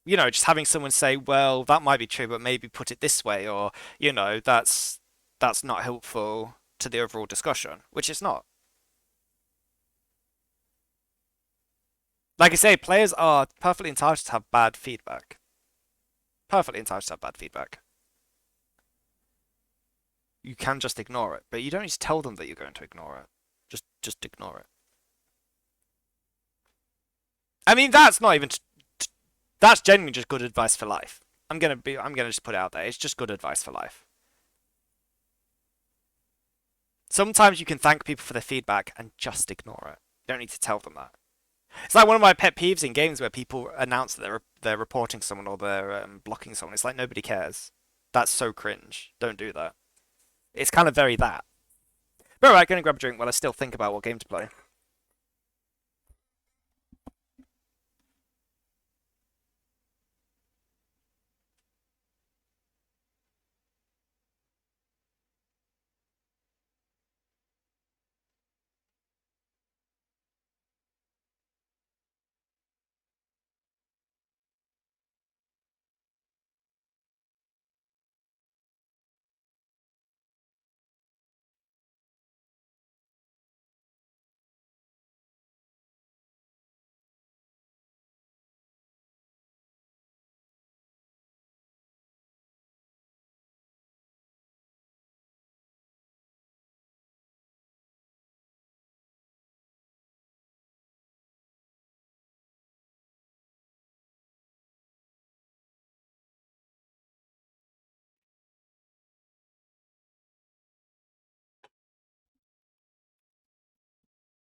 just having someone say, well, that might be true, but maybe put it this way, or that's not helpful to the overall discussion, which it's not. Like I say, players are perfectly entitled to have bad feedback. Perfectly entitled to have bad feedback. You can just ignore it, but you don't need to tell them that you're going to ignore it. Just ignore it. I mean, that's not even. That's genuinely just good advice for life. I'm gonna just put it out there. It's just good advice for life. Sometimes you can thank people for their feedback and just ignore it. You don't need to tell them that. It's like one of my pet peeves in games where people announce that they're reporting someone or they're blocking someone. It's like nobody cares. That's so cringe. Don't do that. It's kind of very that. But alright, gonna grab a drink while I still think about what game to play.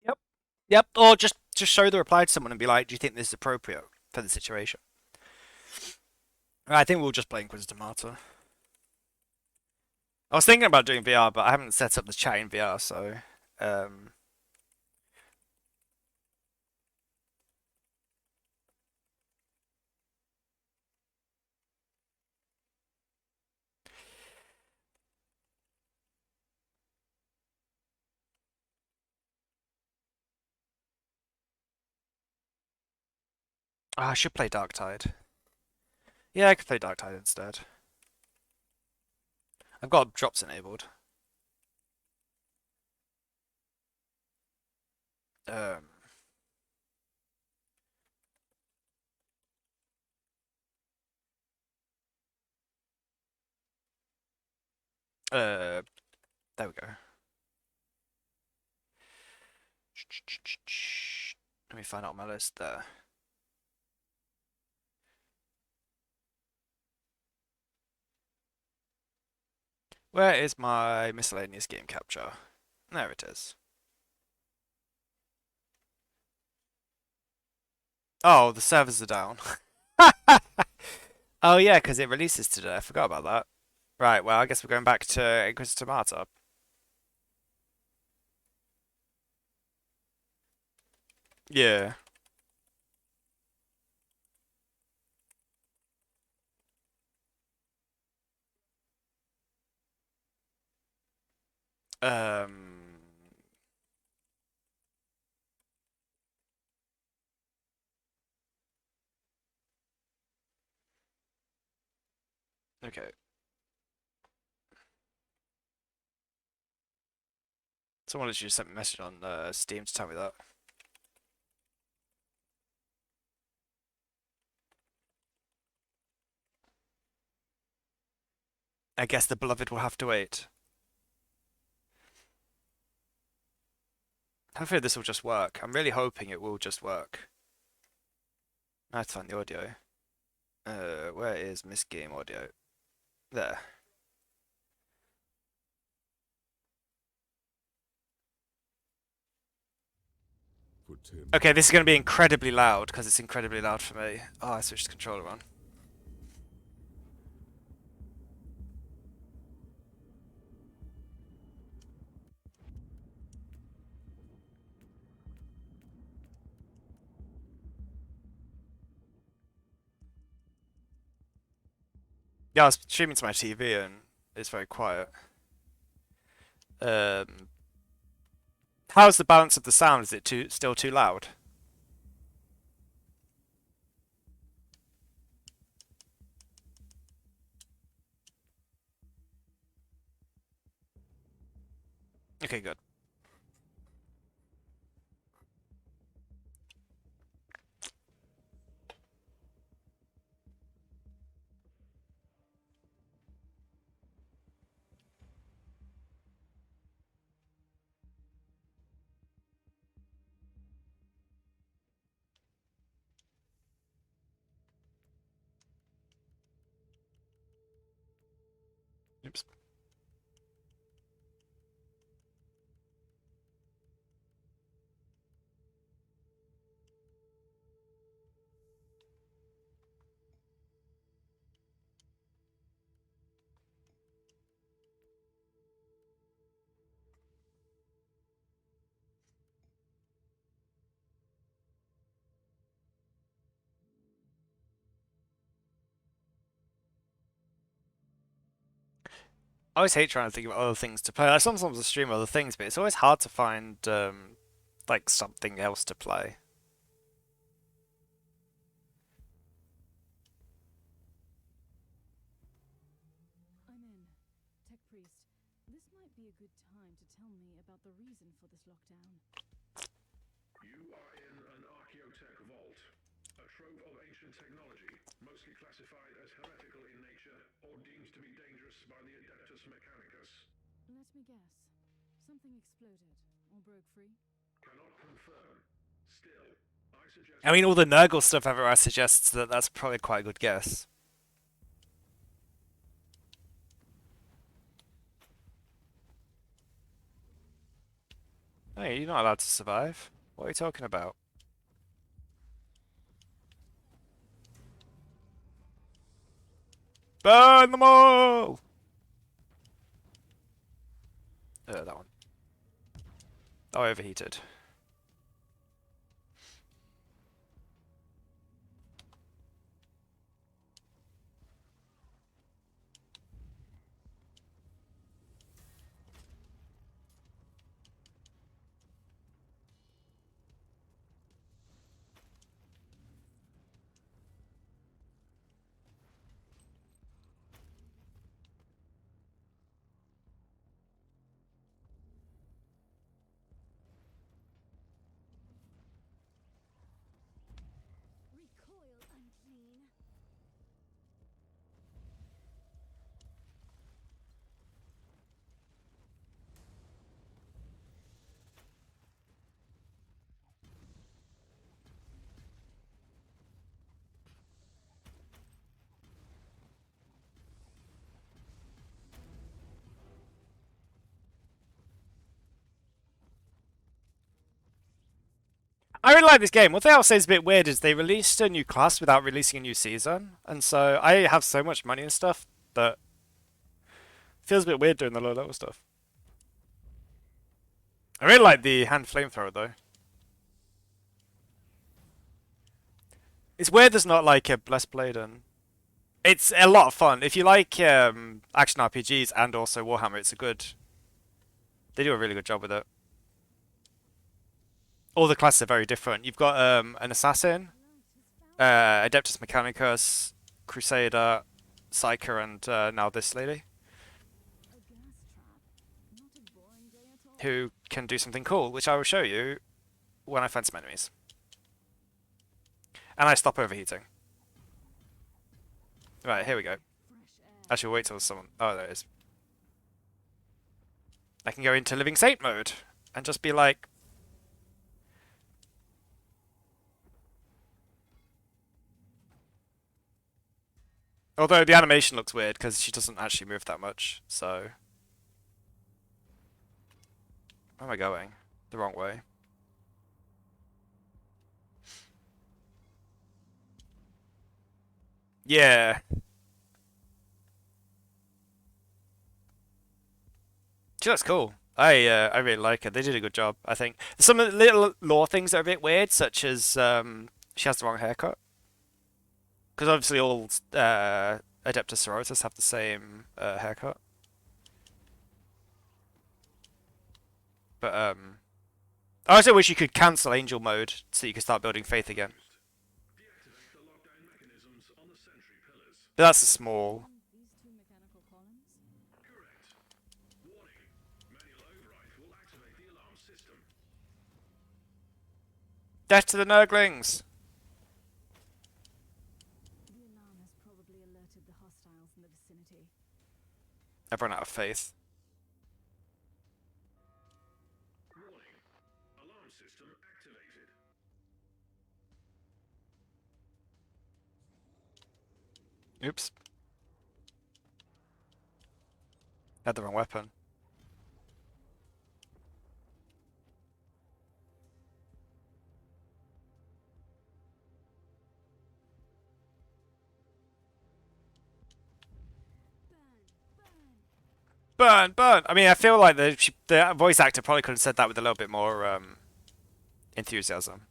Yep. Yep. Or just show the reply to someone and be like, "Do you think this is appropriate for the situation?" I think we'll just play Inquisitor Martyr. I was thinking about doing VR, but I haven't set up the chat in VR, so I should play Darktide. Yeah, I could play Darktide instead. I've got drops enabled. Um, there we go. Let me find out my list there. Where is my miscellaneous game capture? There it is. Oh, the servers are down. Oh yeah, because it releases today. I forgot about that. Right, well, I guess we're going back to Inquisitor Martyr. Yeah. Um. Okay. Someone literally just sent me a message on Steam to tell me that. I guess the beloved will have to wait. Hopefully this will just work. I'm really hoping it will just work. I have to find the audio. Where is Miss Game audio? There. Okay, this is going to be incredibly loud because it's incredibly loud for me. Oh, I switched the controller on. Yeah, I was streaming to my TV and it's very quiet. How's the balance of the sound? Is it still too loud? Okay, good. Oops. I always hate trying to think of other things to play. I sometimes I stream other things, but it's always hard to find like something else to play. I'm in. Tech Priest, this might be a good time to tell me about the reason for this lockdown. You are in an archaeotech vault, a trove of ancient technology, mostly classified as heretical in nature or deemed to be dangerous by the Adeptus Mechanicus. Let me guess. Something exploded or broke free? Cannot confirm. Still, I suggest... I mean, all the Nurgle stuff everywhere suggests that that's probably quite a good guess. Hey, you're not allowed to survive. What are you talking about? Burn them all! That one. Oh, overheated. Recoil, unclean. I really like this game. One thing I'll say is a bit weird is they released a new class without releasing a new season, and so I have so much money and stuff that it feels a bit weird doing the low level stuff. I really like the hand flamethrower though. It's weird there's not like a Blessed Blade, and it's a lot of fun. If you like action RPGs and also Warhammer, it's a good... They do a really good job with it. All the classes are very different. You've got an Assassin, Adeptus Mechanicus, Crusader, Psyker, and now this lady. Who can do something cool, which I will show you when I find some enemies. And I stop overheating. Right, here we go. Actually, wait till someone... Oh, there it is. I can go into Living Saint mode and just be like... Although the animation looks weird because she doesn't actually move that much, so... Where am I going? The wrong way. Yeah. She looks cool. I really like her. They did a good job, I think. Some of the little lore things that are a bit weird, such as she has the wrong haircut. Because obviously all Adeptus Sororitas have the same haircut. But I also wish you could cancel Angel mode so you could start building faith again. Deactivate the lockdown mechanisms on the sentry pillars. But that's a small... These two mechanical columns? Correct. Warning. Manual override will Death to the Nurglings! The alarm has probably alerted the hostiles in the vicinity. I've run out of faith. Warning. Alarm system activated. Oops. Had the wrong weapon. Burn, burn! I mean, I feel like the voice actor probably could have said that with a little bit more enthusiasm.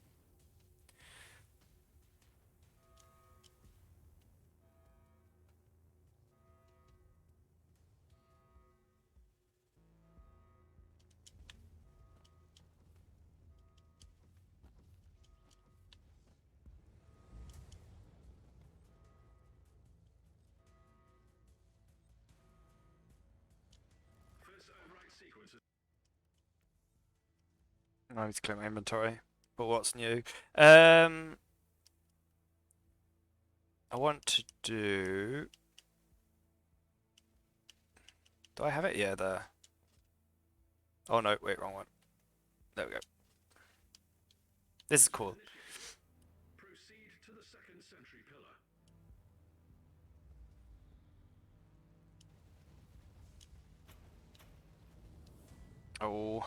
First override sequence. I need to clear my inventory. But what's new? I want to do... Do I have it? Yeah, there. Oh no, wait, wrong one. There we go. This is cool. Proceed to the second sentry pillar. Oh.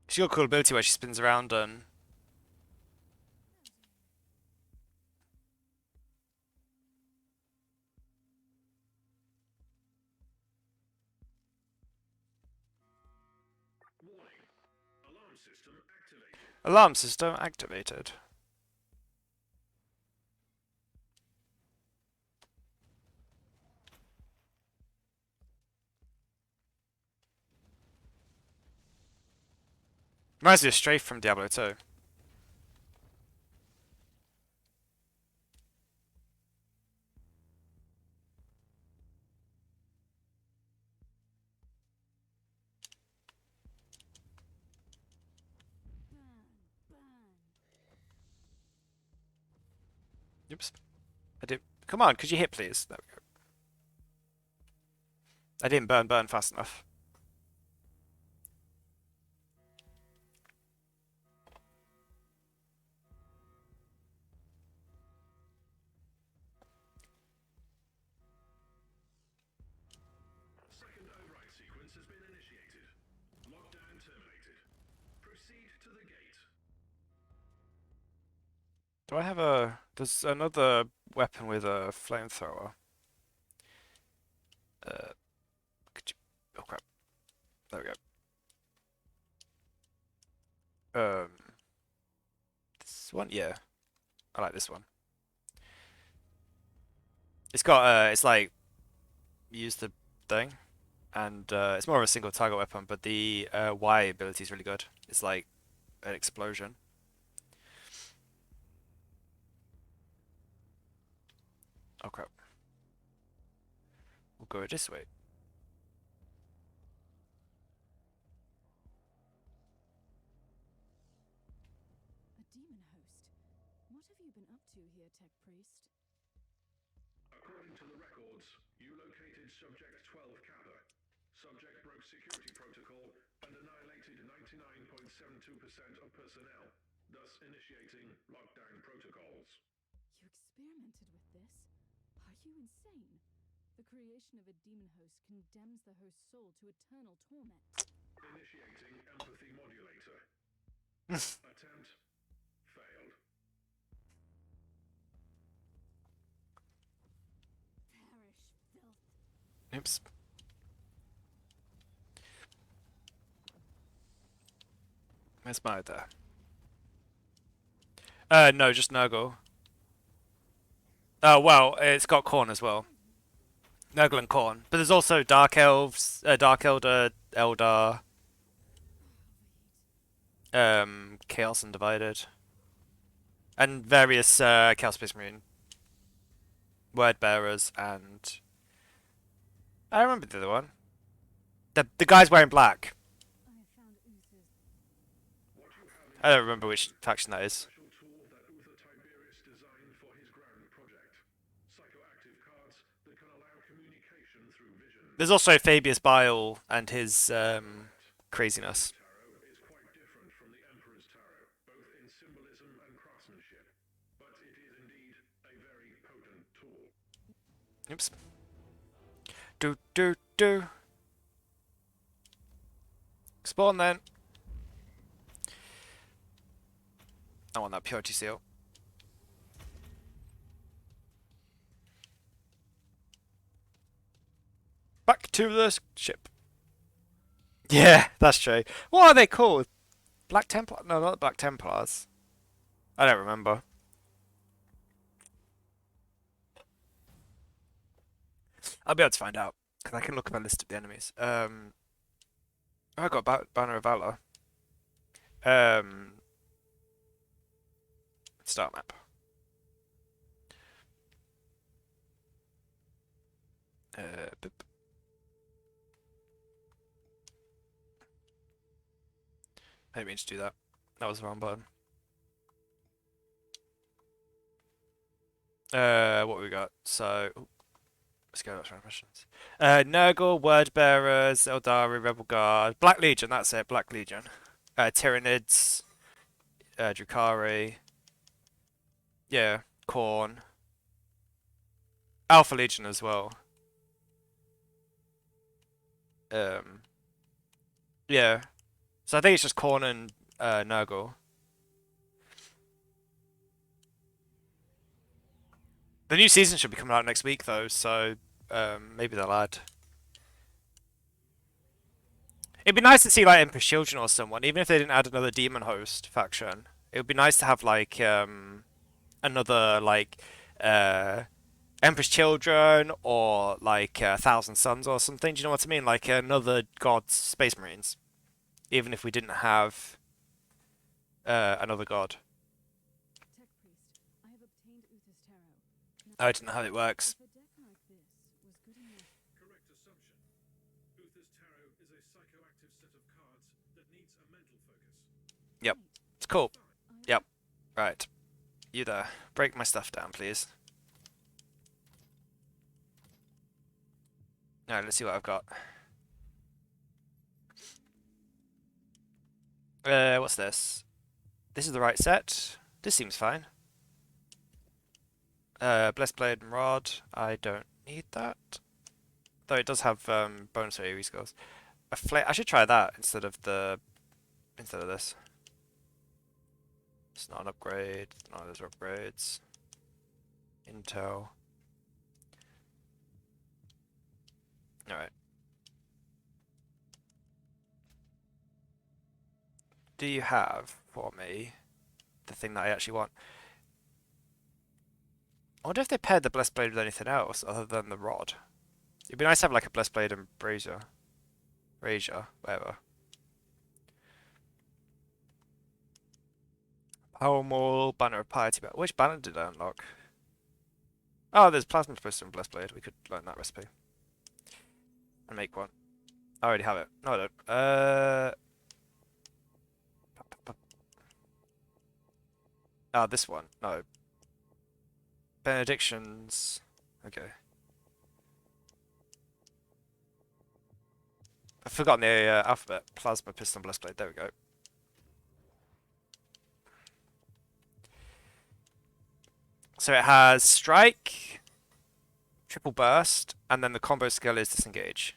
She's got a cool ability where she spins around and... Warning. Alarm system activated. Alarm system activated. Reminds me of Strafe from Diablo 2. Oops. I did. Come on, could you hit, please? There we go. I didn't burn fast enough. Second override sequence has been initiated. Lockdown terminated. Proceed to the gate. Do I have a... There's another weapon with a flamethrower. Could you... Oh crap. There we go. This one? Yeah. I like this one. It's got, it's like... Use the thing. And it's more of a single target weapon, but the Y ability is really good. It's like an explosion. Oh crap. We'll go this way. A demon host. What have you been up to here, Tech Priest? According to the records, you located Subject 12 Kappa. Subject broke security protocol and annihilated 99.72% of personnel, thus initiating lockdown protocols. You experimented with this? Are you insane? The creation of a demon host condemns the host's soul to eternal torment. Initiating empathy modulator. Attempt failed. Perish, filth. Oops. Where's my there? No, just Nurgle. Oh, well, it's got Khorne as well. Nurgle and Khorne. But there's also Dark Elves, Dark Elder, Eldar, Chaos Undivided. And various Chaos Space Marine word bearers, and I remember the other one. The guy's wearing black. I don't remember which faction that is. There's also Fabius Bile and his craziness. Oops. Do. Spawn then. I want that purity seal. Back to the ship. Yeah, that's true. What are they called? Black Templar? No, not Black Templars. I don't remember. I'll be able to find out, because I can look at my list of the enemies. I got Banner of Valor. Start map. Boop. I didn't mean to do that. That was the wrong button. What we got? So, let's go to missions. Nurgle, Wordbearers, Eldari, Rebel Guard, Black Legion. That's it. Black Legion. Tyranids, Drukhari. Yeah, Khorne. Alpha Legion as well. Yeah. So I think it's just Khorne and Nurgle. The new season should be coming out next week though, so maybe they'll add. It'd be nice to see like Emperor's Children or someone, even if they didn't add another Demon Host faction. It would be nice to have like another like Emperor's Children or like Thousand Suns or something. Do you know what I mean? Like another God's Space Marines, even if we didn't have another God. I don't know how it works. Yep, it's cool. Yep, right. You there. Break my stuff down, please. Alright, let's see what I've got. What's this? This is the right set. This seems fine. Blessed Blade and Rod. I don't need that. Though it does have bonus AoE skills. I should try that instead of this. It's not an upgrade. None of those are upgrades. Intel. Alright. Do you have for me the thing that I actually want? I wonder if they paired the Blessed Blade with anything else other than the rod. It'd be nice to have like a Blessed Blade and Brazier, whatever. Power Maul, Banner of Piety. But which banner did I unlock? Oh, there's Plasma Pistol and Blessed Blade. We could learn that recipe and make one. I already have it. No, I don't. This one. No. Benedictions. Okay. I've forgotten the alphabet. Plasma, Piston, Blessed Blade. There we go. So it has Strike, Triple Burst, and then the combo skill is Disengage.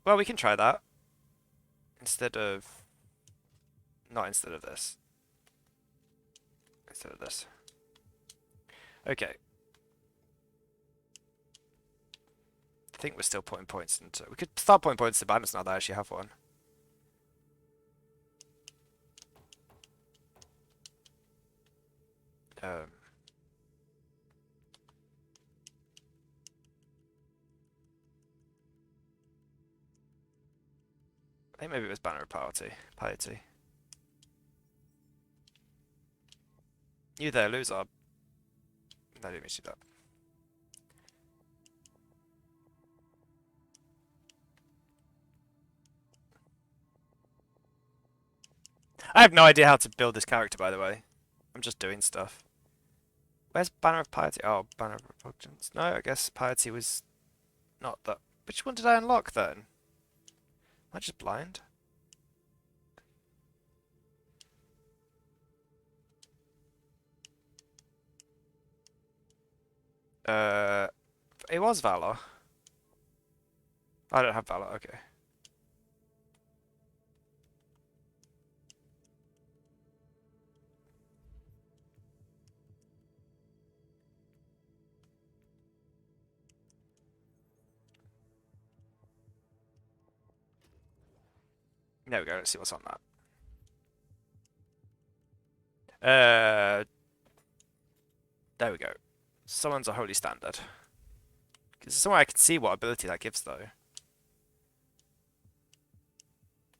Well, we can try that. Not instead of this. Instead of this. Okay. I think we're still putting points into... We could start putting points to banners now that I actually have one. I think maybe it was Banner of Piety. You there, loser. I didn't mean to do that. I have no idea how to build this character, by the way. I'm just doing stuff. Where's Banner of Piety? Oh, Banner of Repugnance. No, I guess Piety was not that. Which one did I unlock then? Am I just blind? It was Valor. I don't have Valor, okay. There we go, let's see what's on that. There we go. Summons a holy standard. Because somewhere I can see what ability that gives, though.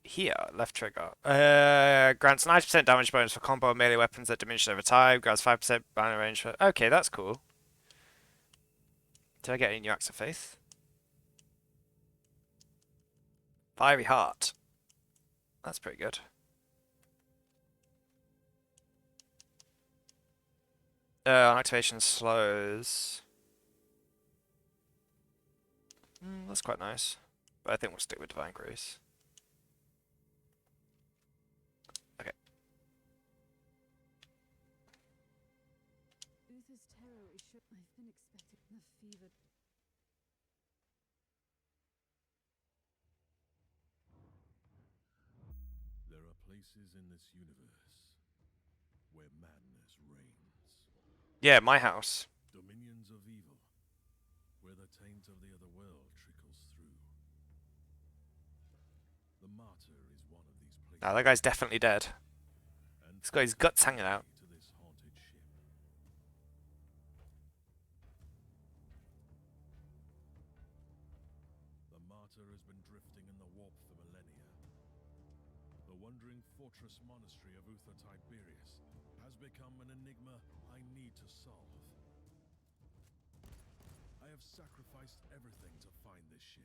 Here, left trigger. Grants 90% damage bonus for combo melee weapons that diminish over time. Grants 5% banner range for... Okay, that's cool. Did I get any new acts of faith? Fiery Heart. That's pretty good. Activation slows. That's quite nice. But I think we'll stick with Divine Grace. Okay. Uther's terror is sure. I've been expecting the fever. There are places in this universe where madness reigns. Yeah, my house. Dominions of evil, where the taint of the other world trickles through. The martyr is one of these places. Nah, that guy's definitely dead. He's got his guts hanging out. To this haunted ship. The martyr has been drifting in the warp for millennia. The wandering fortress monastery of Uther Tiberius has become an enigma I need to solve. I have sacrificed everything to find this ship.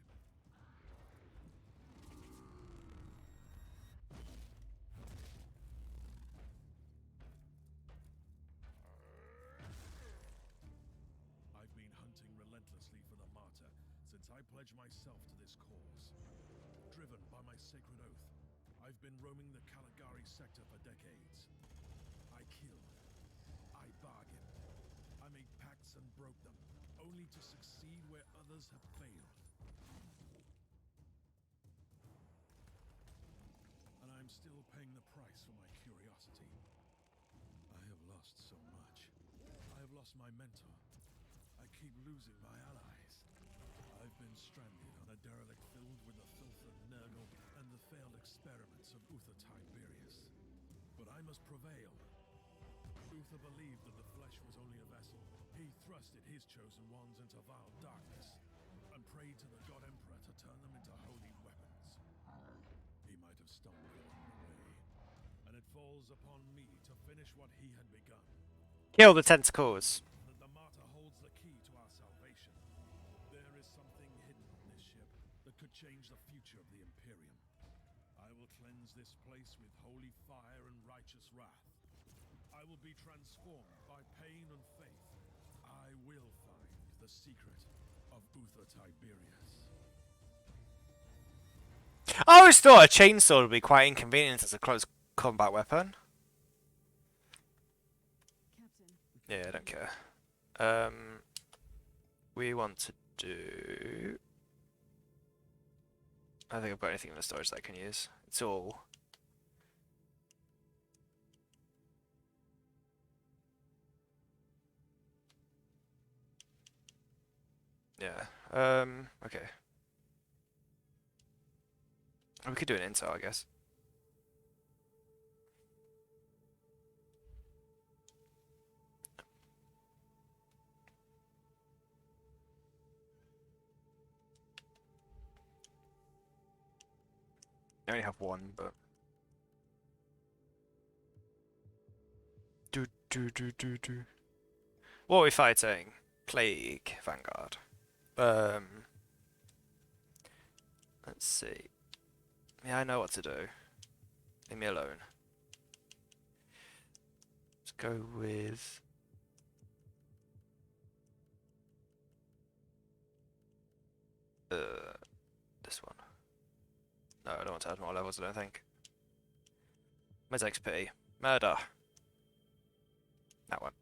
I've been hunting relentlessly for the martyr since I pledged myself to this cause. Driven by my sacred oath, I've been roaming the Caligari sector for decades. I killed. I bargained. I made pacts and broke them, only to succeed where others have failed. And I'm still paying the price for my curiosity. I have lost so much. I have lost my mentor. I keep losing my allies. I've been stranded on a derelict filled with the filth of Nurgle and the failed experiments of Uther Tiberius. But I must prevail. Uther believed that the flesh was only a vessel. He thrusted his chosen ones into vile darkness and prayed to the God Emperor to turn them into holy weapons. He might have stumbled along the way, and it falls upon me to finish what he had begun. Kill the tentacles. That the martyr holds the key to our salvation. There is something hidden on this ship that could change the future of the Imperium. I will cleanse this place with holy fire and righteous wrath. I will be transformed by pain and faith. I will find the secret of Uther Tiberius. I always thought a chainsaw would be quite inconvenient as a close combat weapon. Captain. Yeah, I don't care. We want to do... I don't think I've got anything in the storage that I can use. It's all... Yeah. Okay. We could do an intel, I guess. I only have one, but... What are we fighting? Plague Vanguard. Let's see. Yeah, I know what to do. Leave me alone. Let's go with... this one. No, I don't want to add more levels, I don't think. Where's XP? Murder. That one.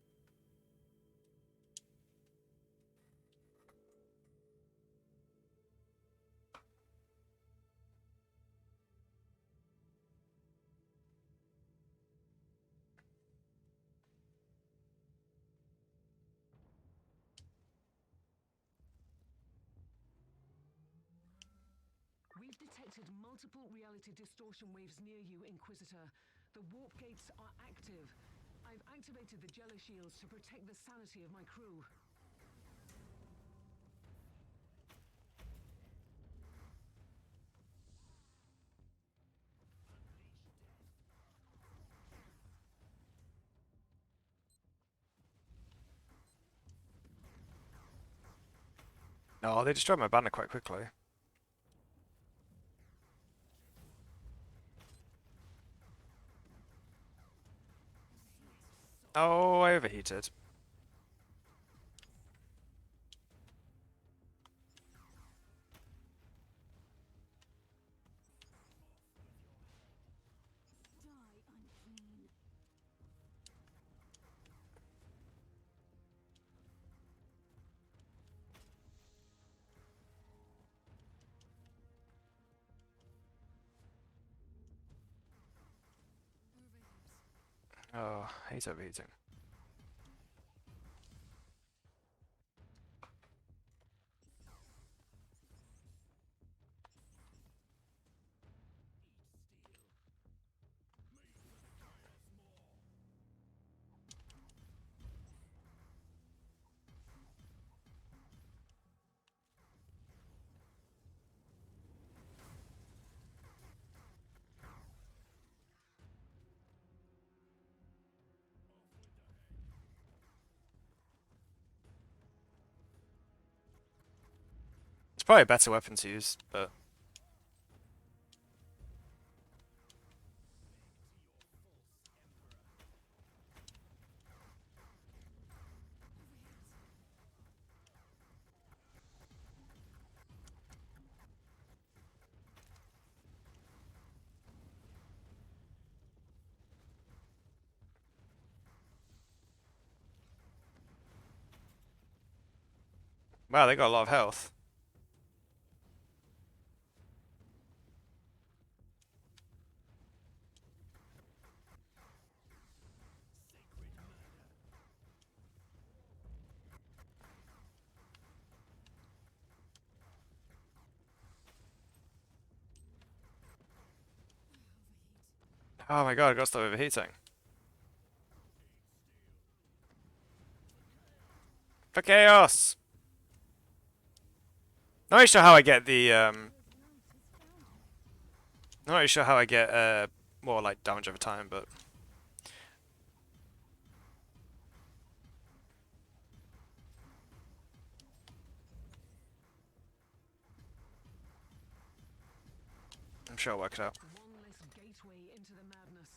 We've detected multiple reality distortion waves near you, Inquisitor. The warp gates are active. I've activated the jello shields to protect the sanity of my crew. No, they destroyed my banner quite quickly. Oh, I overheated. Oh, he's overheating. It's probably a better weapon to use, but... Wow, they got a lot of health. Oh my god, I got to stop overheating. For chaos! Not really sure how I get the, not really sure how I get, more, like, damage over time, but... I'm sure I'll work it out. One less gateway into the madness.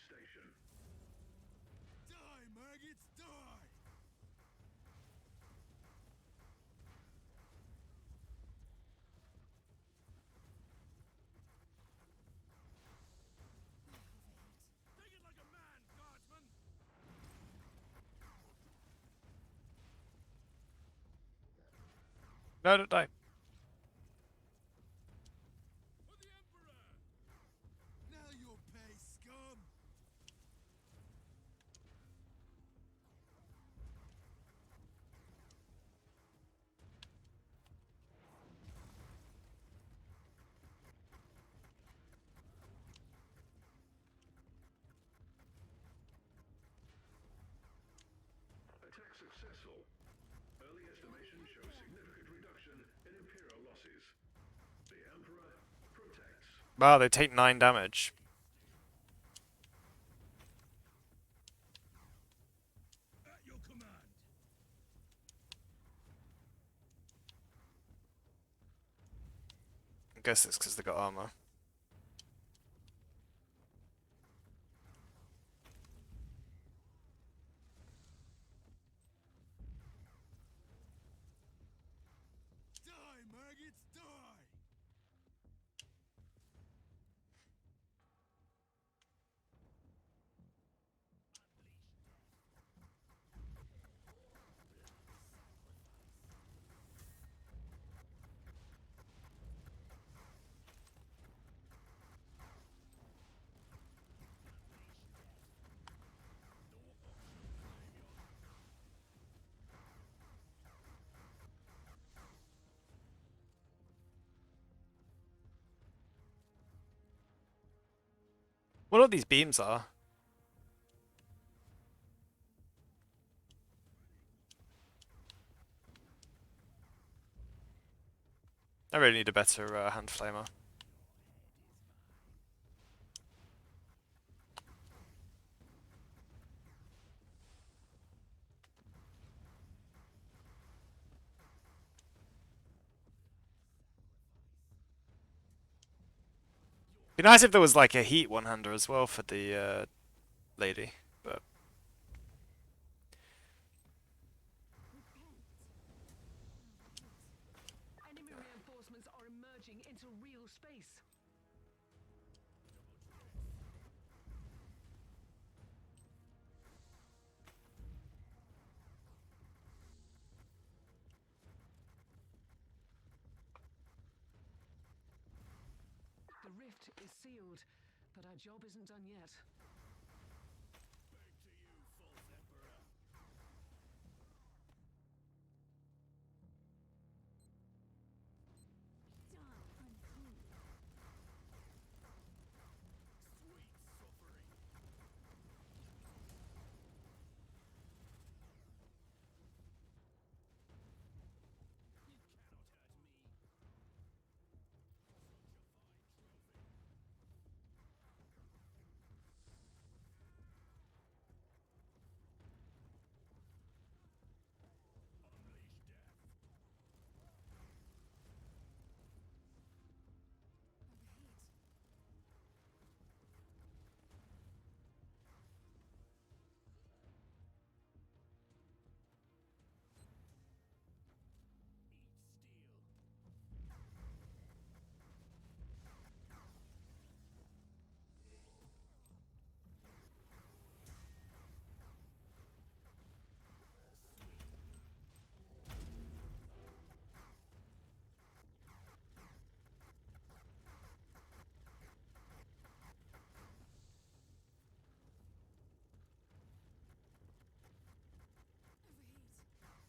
station. Die, maggots, die! Take it like a man, guardsman! No, don't die. For the Emperor! Now you'll pay, scum! Attack successful. Early estimations show significant reduction in Imperial losses. The Emperor protects. Wow, they take 9 damage. At your command! I guess it's because they got armor. Die, maggots, die! What all these beams are? I really need a better hand flamer. Be nice if there was like a heat one-hander as well for the lady, but Enemy reinforcements are emerging into real space. The rift is sealed, but our job isn't done yet. Back to you, false emperor! Sweet suffering! You cannot hurt me! Such a fine trophy! Unleash death!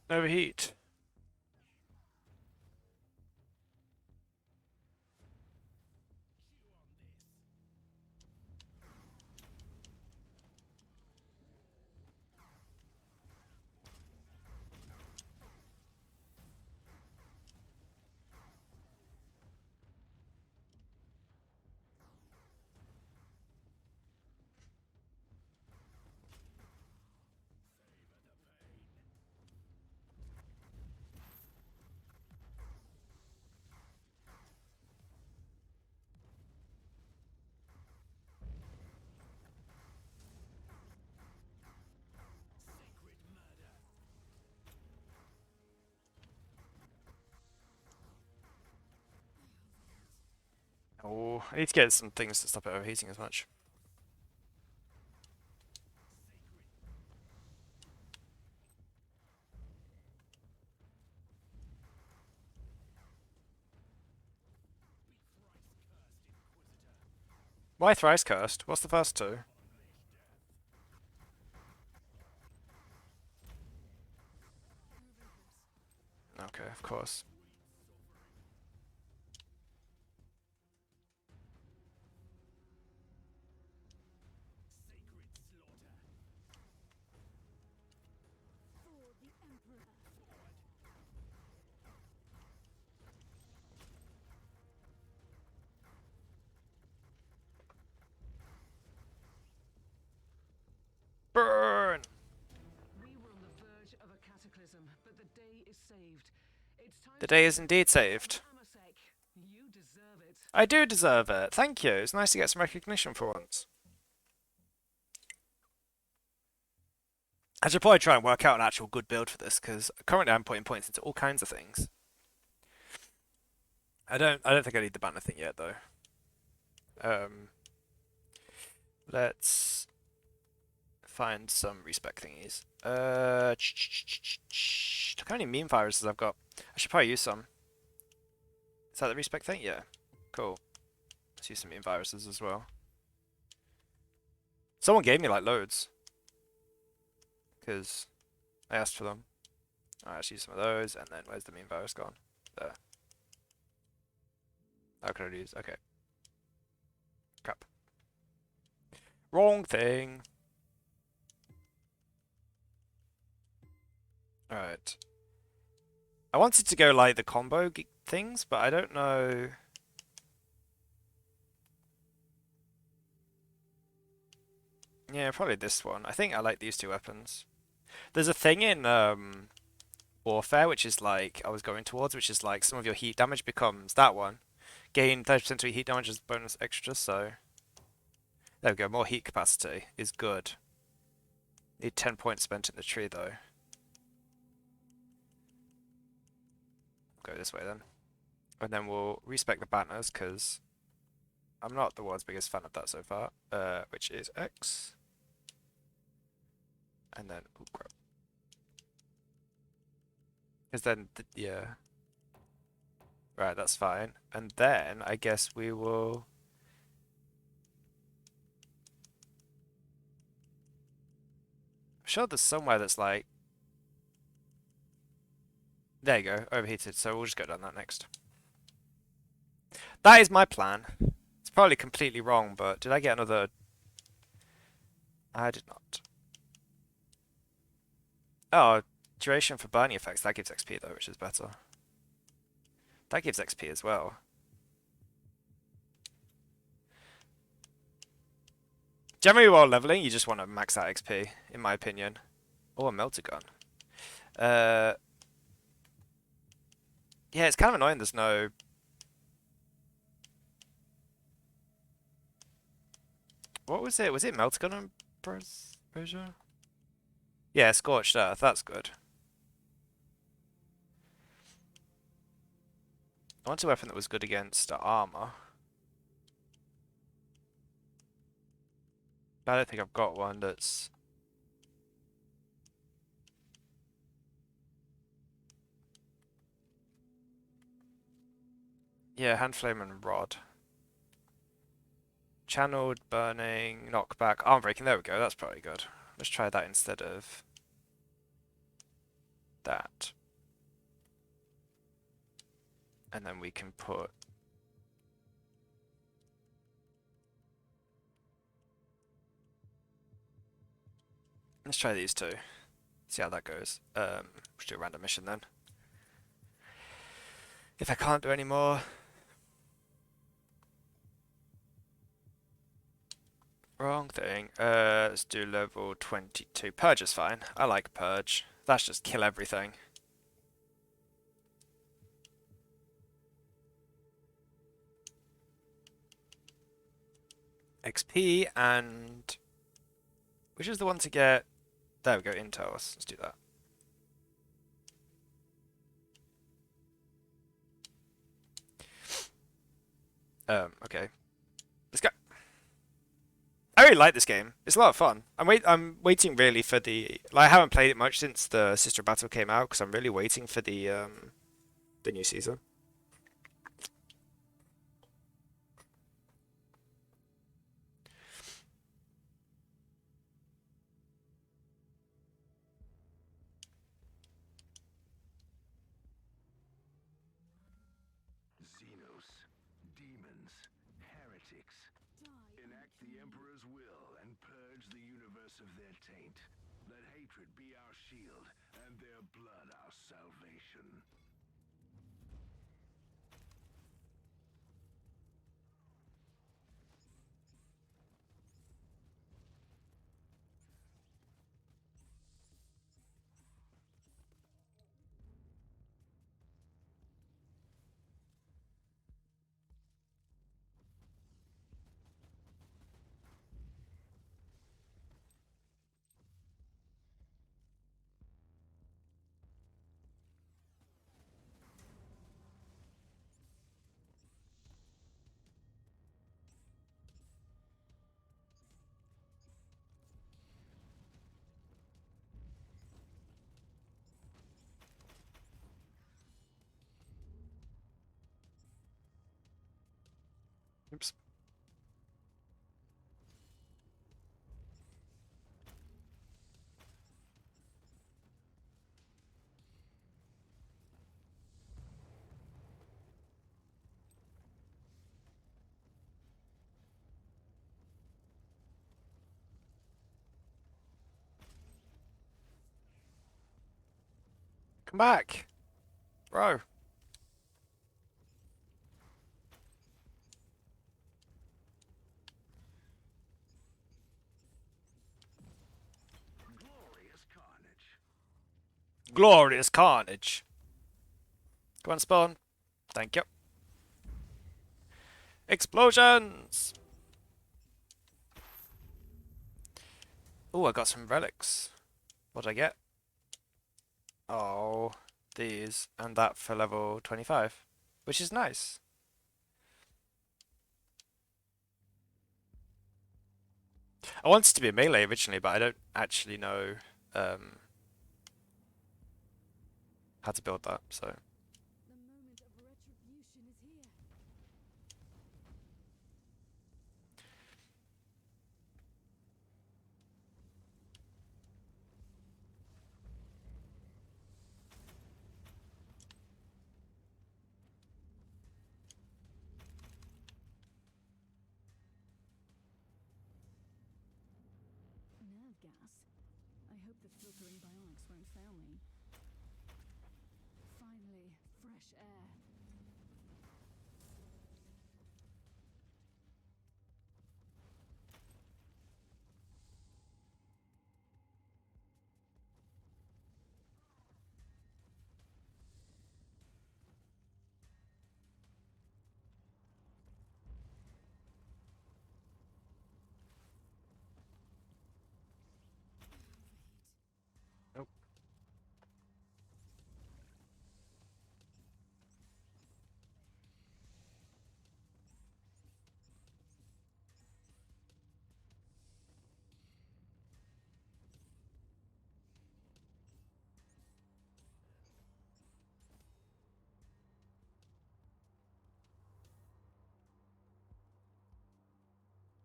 overheat. Oh, I need to get some things to stop it overheating as much. Why thrice cursed? What's the first two? Okay, of course. Burn! We were on the verge of a cataclysm, but the day is saved. It's time The day is indeed saved. You deserve it. I do deserve it. Thank you. It's nice to get some recognition for once. I should probably try and work out an actual good build for this, because currently I'm putting points into all kinds of things. I don't think I need the banner thing yet though. Let's find some respec thingies. Look how many meme viruses I've got. I should probably use some. Is that the respec thing? Yeah. Cool. Let's use some meme viruses as well. Someone gave me like loads. Because I asked for them. Alright, let's use some of those, and then where's the meme virus gone? There. How can I use? Okay. Crap. Wrong thing. Alright. I wanted to go like the combo things, but I don't know. Yeah, probably this one. I think I like these two weapons. There's a thing in Warfare, which is like, I was going towards, which is like some of your heat damage becomes that one. Gain 30% of heat damage as bonus extra, so... There we go, more heat capacity is good. Need 10 points spent in the tree though. Go this way then. And then we'll respec the banners, because I'm not the world's biggest fan of that so far. Which is X. And then, oh crap. Because then, yeah. Right, that's fine. And then, I guess we will... I'm sure there's somewhere that's like... There you go, overheated, so we'll just go down that next. That is my plan. It's probably completely wrong, but did I get another... I did not. Oh, duration for burning effects, that gives XP though, which is better. That gives XP as well. Generally while leveling, you just want to max out XP, in my opinion. Oh, a melter gun. Yeah, it's kind of annoying there's no... What was it? Was it melter gun on Persia? Yeah, Scorched Earth, that's good. I want a weapon that was good against armor. But I don't think I've got one that's... Yeah, hand flame and rod. Channeled, burning, knockback, arm breaking, there we go, that's probably good. Let's try that instead of that. And then we can put... Let's try these two. See how that goes. Let's do a random mission then. If I can't do any more... Wrong thing. Let's do level 22. Purge is fine. I like Purge. That's just kill everything. XP and... Which is the one to get... There we go, Intels. Let's do that. Okay. Let's go. I really like this game. It's a lot of fun. I'm waiting really for the... Like, I haven't played it much since the Sister Battle came out, because I'm really waiting for the new season. Xenos, demons, heretics. Enact the Emperor's will and purge the universe of their taint. Let hatred be our shield, and their blood our salvation. Oops. Come back, bro. Glorious carnage. Glorious carnage. Come on, spawn. Thank you. Explosions! Oh, I got some relics. What'd I get? Oh, these and that for level 25, which is nice. I wanted to be a melee originally, but I don't actually know how to build that, so... The moment of retribution is here. Nerve gas. I hope the filtering bionics won't fail me. Finally, fresh air. Nope.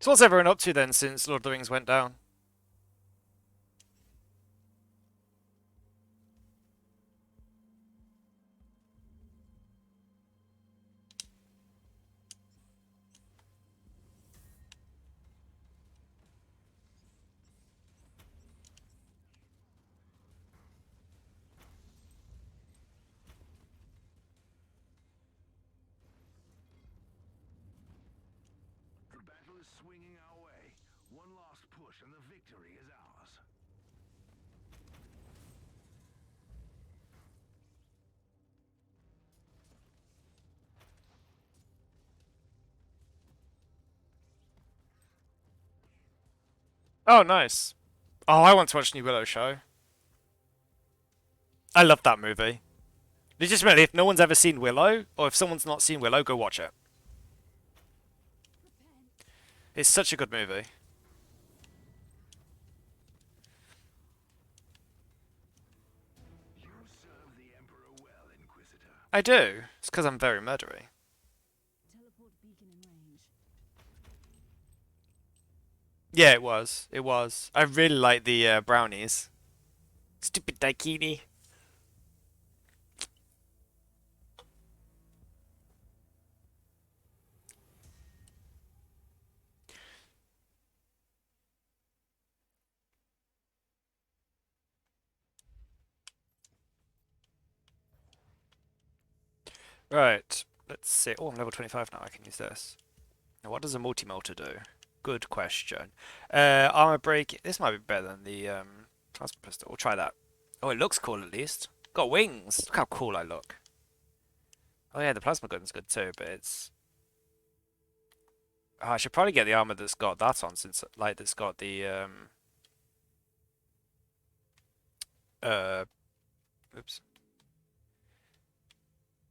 So what's everyone up to then since Lord of the Rings went down? The battle is swinging our way. One last push and the victory is ours. Oh, nice. Oh, I want to watch New Willow show. I love that movie. Legitimately, if no one's ever seen Willow, or if someone's not seen Willow, go watch it. It's such a good movie. You serve the Emperor well, Inquisitor. I do. It's because I'm very murdery. Teleport beacon in range. Yeah, it was. It was. I really like the brownies. Stupid Daikini. Right. Let's see. Oh, I'm level 25 now. I can use this. Now, what does a multi-motor do? Good question. Armor break. This might be better than the plasma pistol. We'll try that. Oh, it looks cool at least. Got wings. Look how cool I look. Oh yeah, the plasma gun's good too, but it's... Oh, I should probably get the armor that's got that on, since like that's got the oops.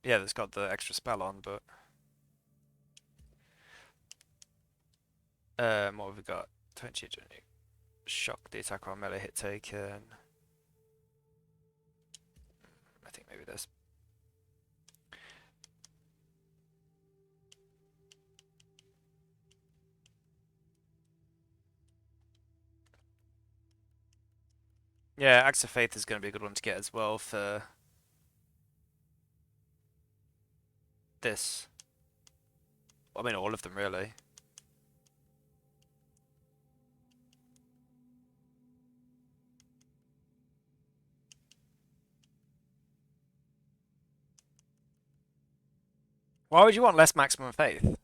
Yeah, that's got the extra spell on, but what have we got? 20 shock the attack on melee hit taken. I think maybe this. Yeah, Axe of Faith is going to be a good one to get as well for this. I mean, all of them really. Why would you want less maximum faith?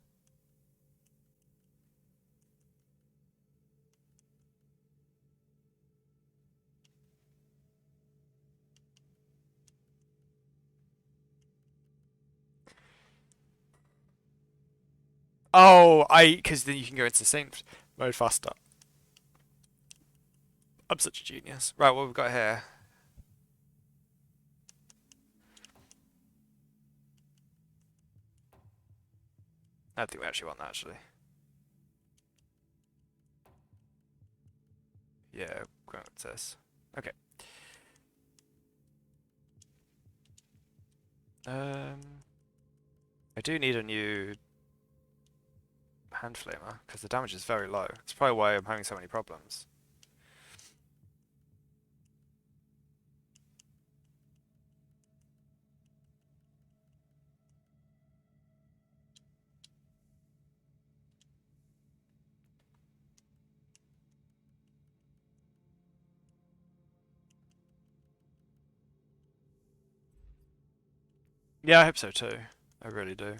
Oh, because then you can go into sync mode faster. I'm such a genius. Right, what we've got here? I don't think we actually want that, actually. Yeah, what's this? Okay. I do need a new hand flamer, because the damage is very low. That's probably why I'm having so many problems. Yeah, I hope so too. I really do.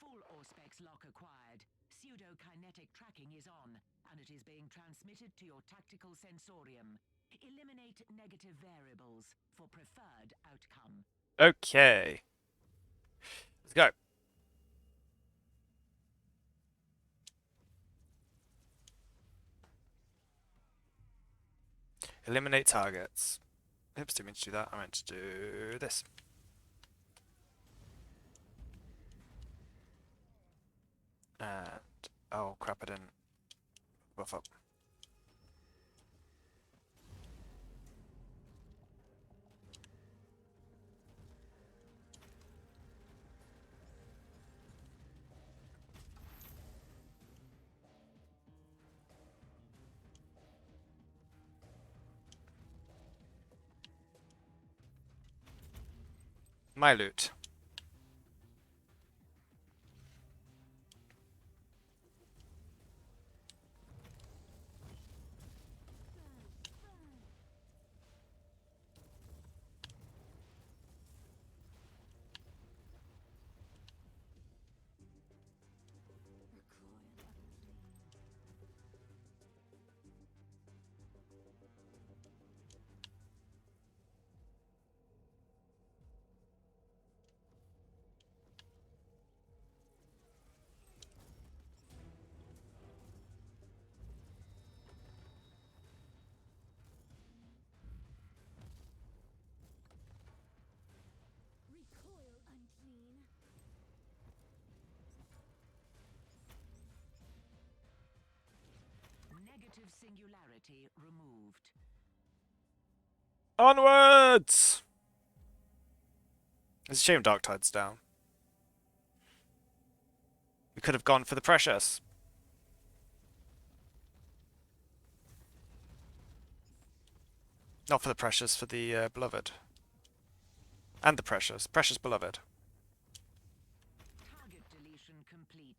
Full Auspex lock acquired. Pseudo-kinetic tracking is on, and it is being transmitted to your tactical sensorium. Eliminate negative variables for preferred outcome. Okay. Let's go. Eliminate targets. Oops, didn't mean to do that. I meant to do this. And oh crap, I didn't buff up. my loot. Recoil unclean. Negative singularity removed. Onwards! It's a shame Darktide's down. We could have gone for the precious. Not for the precious, for the beloved. And the precious. Precious beloved. Target deletion complete.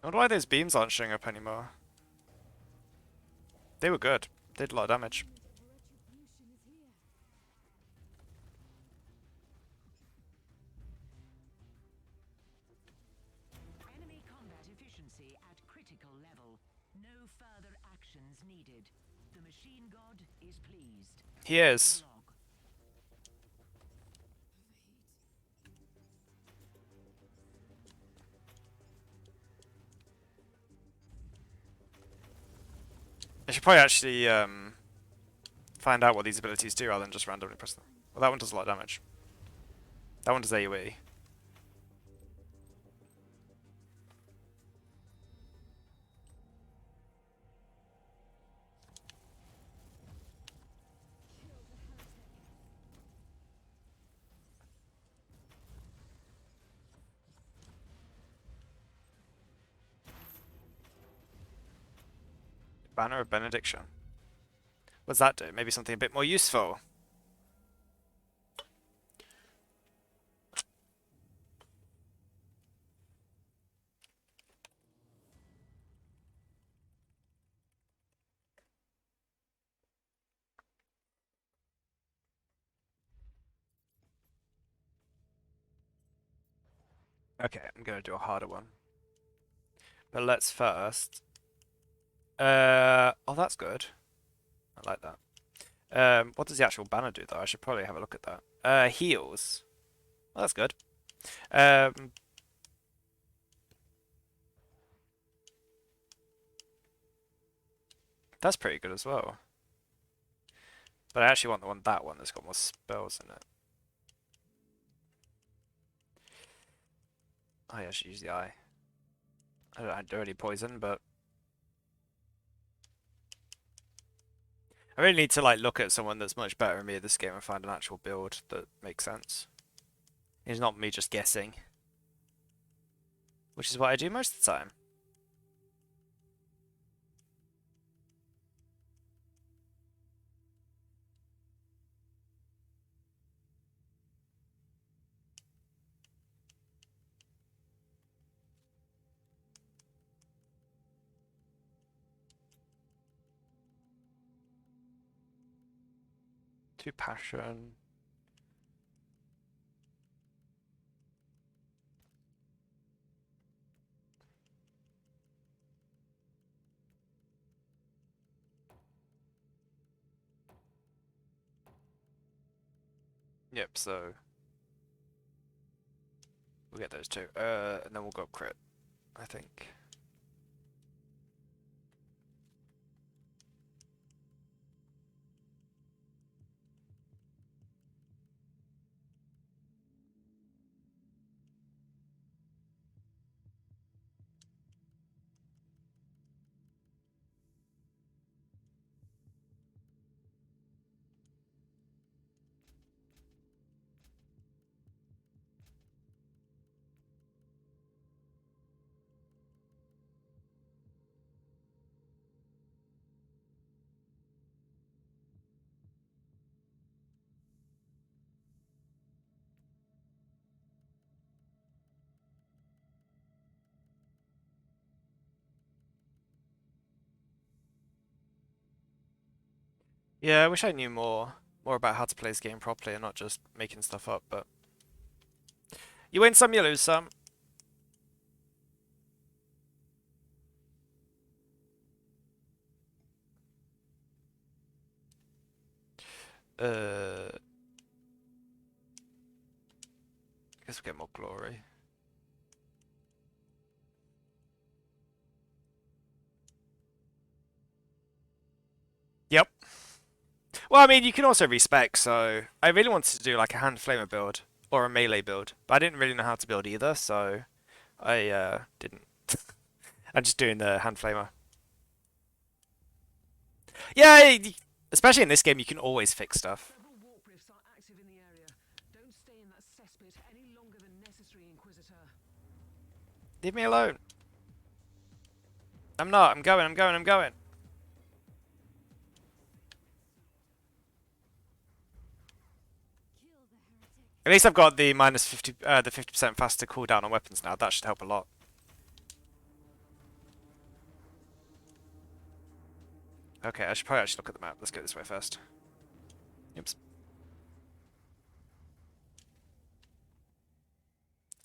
I wonder why those beams aren't showing up anymore. They were good. They did a lot of damage. Retribution is here. Enemy combat efficiency at critical level. No further actions needed. The machine god is pleased. He is. Log. I should probably actually find out what these abilities do rather than just randomly press them. Well, that one does a lot of damage. That one does AoE. Banner of Benediction. What's that do? Maybe something a bit more useful. Okay, I'm gonna do a harder one. But let's first. Oh, that's good. I like that. What does the actual banner do though? I should probably have a look at that. Heals. Well, that's good. That's pretty good as well. But I actually want that one that's got more spells in it. Oh yeah, I should use the eye. I don't do any poison, but I really need to like look at someone that's much better than me at this game and find an actual build that makes sense. It's not me just guessing. Which is what I do most of the time. To passion. Yep, so we'll get those two. And then we'll go crit, I think. Yeah, I wish I knew more about how to play this game properly and not just making stuff up, but you win some, you lose some. Guess we'll get more glory. Yep. Well, I mean, you can also respec, so I really wanted to do like a hand flamer build or a melee build, but I didn't really know how to build either, so I didn't. I'm just doing the hand flamer. Yeah, especially in this game, you can always fix stuff. Several warp rifts are active in the area. Don't stay in that cesspit any longer than necessary, Inquisitor. Leave me alone. I'm not. I'm going. At least I've got the minus 50, the 50% faster cooldown on weapons now. That should help a lot. Okay, I should probably actually look at the map. Let's go this way first. Oops.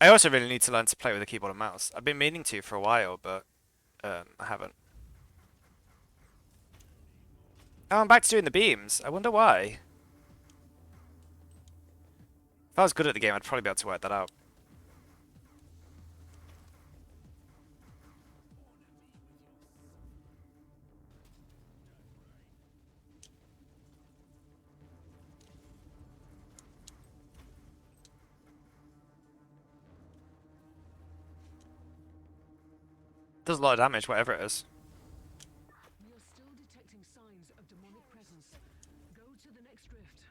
I also really need to learn to play with a keyboard and mouse. I've been meaning to for a while, but I haven't. Oh, I'm back to doing the beams. I wonder why. If I was good at the game, I'd probably be able to work that out. Does a lot of damage, whatever it is. We are still detecting signs of demonic presence. Go to the next rift.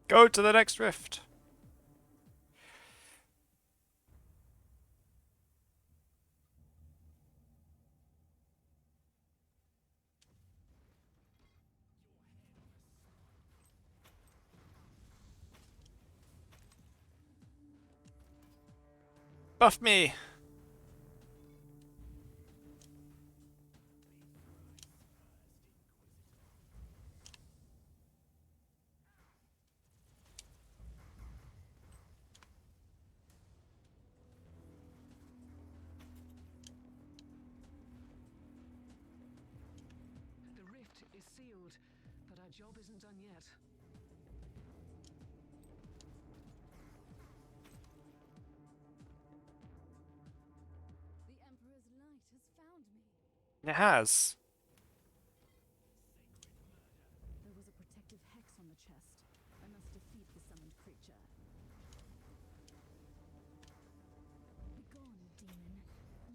Go to the next rift. Buff me. The rift is sealed, but our job isn't done yet. The Emperor's light has found me. It has. There was a protective hex on the chest. I must defeat the summoned creature. Begone, demon.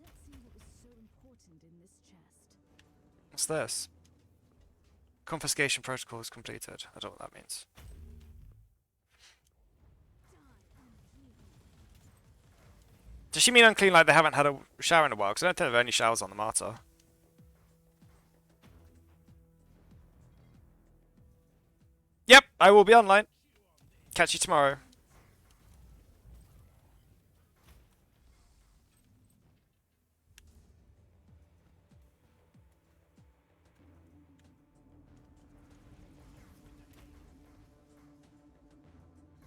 Let's see what was so important in this chest. What's this? Confiscation protocol is completed. I don't know what that means. Does she mean unclean like they haven't had a shower in a while? Because I don't think there are any showers on the martyr. Yep, I will be online. Catch you tomorrow.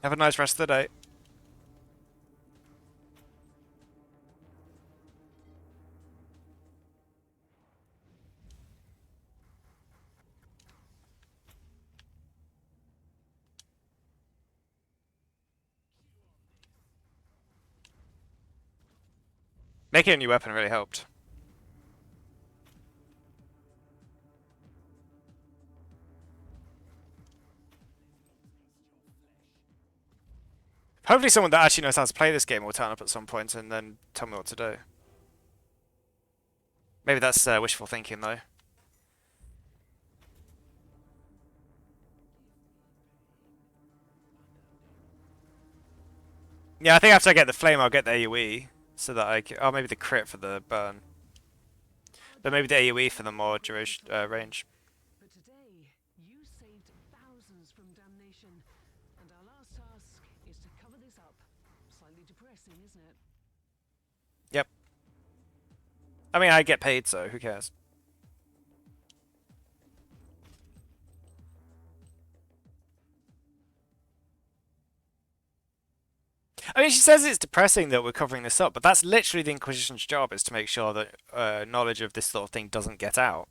Have a nice rest of the day. Making a new weapon really helped. Hopefully someone that actually knows how to play this game will turn up at some point and then tell me what to do. Maybe that's wishful thinking though. Yeah, I think after I get the flame, I'll get the AoE, so that I can... Oh, maybe the crit for the burn. But maybe the AoE for the more duration, range. But today, you saved thousands from damnation, and our last task is to cover this up. Slightly depressing, isn't it? Yep. I mean, I get paid, so who cares? I mean, she says it's depressing that we're covering this up, but that's literally the Inquisition's job, is to make sure that knowledge of this sort of thing doesn't get out.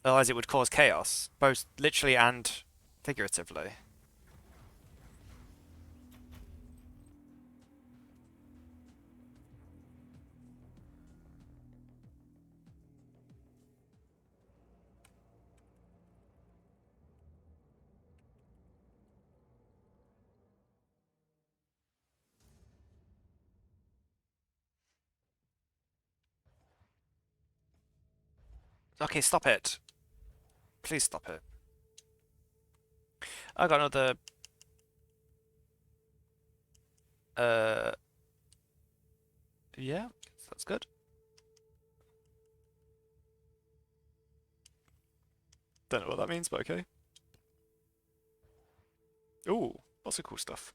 Otherwise it would cause chaos, both literally and figuratively. Okay, stop it. Please stop it. I got another... Yeah, that's good. Don't know what that means, but okay. Ooh, lots of cool stuff.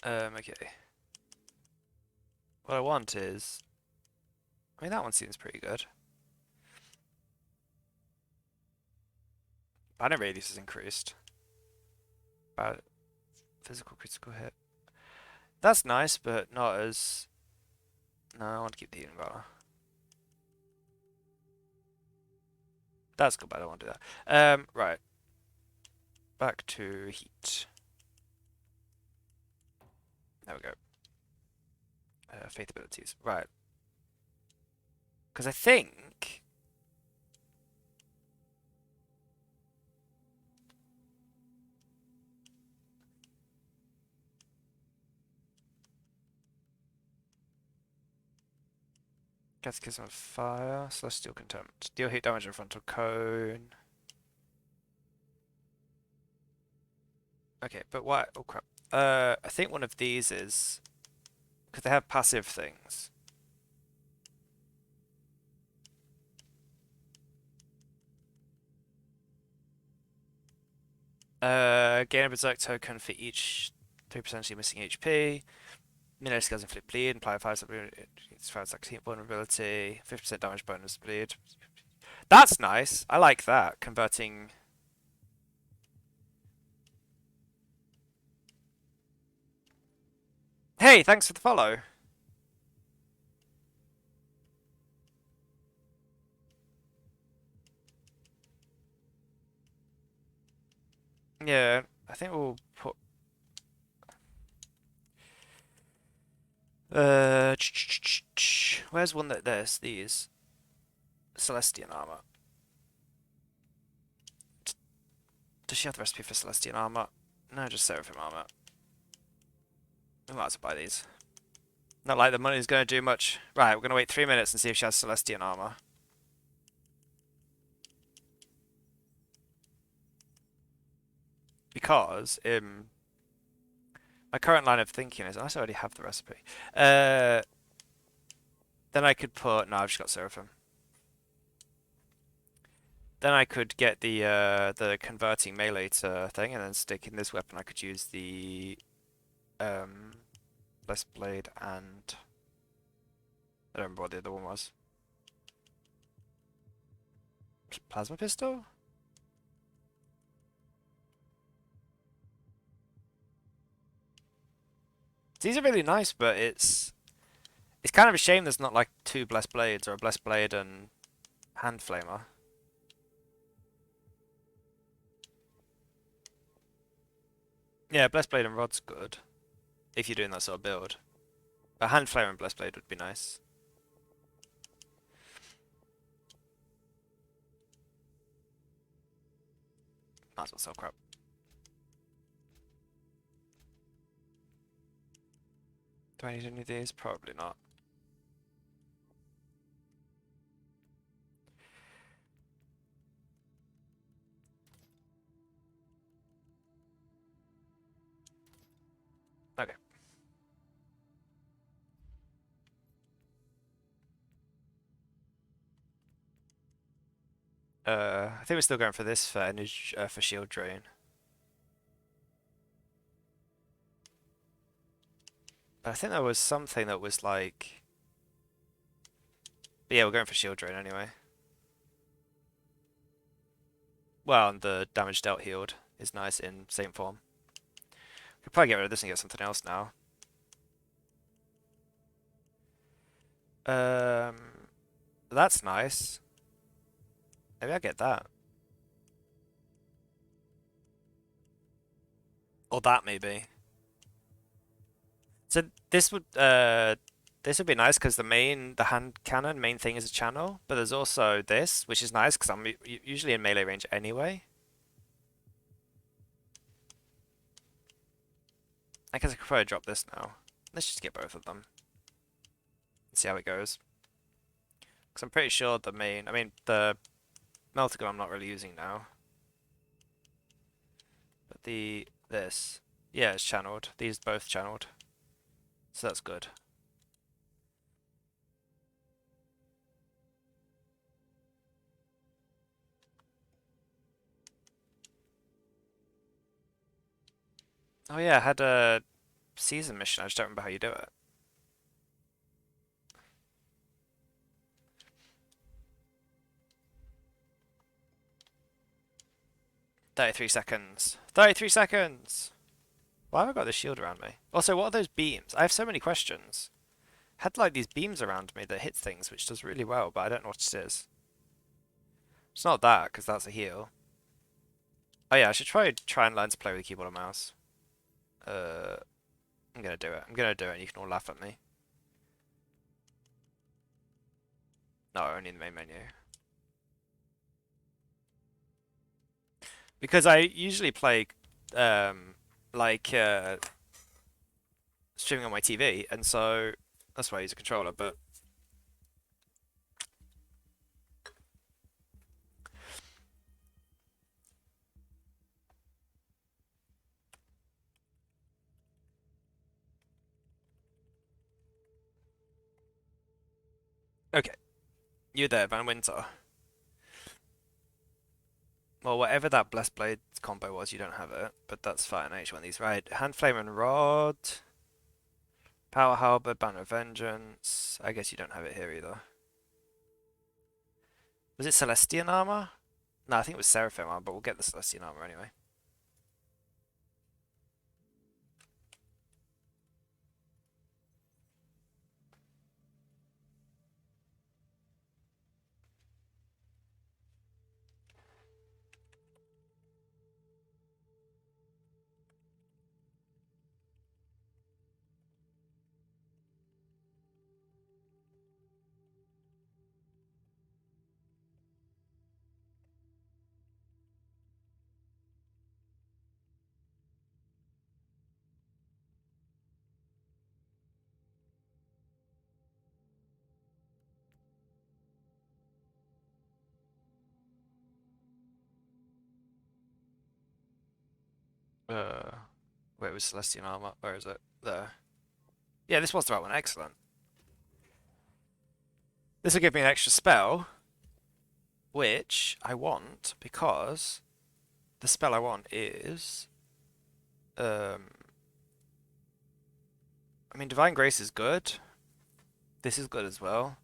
Okay. What I want is... I mean, that one seems pretty good. Banner radius is increased. Physical critical hit. That's nice, but not as... No, I want to keep the healing banner. That's good, but I don't want to do that. Right. Back to heat. There we go. Faith abilities. Right. Because I think... Catechism of Fire, Celestial Contempt. Deal hit damage in frontal cone. Okay, but why? Oh crap. I think one of these is... Because they have passive things. Gain a Berserk token for each 3% of your missing HP. Melee skills inflict bleed, apply 5 vulnerability, 50% damage bonus bleed. That's nice. I like that. Converting. Hey, thanks for the follow. Yeah, I think we'll put. Where's one that there's these? Celestian armor. Does she have the recipe for Celestian armor? No, just Seraphim armor. We might as well buy these. Not like the money's going to do much. Right, we're going to wait 3 minutes and see if she has Celestian armor. Because, my current line of thinking is, unless I already have the recipe, then I could put, no, I've just got Seraphim. Then I could get the converting melee to thing, and then stick in this weapon. I could use the Blessed Blade and I don't remember what the other one was. Plasma pistol? These are really nice, but it's kind of a shame there's not like 2 Blessed Blades or a Blessed Blade and Hand Flamer. Yeah, Blessed Blade and Rod's good, if you're doing that sort of build. But Hand Flamer and Blessed Blade would be nice. Might as well sell crap. Do I need any of these? Probably not. Okay. I think we're still going for this for energy, for shield drain. But I think there was something that was like... But yeah, we're going for shield drain anyway. well, and the damage dealt healed is nice in same form. Could probably get rid of this and get something else now. That's nice. Maybe I'll get that. Or that maybe. So this would be nice because the hand cannon main thing is a channel, but there's also this, which is nice because I'm usually in melee range anyway. I guess I could probably drop this now. Let's just get both of them. See how it goes. Because I'm pretty sure the main, I mean the melter gun I'm not really using now. But this, yeah, it's channeled. These both channeled. So that's good. Oh yeah, I had a season mission. I just don't remember how you do it. 33 seconds. 33 seconds! Why have I got this shield around me? Also, what are those beams? I have so many questions. I had like these beams around me that hit things, which does really well, but I don't know what it is. It's not that, because that's a heal. Oh yeah, I should try and learn to play with the keyboard and mouse. I'm gonna do it. I'm gonna do it and you can all laugh at me. No, only in the main menu. Because I usually play, like, streaming on my TV, and so that's why I use a controller, but... Okay. You there, Van Winter. Well, whatever that Blessed Blade combo was, you don't have it, but that's fine. I each one of these. Right, Hand Flame and Rod. Power Halberd, Banner of Vengeance. I guess you don't have it here either. Was it Celestian Armor? No, I think it was Seraphim Armor, but we'll get the Celestian Armor anyway. Where was Celestian Armor? Where is it? There. Yeah, this was the right one. Excellent. This will give me an extra spell, which I want because the spell I want is... I mean, Divine Grace is good. This is good as well.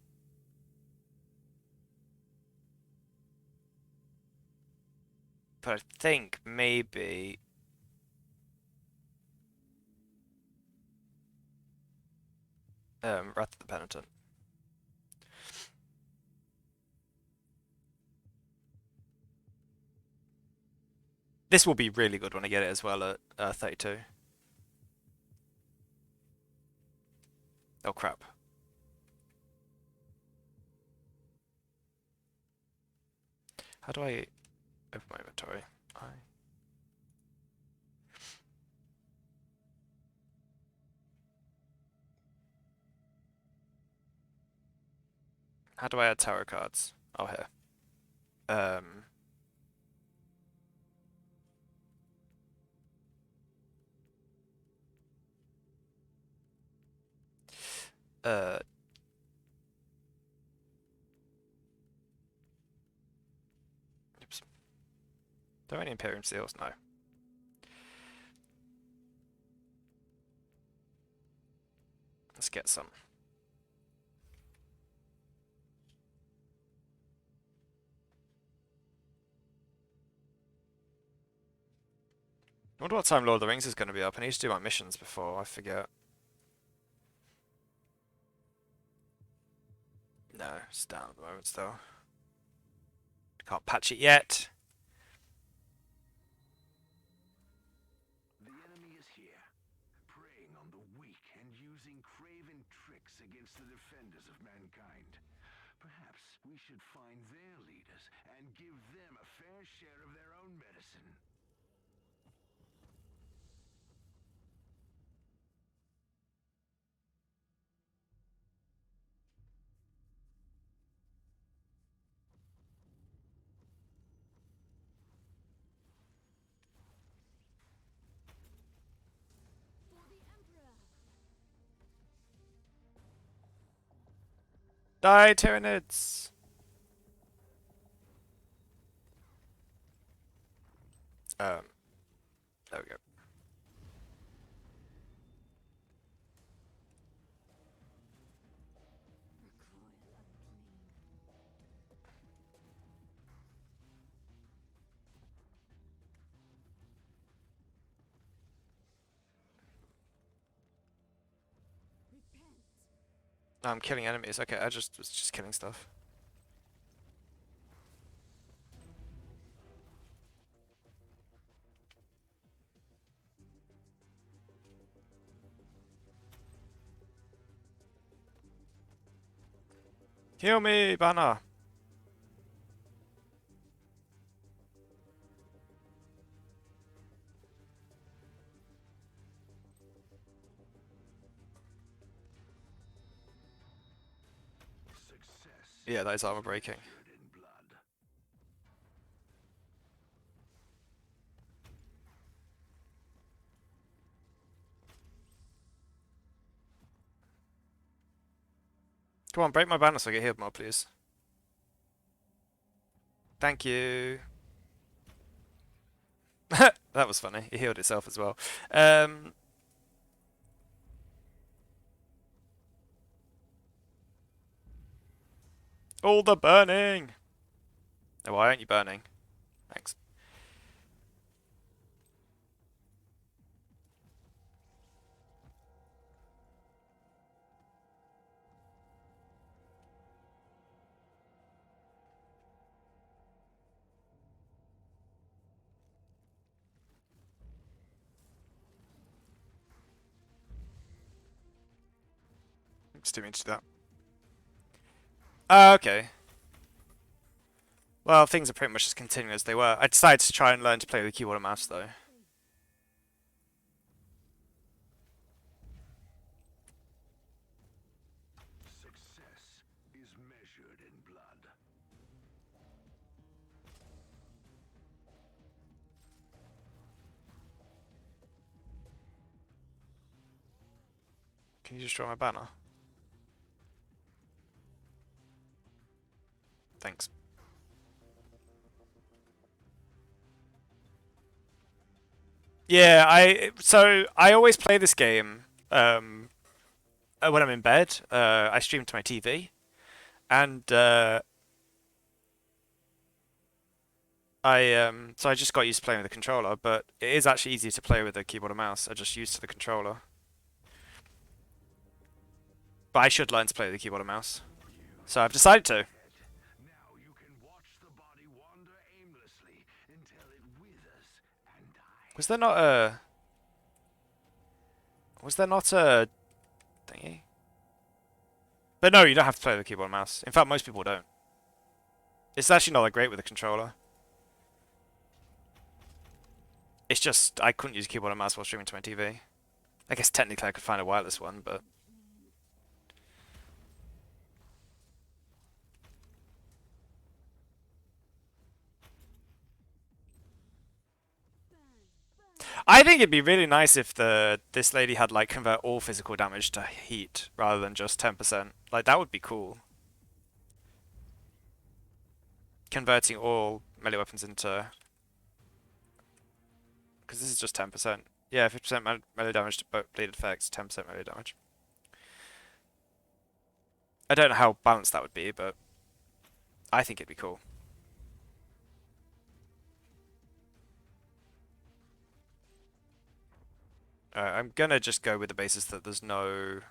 But I think maybe... Wrath of the Penitent. This will be really good when I get it as well at 32. Oh crap. How do I open my inventory? How do I add tarot cards? Oh, here. Uh, Oops. Are there any Imperium Seals? No. Let's get some. I wonder what time Lord of the Rings is going to be up. I need to do my missions before I forget. No, it's down at the moment still. Can't patch it yet. The enemy is here, preying on the weak and using craven tricks against the defenders of mankind. Perhaps we should find their leaders and give them a fair share of their own medicine. For the Emperor! Die, Tyranids! There we go. I'm killing enemies. Okay, I was just killing stuff. Heal me, banner! Yeah, that is armor breaking. Come on, break my banner so I get healed more, please. Thank you. That was funny. It healed itself as well. All the burning! Oh, why aren't you burning? Thanks. Still mean to do that. Okay. Well, things are pretty much just continuing as they were. I decided to try and learn to play with keyboard and mouse, though. Success is measured in blood. Can you destroy my banner? Thanks. Yeah, I always play this game when I'm in bed. I stream to my TV, and so I just got used to playing with the controller. But it is actually easier to play with a keyboard and mouse. I just used to the controller. But I should learn to play with the keyboard and mouse. So I've decided to. Now you can watch the body wander aimlessly until it withers and dies. Was there not a... Was there not a... thingy? But no, you don't have to play with the keyboard and mouse. In fact, most people don't. It's actually not that great with a controller. It's just, I couldn't use a keyboard and mouse while streaming to my TV. I guess technically I could find a wireless one, but... I think it'd be really nice if this lady had like convert all physical damage to heat rather than just 10%. Like that would be cool. Converting all melee weapons into, because this is just 10%. Yeah, 50% melee damage to both bleed effects, 10% melee damage. I don't know how balanced that would be, but I think it'd be cool. I'm gonna just go with the basis that there's no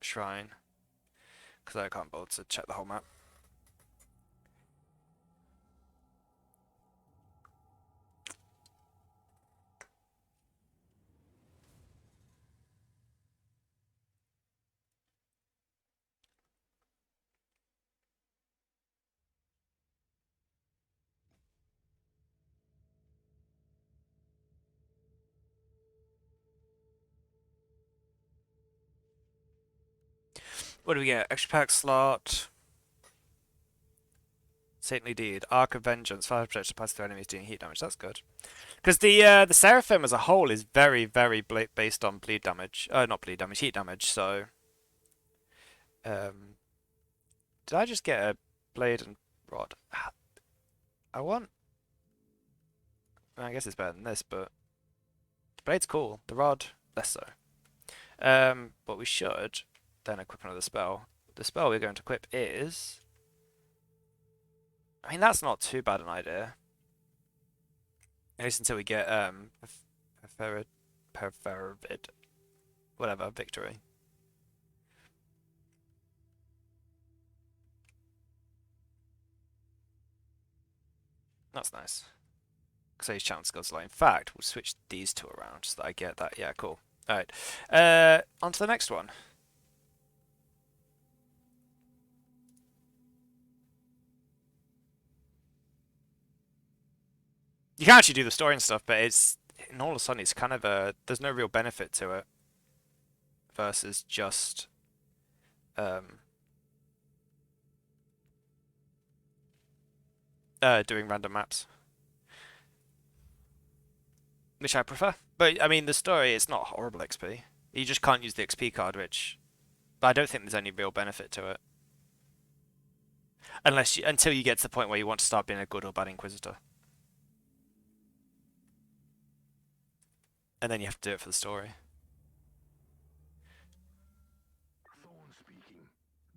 shrine, because I can't bother to check the whole map. What do we get? Extra pack slot. Saintly Deed. Arc of Vengeance. Fire protection applies to enemies doing heat damage. That's good. Because the Seraphim as a whole is very, very based on bleed damage. Not bleed damage, heat damage. So, did I just get a blade and rod? I want. I guess it's better than this, but the blade's cool. The rod, less so. But we should then equip another spell. The spell we're going to equip is. I mean, that's not too bad an idea. At least until we get Pervervid, whatever, victory. That's nice. So his challenge skills are like. In fact, we'll switch these two around so that I get that. Yeah, cool. All right. On to the next one. You can actually do the story and stuff, but it's in all of a sudden it's kind of there's no real benefit to it versus just doing random maps, which I prefer. But I mean, the story is not horrible XP. You just can't use the XP card, which but I don't think there's any real benefit to it until you get to the point where you want to start being a good or bad Inquisitor. And then you have to do it for the story. Thorn speaking.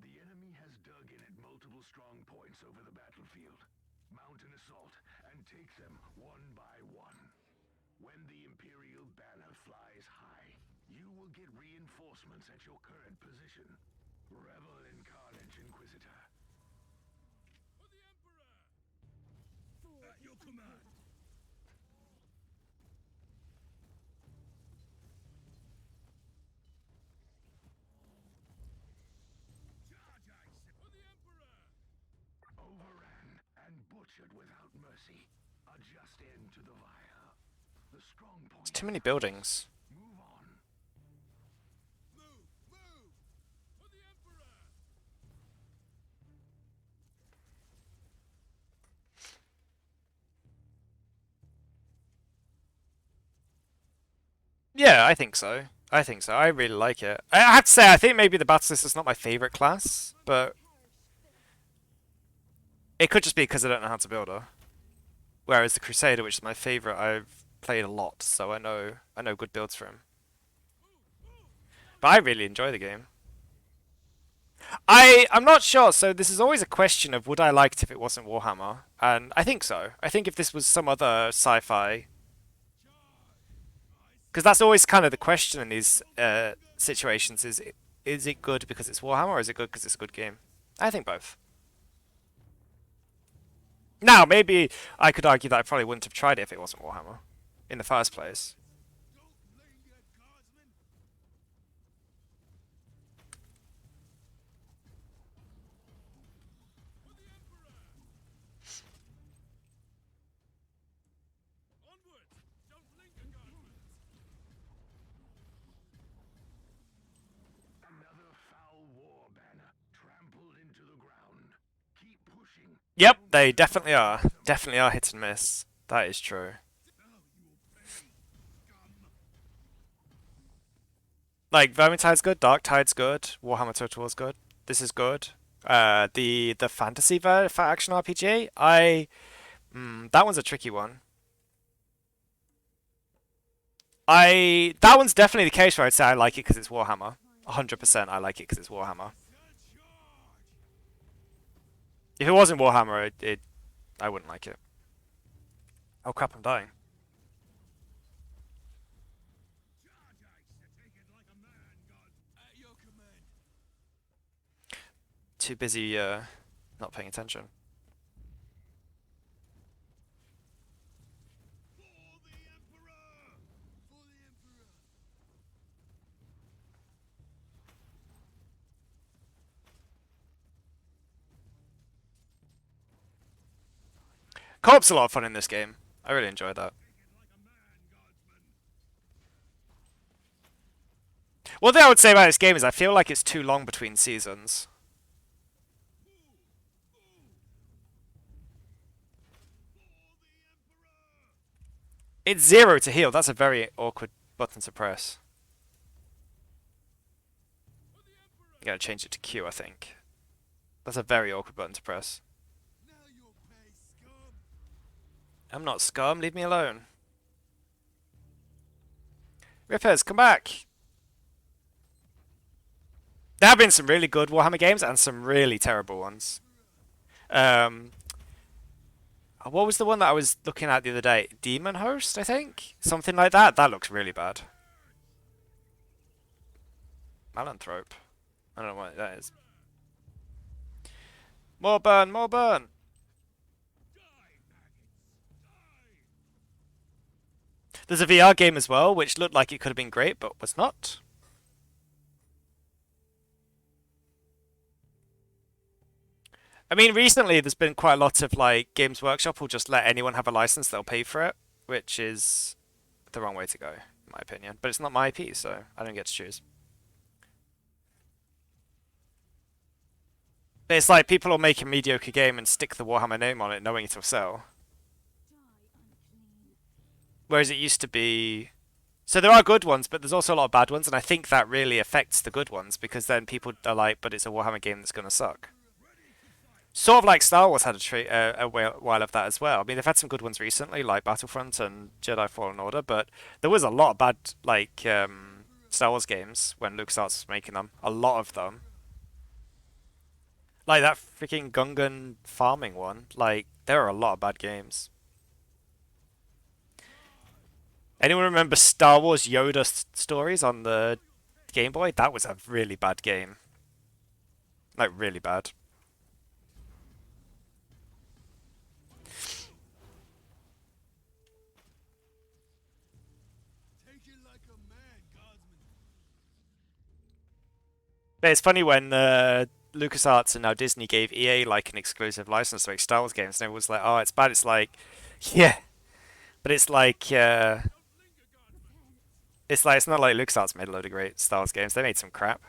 The enemy has dug in at multiple strong points over the battlefield. Mount an assault and take them one by one. When the Imperial banner flies high, you will get reinforcements at your current position. Revel in carnage, Inquisitor. For the Emperor! At your command! Overran and butchered without mercy. A just end to the fire. The strong point. It's too many buildings. Move on. Move! Move! For the Emperor! Yeah, I think so. I think so. I really like it. I have to say, I think maybe the Battlist is not my favorite class, but it could just be because I don't know how to build her. Whereas the Crusader, which is my favorite, I've played a lot, so I know good builds for him. But I really enjoy the game. I'm not sure. So this is always a question of would I like it if it wasn't Warhammer, and I think so. I think if this was some other sci-fi. Because that's always kind of the question in these situations: is it good because it's Warhammer, or is it good because it's a good game? I think both. Now, maybe I could argue that I probably wouldn't have tried it if it wasn't Warhammer in the first place. Another foul war banner trampled into the ground. Keep pushing. Yep, they definitely are. Definitely are hit and miss. That is true. Like, Vermintide's good, Darktide's good, Warhammer Total War's good. This is good. The fantasy for action RPG, that one's a tricky one. That one's definitely the case where I'd say I like it because it's Warhammer. 100% I like it because it's Warhammer. If it wasn't Warhammer, I wouldn't like it. Oh crap, I'm dying. too busy not paying attention. Co-op's a lot of fun in this game. I really enjoy that. One thing I would say about this game is I feel like it's too long between seasons. It's 0 to heal. That's a very awkward button to press. You gotta change it to Q, I think. That's a very awkward button to press. I'm not scum. Leave me alone. Rippers, come back. There have been some really good Warhammer games and some really terrible ones. What was the one that I was looking at the other day? Demon Host, I think? Something like that. That looks really bad. Malanthrope. I don't know what that is. More burn, more burn! There's a VR game as well, which looked like it could have been great, but was not. I mean, recently there's been quite a lot of like Games Workshop will just let anyone have a license, they'll pay for it, which is the wrong way to go, in my opinion. But it's not my IP, so I don't get to choose. But it's like people will make a mediocre game and stick the Warhammer name on it, knowing it'll sell. Whereas it used to be... So there are good ones, but there's also a lot of bad ones, and I think that really affects the good ones, because then people are like, but it's a Warhammer game that's going to suck. Sort of like Star Wars had a while of that as well. I mean, they've had some good ones recently, like Battlefront and Jedi Fallen Order, but there was a lot of bad, like, Star Wars games when LucasArts was making them. A lot of them. Like that freaking Gungan farming one. Like, there are a lot of bad games. Anyone remember Star Wars Yoda stories on the Game Boy? That was a really bad game. Like, really bad. But it's funny when LucasArts and now Disney gave EA like an exclusive license to make Star Wars games, and everyone's like, "Oh, it's bad." It's like, yeah, but it's like, it's not like LucasArts made a load of great Star Wars games. They made some crap.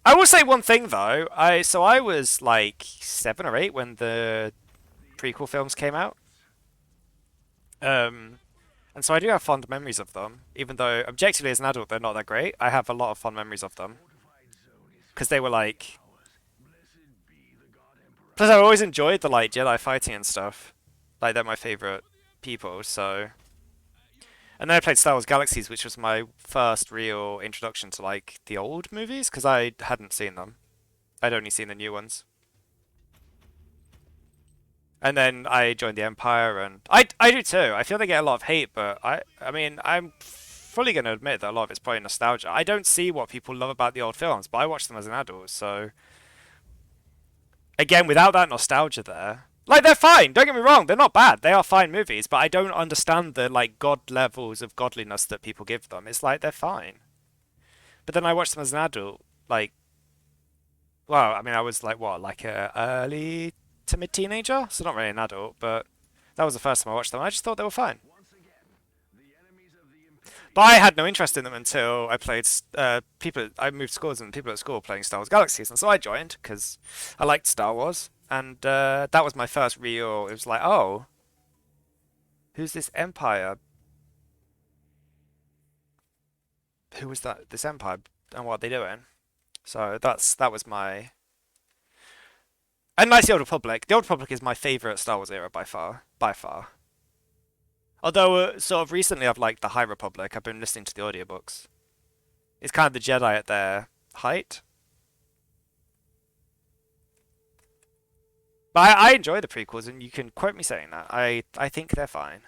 I will say one thing though. I was like 7 or 8 when the prequel films came out. And so I do have fond memories of them, even though objectively as an adult they're not that great. I have a lot of fond memories of them. Because they were like... Plus I always enjoyed the like Jedi fighting and stuff. Like they're my favourite people, so... And then I played Star Wars Galaxies, which was my first real introduction to like the old movies, because I hadn't seen them. I'd only seen the new ones. And then I joined the Empire, and I do too. I feel they get a lot of hate, but I mean, I'm fully going to admit that a lot of it's probably nostalgia. I don't see what people love about the old films, but I watched them as an adult, so... Again, without that nostalgia there... Like, they're fine, don't get me wrong, they're not bad. They are fine movies, but I don't understand the, like, god levels of godliness that people give them. It's like, they're fine. But then I watched them as an adult, like... Well, I mean, I was like, what, like a early... to mid-teenager, so not really an adult, but that was the first time I watched them. I just thought they were fine. But I had no interest in them until I played I moved schools and people at school playing Star Wars Galaxies, and so I joined because I liked Star Wars, and that was my first real. It was like, oh, who's this Empire? Who was that? This Empire, and what are they doing? So that was my. And nice the Old Republic. The Old Republic is my favourite Star Wars era by far. By far. Although, sort of recently I've liked the High Republic. I've been listening to the audiobooks. It's kind of the Jedi at their height. But I enjoy the prequels, and you can quote me saying that. I think they're fine.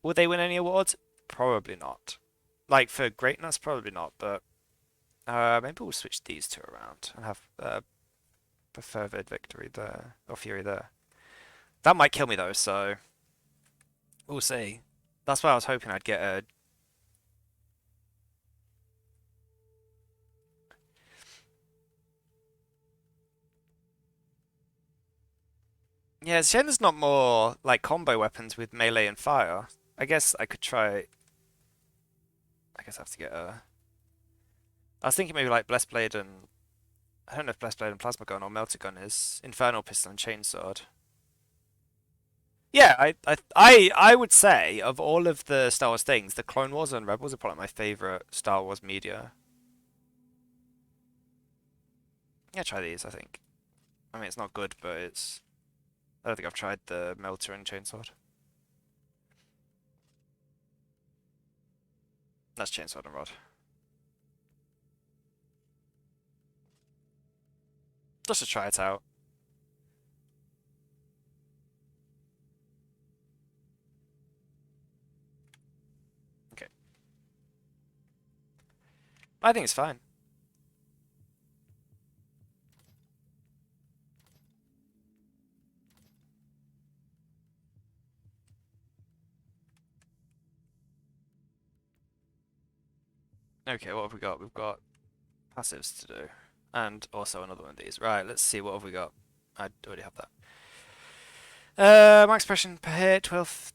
Will they win any awards? Probably not. Like, for greatness, probably not, but... Maybe we'll switch these two around and have Fervid Victory there, or Fury there. That might kill me though, so we'll see. That's why I was hoping I'd get a... Yeah, it's a shame there's not more like combo weapons with melee and fire. I guess I could try... I guess I have to get a... I was thinking maybe like Blessed Blade and... I don't know if Blessed Blade and Plasma Gun or Melter Gun is. Infernal Pistol and Chainsword. Yeah, I would say of all of the Star Wars things, the Clone Wars and Rebels are probably my favorite Star Wars media. Yeah, try these, I think. I mean, it's not good, but it's... I don't think I've tried the Melter and Chainsword. That's Chainsword and Rod. Just to try it out. Okay. I think it's fine. Okay, what have we got? We've got passives to do. And also another one of these. Right, let's see, what have we got? I already have that. Max expression per hit, 12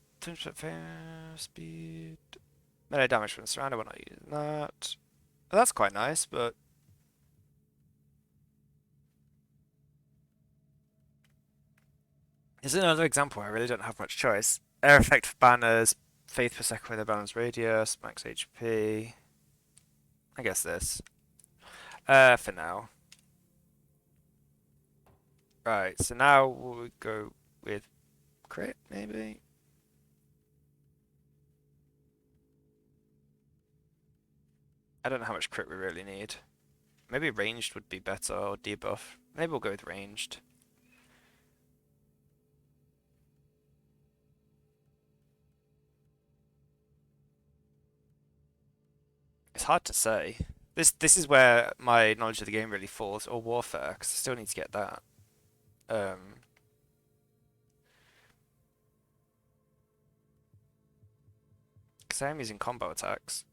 speed. Melee damage from the surrounding, we're not using that. Well, that's quite nice, but... Here's another example where I really don't have much choice. Air effect for banners, faith per second with a balanced radius, max HP. I guess this. For now. Right, so now we'll go with crit, maybe? I don't know how much crit we really need. Maybe ranged would be better, or debuff. Maybe we'll go with ranged. It's hard to say. This is where my knowledge of the game really falls, or warfare, because I still need to get that. Because I am using combo attacks.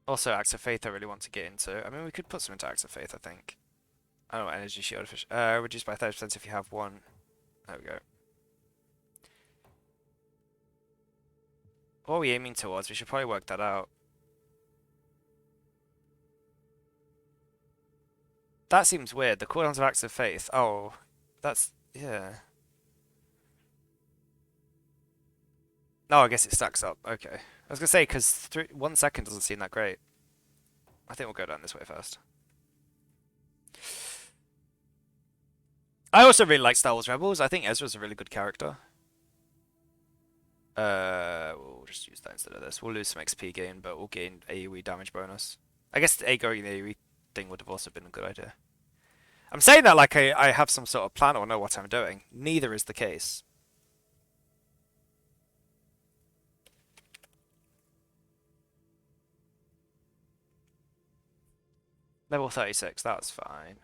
Also, Acts of Faith I really want to get into. I mean, we could put some into Acts of Faith, I think. I don't know, Energy Shield. Reduced by 30% if you have one. There we go. What are we aiming towards? We should probably work that out. That seems weird. The cooldowns of Acts of Faith. Oh, that's... yeah. No, I guess it stacks up. Okay. I was going to say, because 1 second doesn't seem that great. I think we'll go down this way first. I also really like Star Wars Rebels. I think Ezra's a really good character. We'll just use that instead of this. We'll lose some XP gain, but we'll gain AoE damage bonus. I guess the going the AoE thing would have also been a good idea. I'm saying that like I have some sort of plan or know what I'm doing. Neither is the case. Level 36, that's fine.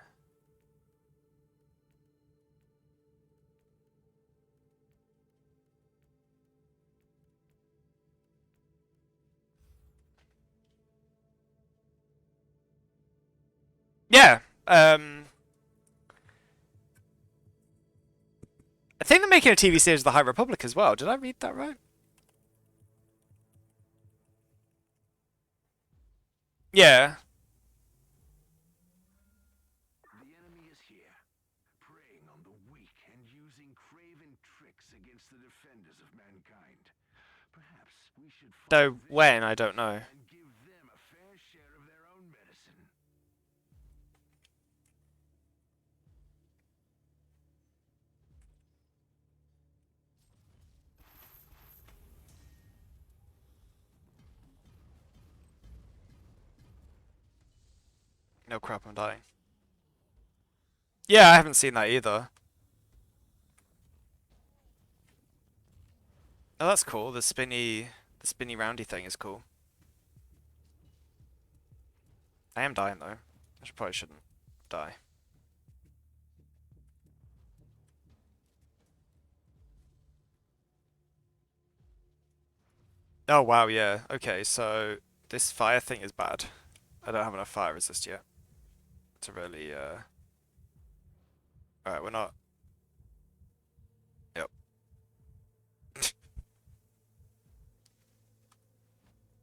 Yeah, I think they're making a TV series of the High Republic as well. Did I read that right? Yeah. The enemy is here, preying on the weak and using craven tricks against the defenders of mankind. Perhaps we should Though when, I don't know. and give them a fair share of their own medicine. No crap, I'm dying. Yeah, I haven't seen that either. Oh, that's cool. The spinny roundy thing is cool. I am dying though. Probably shouldn't die. Oh wow, yeah. Okay, so this fire thing is bad. I don't have enough fire resist yet to really Alright, we're not. Yep.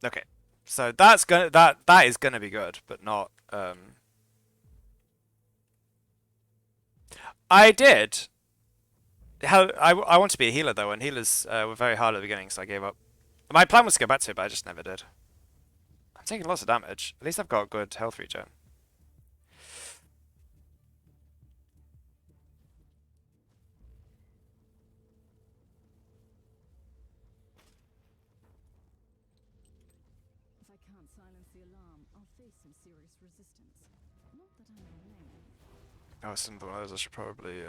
Okay. So that is gonna be good, but not I did. How I want to be a healer though, and healers were very hard at the beginning, so I gave up. My plan was to go back to it, but I just never did. I'm taking lots of damage. At least I've got good health regen. If I can't silence the alarm, I'll face some serious resistance. Not that I'm complaining. Oh, it's another one of those. I should probably The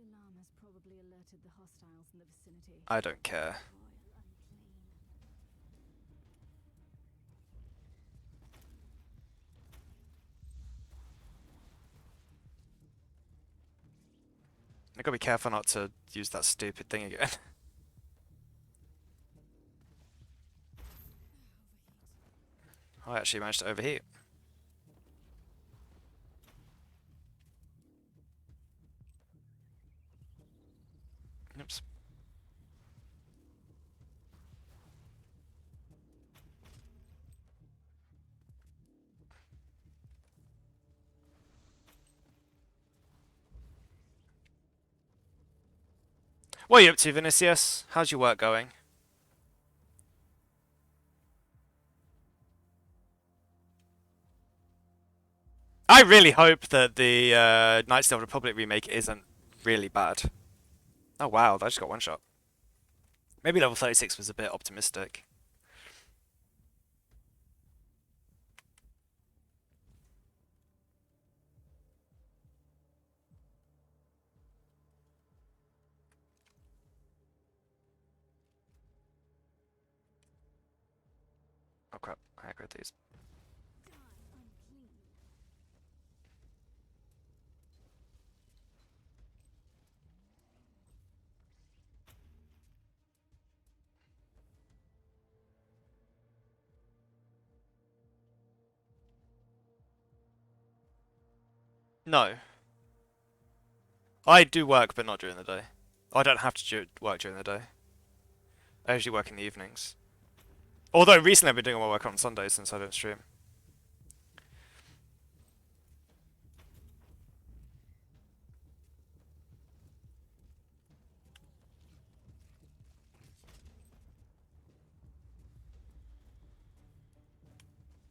alarm has probably alerted the hostiles in the vicinity. I don't care. I gotta be careful not to use that stupid thing again. I actually managed to overheat. Oops. What are you up to, Vinicius? How's your work going? I really hope that the Knights of the Old Republic remake isn't really bad. Oh wow, I just got one shot. Maybe level 36 was a bit optimistic. Oh crap, I aggroed these. No. I do work, but not during the day. I don't have to work during the day. I usually work in the evenings. Although recently I've been doing all my work on Sundays since I don't stream.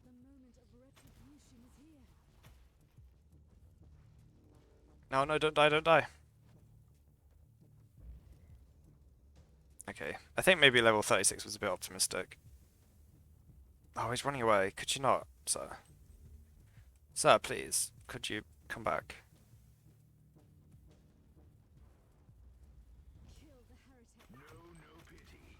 The moment of retribution is here. No, no, don't die, don't die. Okay, I think maybe level 36 was a bit optimistic. Oh, he's running away. Could you not, sir? Sir, please, could you come back? Kill the heretic. No pity.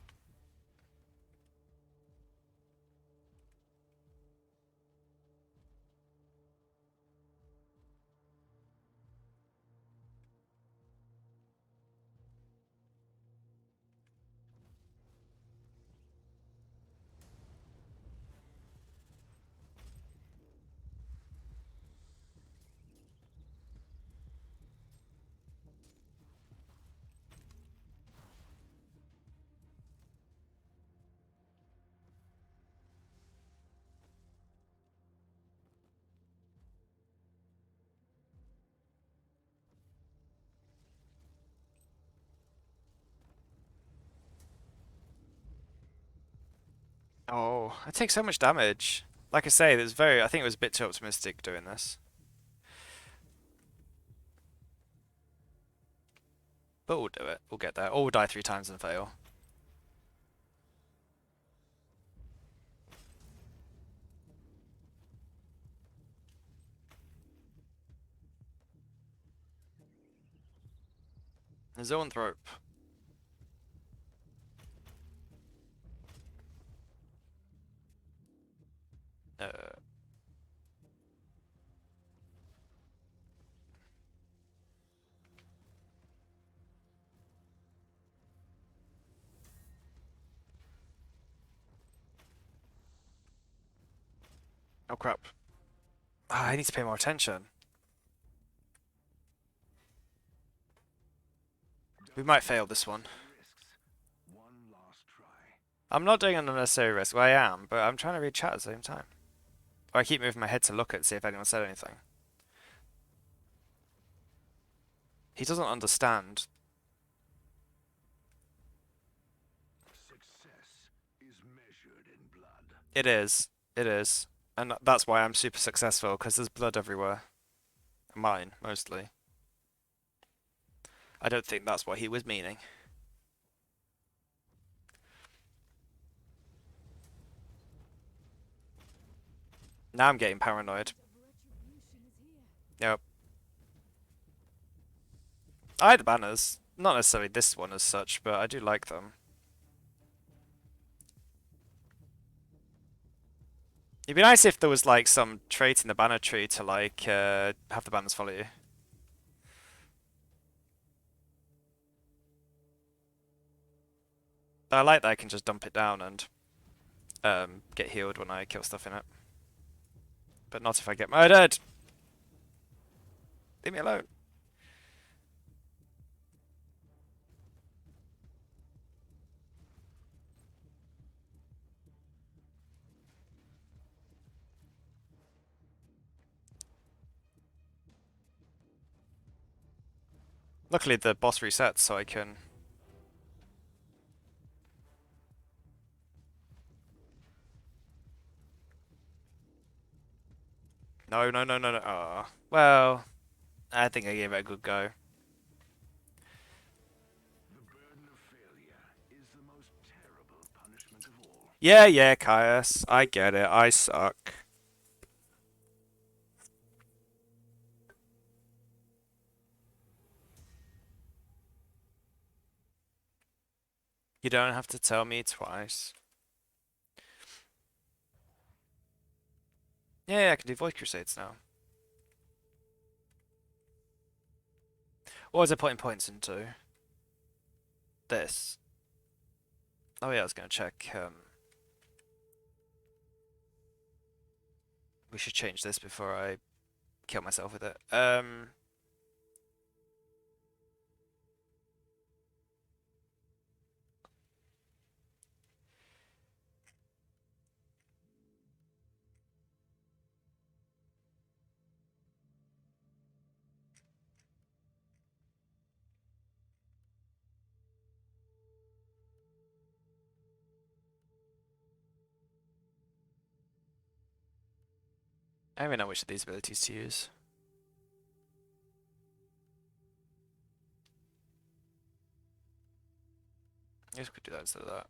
Oh, I take so much damage. Like I say, I think it was a bit too optimistic doing this. But we'll do it. We'll get there. Or we'll die 3 times and fail. The zoanthrope. Oh crap. Ah, I need to pay more attention. We might fail this one. I'm not doing an unnecessary risk. Well, I am, but I'm trying to read chat at the same time. Or I keep moving my head to look at see if anyone said anything. He doesn't understand. Success is measured in blood. It is. It is. And that's why I'm super successful, because there's blood everywhere. Mine, mostly. I don't think that's what he was meaning. Now I'm getting paranoid. Yep. I like the banners. Not necessarily this one as such, but I do like them. It'd be nice if there was like some trait in the banner tree to like have the banners follow you. But I like that I can just dump it down and get healed when I kill stuff in it. But not if I get murdered! Leave me alone. Luckily the boss resets so I can... No, no, no, no, no. Oh. Well, I think I gave it a good go. The burden of failure is the most terrible punishment of all. Yeah, yeah, Caius. I get it. I suck. You don't have to tell me twice. Yeah, I can do Void Crusades now. What was I putting points into? This. Oh yeah, I was gonna check. We should change this before I kill myself with it. I don't even know which of these abilities to use. I guess we could do that instead of that.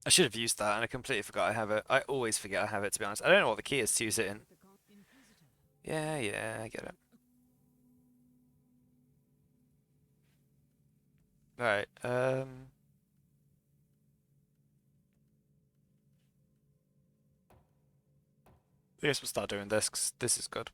I should have used that and I completely forgot I have it. I always forget I have it, to be honest. I don't know what the key is to use it in. Yeah, yeah, I get it. Right, I guess we'll start doing this, 'cause this is good.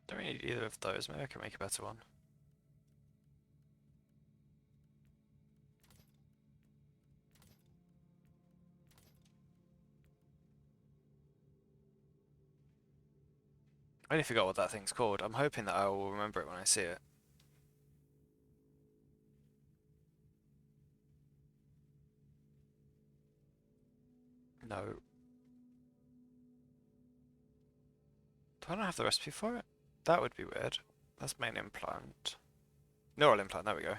Don't really need either of those. Maybe I can make a better one. I only forgot what that thing's called. I'm hoping that I will remember it when I see it. No. Do I not have the recipe for it? That would be weird. That's main implant. Neural implant, there we go.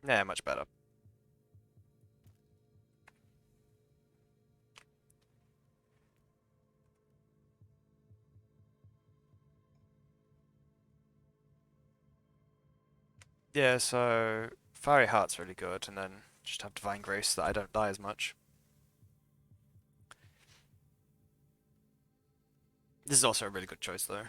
Yeah, much better. Yeah, so Fiery Heart's really good, and then just have Divine Grace so that I don't die as much. This is also a really good choice though.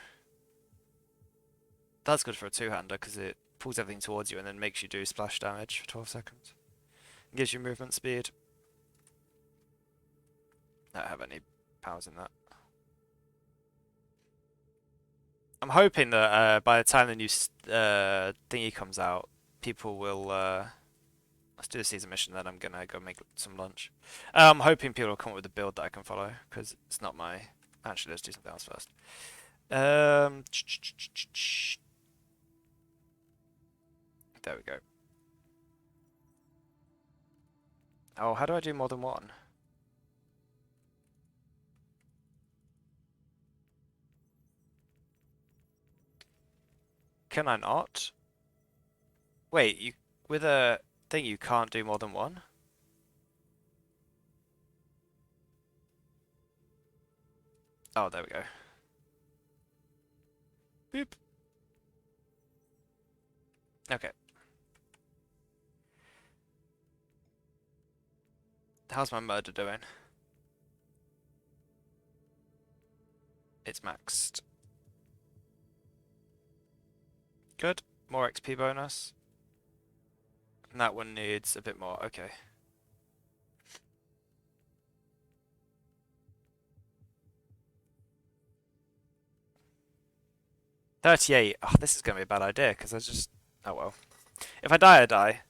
That's good for a two-hander because it pulls everything towards you and then makes you do splash damage for 12 seconds. It gives you movement speed. I don't have any powers in that. I'm hoping that by the time the new thingy comes out, people will. Let's do the season mission, then I'm gonna go make some lunch. I'm hoping people will come up with a build that I can follow because it's not my. Actually, let's do something else first. There we go. Oh, how do I do more than one? Can I not? Wait, you with a thing you can't do more than one? Oh, there we go. Boop. Okay. How's my murder doing? It's maxed. Good. More XP bonus. And that one needs a bit more. Okay. $38. Oh, this is going to be a bad idea because I just... Oh well. If I die, I die.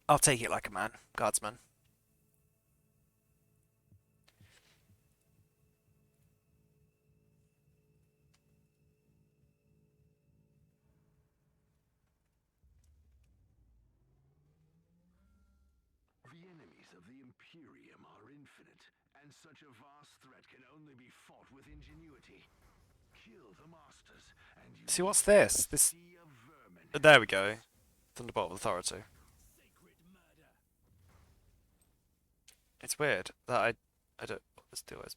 I'll take it like a man. Guardsman. The enemies of the Imperium are infinite, and such a vast threat can only be fought with ingenuity. Kill the masters, and you See, what's this? This... There we go. Thunderbolt of Authority. It's weird that I don't... What this do is...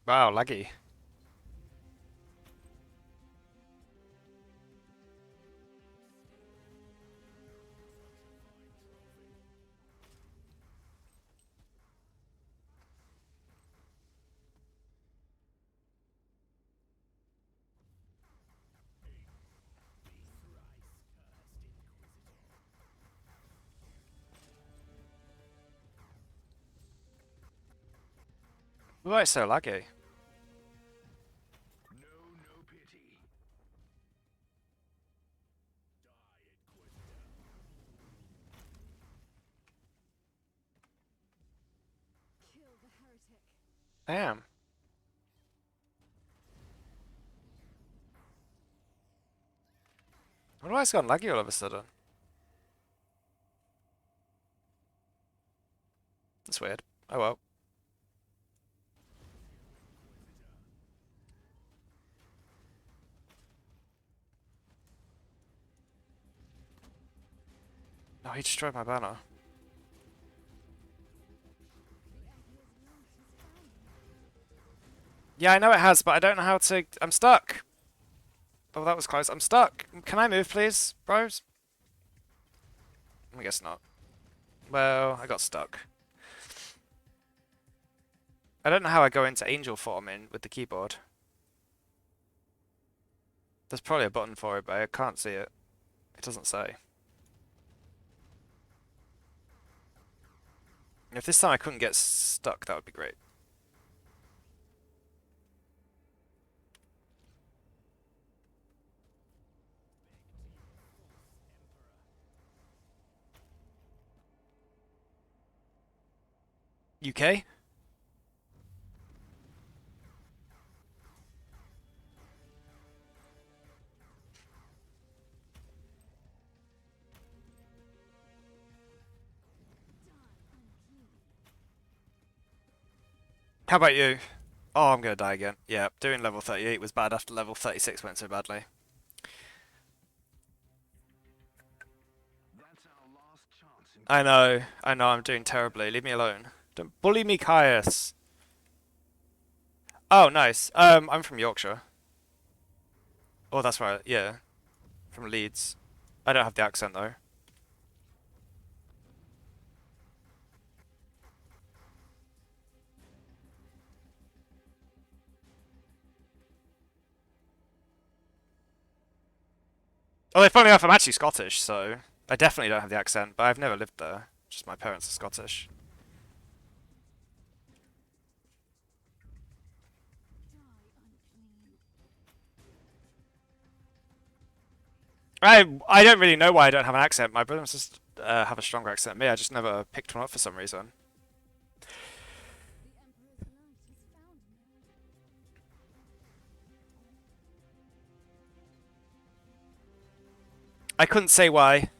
Wow, laggy. Why is it so laggy? No pity. Kill the heretic. I am. Why has it gone laggy all of a sudden? That's weird. Oh well. No, he destroyed my banner. Yeah, I know it has, but I don't know how to... I'm stuck! Oh, that was close. I'm stuck. Can I move, please, bros? I guess not. Well, I got stuck. I don't know how I go into angel forming with the keyboard. There's probably a button for it, but I can't see it. It doesn't say. If this time I couldn't get stuck, that would be great. UK? How about you? Oh, I'm gonna die again. Yeah, doing level 38 was bad after level 36 went so badly. I know, I'm doing terribly. Leave me alone. Don't bully me, Caius. Oh, nice. I'm from Yorkshire. Oh, that's right. Yeah, from Leeds. I don't have the accent though. Although, funnily enough, I'm actually Scottish, so I definitely don't have the accent, but I've never lived there. Just my parents are Scottish. I don't really know why I don't have an accent. My brothers just have a stronger accent than me. I just never picked one up for some reason. I couldn't say why.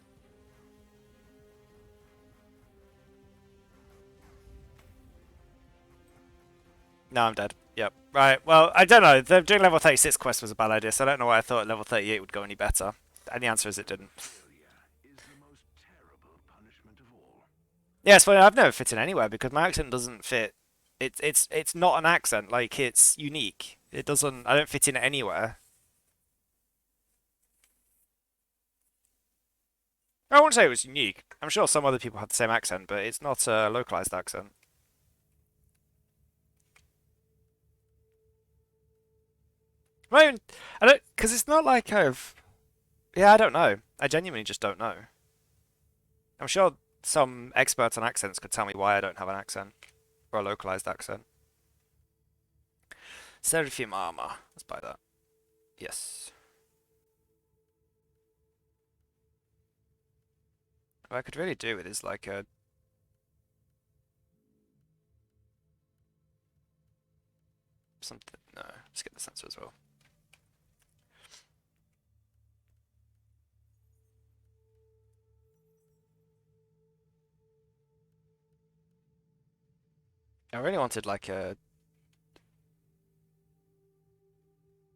No, I'm dead. Yep. Right. Well, I don't know. The doing level 36 quest was a bad idea, so I don't know why I thought level 38 would go any better. And the answer is it didn't. Yes, well, I've never fit in anywhere because my accent doesn't fit. It's not an accent. Like, it's unique. It doesn't. I don't fit in anywhere. I wouldn't say it was unique. I'm sure some other people have the same accent, but it's not a localized accent. I don't, because it's not like I've. Yeah, I don't know. I genuinely just don't know. I'm sure some experts on accents could tell me why I don't have an accent or a localized accent. Seraphim armor. Let's buy that. Yes. What I could really do with is like a. Something. No, let's get the sensor as well. I really wanted like a.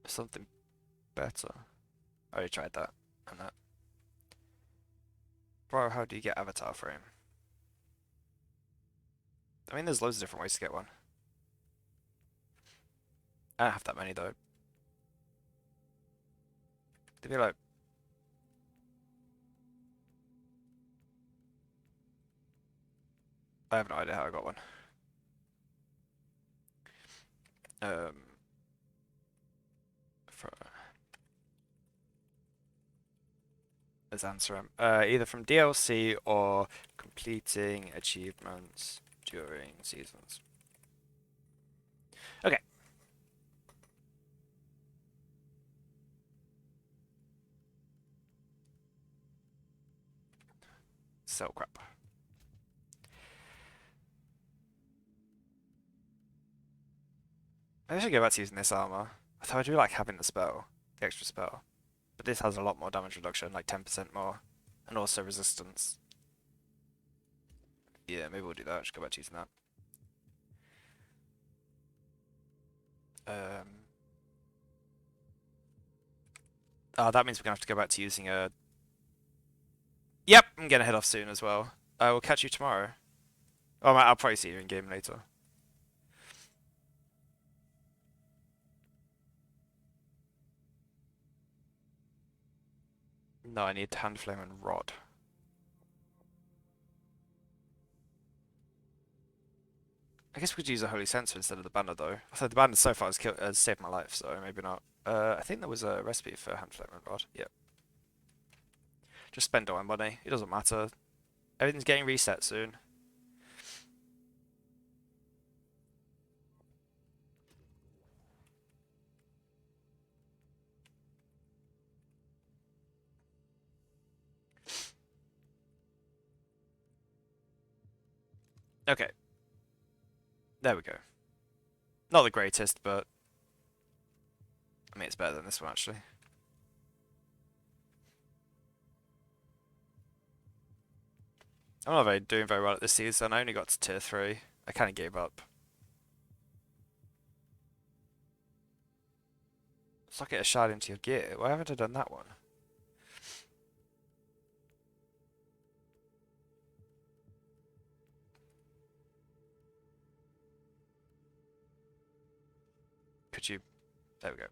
Something better. I already tried that. And that. Bro, how do you get avatar frame? I mean, there's loads of different ways to get one. I don't have that many though. They'd be like. I have no idea how I got one. For let's answer them. Either from DLC or completing achievements during seasons. Okay. So crap. I should go back to using this armor. I thought I do like having the spell, the extra spell. But this has a lot more damage reduction, like 10% more. And also resistance. Yeah, maybe we'll do that. Just go back to using that. Oh, that means we're gonna have to go back to using a. Yep, I'm gonna head off soon as well. We'll catch you tomorrow. Oh, I'll probably see you in game later. No, I need hand flame and rod. I guess we could use a holy censer instead of the banner though. I thought the banner so far has saved my life, so maybe not. I think there was a recipe for hand flame and rod. Yep. Just spend all my money. It doesn't matter. Everything's getting reset soon. Okay. There we go. Not the greatest, but I mean it's better than this one actually. I'm not doing very well at this season. I only got to tier 3. I kind of gave up. Socket a shard into your gear. Why haven't I done that one? Could you... There we go.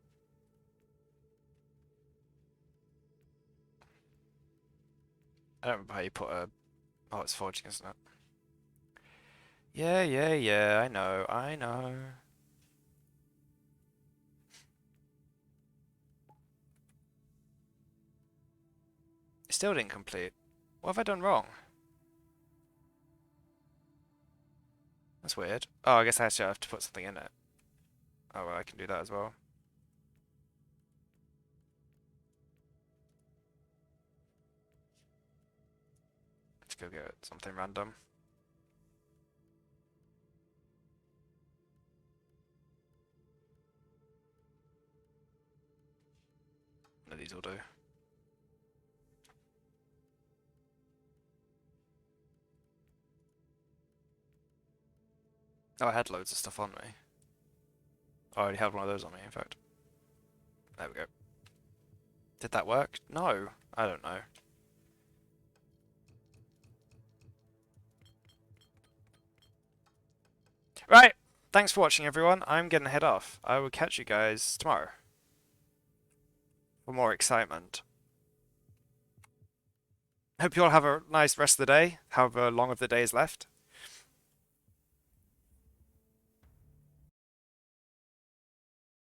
I don't remember how you put a... Oh, it's forging, isn't it? Yeah, I know. It still didn't complete. What have I done wrong? That's weird. Oh, I guess I actually have to put something in it. Oh, well, I can do that as well. Let's go get something random. None of these will do. Oh, I had loads of stuff on me. I already had one of those on me, in fact. There we go. Did that work? No. I don't know. Right. Thanks for watching, everyone. I'm going to head off. I will catch you guys tomorrow for more excitement. Hope you all have a nice rest of the day, however long of the day is left.